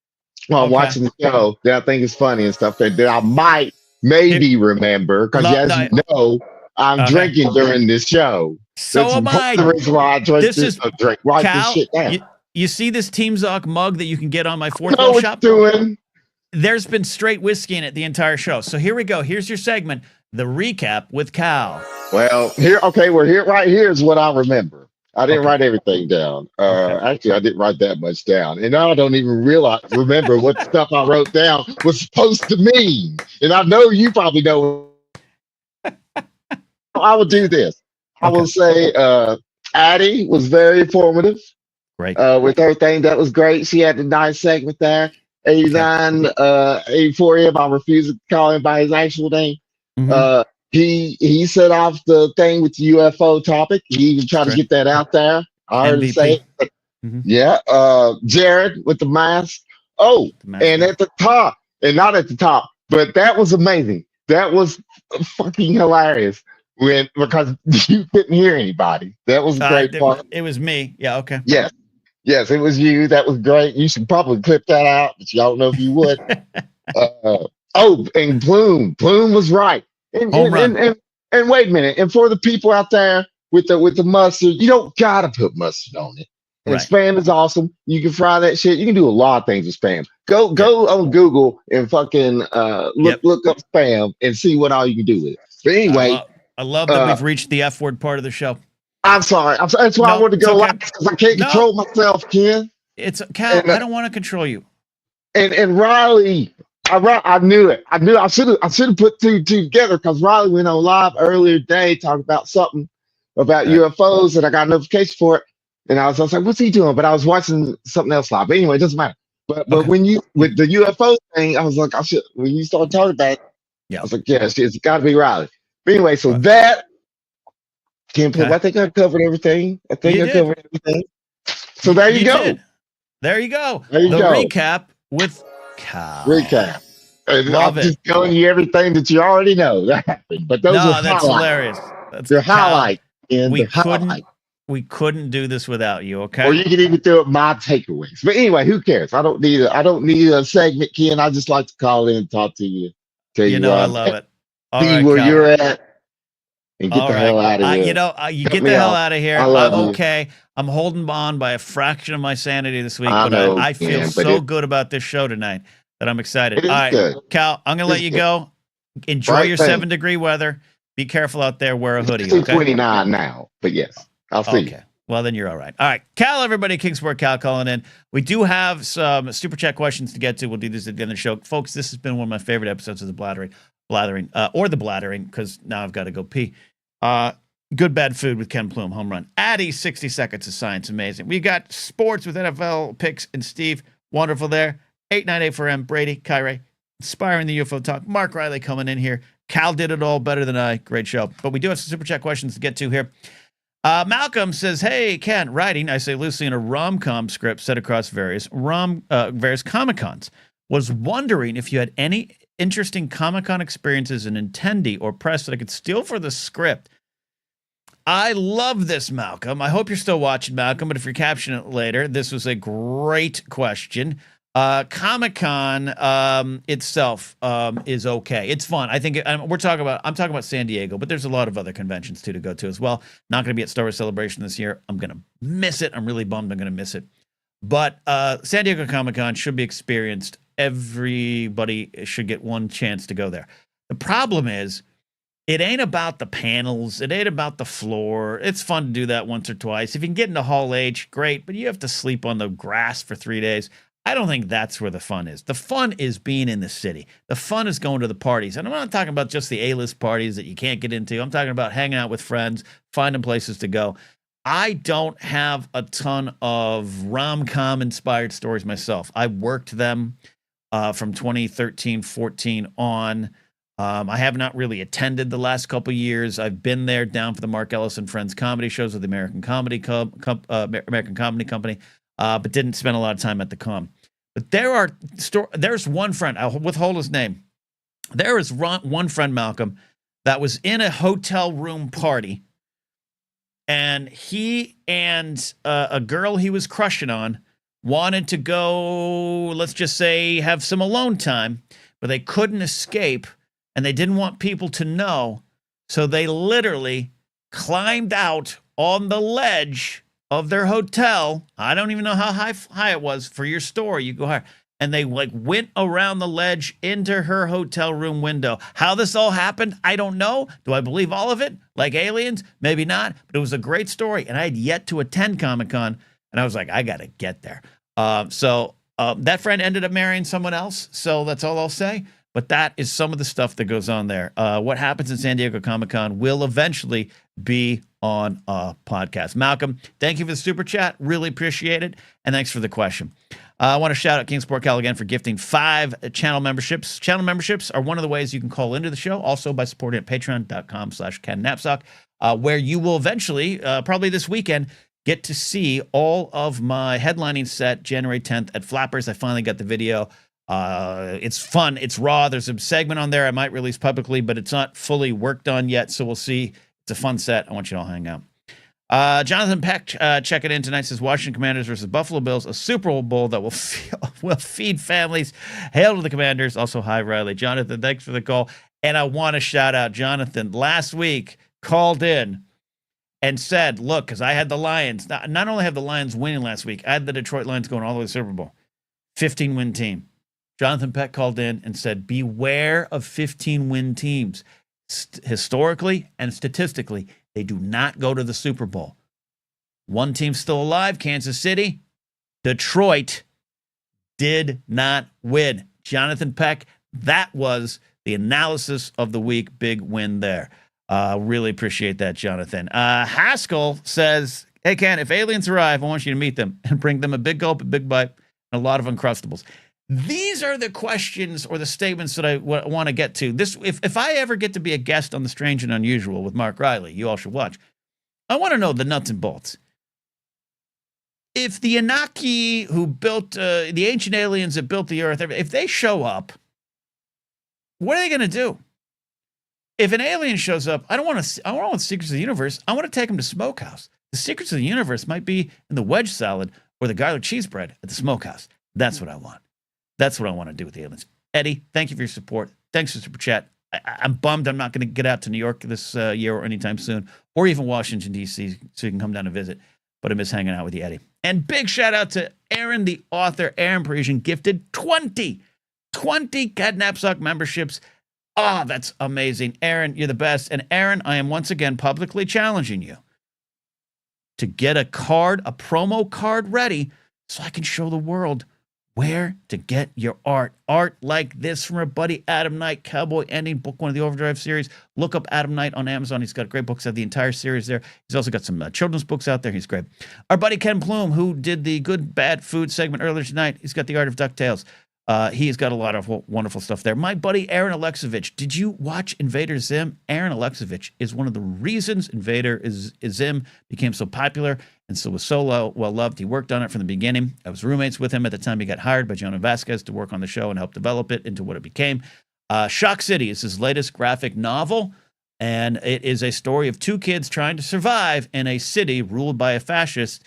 while I'm watching the show that I think is funny and stuff that I might maybe remember because as you know, I'm drinking during this show. So am I. The reason why I drink write this shit down. You see this Team Zoc mug that you can get on my Fourth Wall shop? There's been straight whiskey in it the entire show. So here we go. Here's your segment, the recap with Cal. Well, here right here is what I remember. I didn't write everything down. Actually, I didn't write that much down. And now I don't even remember what stuff I wrote down was supposed to mean. And I know you probably know. I will do this. I will say Addie was very informative. Right. With everything. That was great. She had a nice segment there. 89, 84 I refuse to call him by his actual name. Mm-hmm. He set off the thing with the UFO topic. He even tried to get that out there. I heard him say it. Mm-hmm. Yeah. Jared with the mask. And at the top, and not at the top, but that was amazing. That was fucking hilarious because you couldn't hear anybody. That was a great part. It was me. Yeah. Okay. Yes, it was you. That was great. You should probably clip that out, but I don't know if you would. And Plume was right. And And wait a minute. And for the people out there with the mustard, you don't gotta put mustard on it. And Right. spam is awesome. You can fry that shit. You can do a lot of things with spam. Go Yep. on Google and fucking Yep. look up spam and see what all you can do with it. But anyway, I love that we've reached the F word part of the show. I'm sorry. That's why I wanted to go last because I can't control myself, Ken. It's Cal. And, I don't want to control you. And Riley, I knew it. I should have put two together because Riley went on live earlier today talking about something about UFOs, and I got a notification for it. And I was like, what's he doing? But I was watching something else live. But anyway, it doesn't matter. But when you with the UFO thing, I was like, when you started talking about it, I was like, yes, it's got to be Riley. But anyway, so that I think I covered everything. I covered everything. So there you go. Did. There you go. There you go. Recap with Cal. Recap. Love I'm it. just telling you everything that you already know that happened. But those are that's highlights. hilarious. That's your highlight. We couldn't do this without you, okay? Or you can even throw up my takeaways. But anyway, who cares? I don't need a segment, Ken. I just like to call in and talk to you. You know I love it. All see where you're at and get the hell out of here. You get the hell out of here. I'm okay. I'm holding on by a fraction of my sanity this week, but I feel so good about this show tonight that I'm excited. All right, good. Cal, I'm going to let you go. Enjoy your 7-degree weather. Be careful out there. Wear a hoodie. It's 29 now, but yes, I'll see you. Well, then you're all right. All right. Cal, everybody, Kingsport Cal calling in. We do have some super chat questions to get to. We'll do this at the end of the show. Folks, this has been one of my favorite episodes of the Blathering, because now I've got to go pee. Good Bad Food with Ken Plume, home run. Addy, 60 Seconds of Science, amazing. We got sports with NFL picks and Steve, wonderful there. 898 for M, Brady, Kyrie, inspiring the UFO talk. Mark Riley coming in here. Cal did it all better than I. Great show. But we do have some super chat questions to get to here. Malcolm says, hey, Ken, writing, I say loosely, in a rom-com script set across various Comic-Cons. Was wondering if you had any interesting Comic-Con experiences in attendee or press that I could steal for the script. I love this, Malcolm. I hope you're still watching, Malcolm, but if you're captioning it later, this was a great question. Comic-Con itself is okay. It's fun. I think I'm talking about San Diego, but there's a lot of other conventions too to go to as well. Not going to be at Star Wars Celebration this year. I'm going to miss it. I'm really bummed I'm going to miss it. But San Diego Comic-Con should be experienced. Everybody should get one chance to go there. The problem is, it ain't about the panels. It ain't about the floor. It's fun to do that once or twice. If you can get into Hall H, great, but you have to sleep on the grass for 3 days. I don't think that's where the fun is. The fun is being in the city. The fun is going to the parties. And I'm not talking about just the A-list parties that you can't get into. I'm talking about hanging out with friends, finding places to go. I don't have a ton of rom-com inspired stories myself. I worked them from 2013, 14 on. I have not really attended the last couple of years. I've been there down for the Mark Ellis and Friends comedy shows with the American Comedy Company, but didn't spend a lot of time at the con. But there's one friend, I'll withhold his name. There is one friend, Malcolm, that was in a hotel room party, and he and a girl he was crushing on wanted to go, let's just say, have some alone time, but they couldn't escape. And they didn't want people to know, so they literally climbed out on the ledge of their hotel. I don't even know how high it was. For your story, you go higher. And they went around the ledge into her hotel room window. How this all happened, I don't know. Do I believe all of it? Like aliens? Maybe not. But it was a great story. And I had yet to attend Comic-Con. And I was like, I got to get there. So that friend ended up marrying someone else. So that's all I'll say. But that is some of the stuff that goes on there. What happens in San Diego Comic-Con will eventually be on a podcast. Malcolm, thank you for the super chat. Really appreciate it. And thanks for the question. I want to shout out Kingsport Cal again for gifting 5 channel memberships. Channel memberships are one of the ways you can call into the show. Also by supporting at patreon.com/KenNapzok, where you will eventually, probably this weekend, get to see all of my headlining set January 10th at Flappers. I finally got the video. It's fun. It's raw. There's a segment on there I might release publicly, but it's not fully worked on yet. So we'll see. It's a fun set. I want you to all hang out. Jonathan Peck checking in tonight, says Washington Commanders versus Buffalo Bills, a Super Bowl that will feed families. Hail to the Commanders. Also, hi, Riley. Jonathan, thanks for the call. And I want to shout out Jonathan. Last week, called in and said, look, because I had the Lions. Not only have the Lions winning last week, I had the Detroit Lions going all the way to the Super Bowl. 15-win team. Jonathan Peck called in and said, beware of 15-win teams. Historically and statistically, they do not go to the Super Bowl. One team's still alive, Kansas City. Detroit did not win. Jonathan Peck, that was the analysis of the week. Big win there. Really appreciate that, Jonathan. Haskell says, hey, Ken, if aliens arrive, I want you to meet them and bring them a big gulp, a big bite, and a lot of Uncrustables. These are the questions or the statements that I want to get to. If I ever get to be a guest on The Strange and Unusual with Mark Riley, you all should watch. I want to know the nuts and bolts. If the Anunnaki who built, the ancient aliens that built the earth, if they show up, what are they going to do? If an alien shows up, I don't want Secrets of the Universe. I want to take them to Smokehouse. The Secrets of the Universe might be in the wedge salad or the garlic cheese bread at the Smokehouse. That's what I want. That's what I want to do with the aliens. Eddie, thank you for your support. Thanks for Super Chat. I'm bummed I'm not going to get out to New York this year or anytime soon, or even Washington, D.C., so you can come down and visit. But I miss hanging out with you, Eddie. And big shout out to Aaron, the author. Aaron Parisian gifted 20 Catnapsock memberships. Ah, that's amazing. Aaron, you're the best. And Aaron, I am once again publicly challenging you to get a promo card ready so I can show the world where to get your art. Art like this from our buddy Adam Knight, Cowboy Ending, book one of the Overdrive series. Look up Adam Knight on Amazon. He's got great books out, the entire series there. He's also got some children's books out there. He's great. Our buddy Ken Plume, who did the Good Bad Food segment earlier tonight, he's got the Art of DuckTales. He's got a lot of wonderful stuff there. My buddy Aaron Alexovich, did you watch Invader Zim? Aaron Alexovich is one of the reasons Invader Zim became so popular and so was so well loved. He worked on it from the beginning. I was roommates with him at the time he got hired by Jonah Vasquez to work on the show and help develop it into what it became. Shock City is his latest graphic novel, and it is a story of two kids trying to survive in a city ruled by a fascist.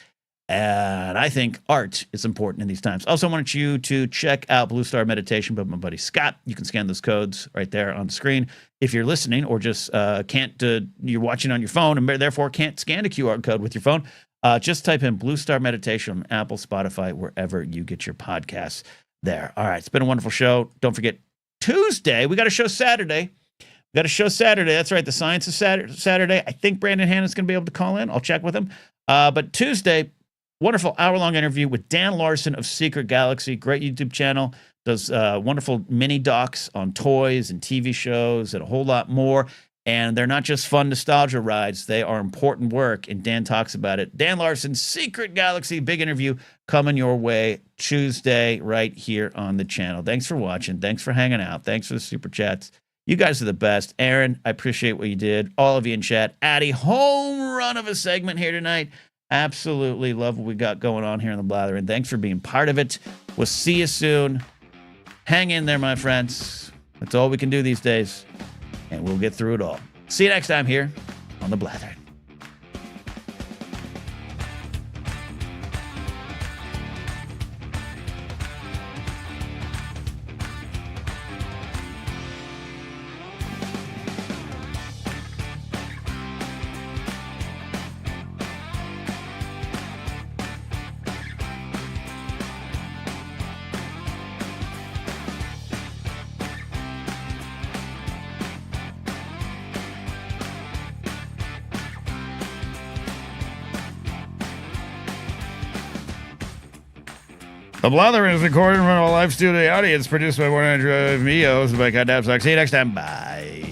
And I think art is important in these times. Also, I want you to check out Blue Star Meditation by my buddy Scott. You can scan those codes right there on the screen. If you're listening or just you're watching on your phone and therefore can't scan a QR code with your phone, just type in Blue Star Meditation on Apple, Spotify, wherever you get your podcasts there. All right, it's been a wonderful show. Don't forget, Tuesday, we got a show Saturday. That's right, the Science of Saturday. I think Brandon Hannon's going to be able to call in. I'll check with him. But Tuesday, wonderful hour-long interview with Dan Larson of Secret Galaxy. Great YouTube channel. Does wonderful mini docs on toys and TV shows and a whole lot more. And they're not just fun nostalgia rides. They are important work, and Dan talks about it. Dan Larson, Secret Galaxy, big interview coming your way Tuesday right here on the channel. Thanks for watching. Thanks for hanging out. Thanks for the Super Chats. You guys are the best. Aaron, I appreciate what you did. All of you in chat. Addy, home run of a segment here tonight. Absolutely love what we got going on here in the Blathering. Thanks for being part of it. We'll see you soon. Hang in there, my friends. That's all we can do these days, and we'll get through it all. See you next time here on the Blathering. The Blathering is recorded in front of a live studio audience produced by 100 me, hosted by Catnapsock. See you next time. Bye.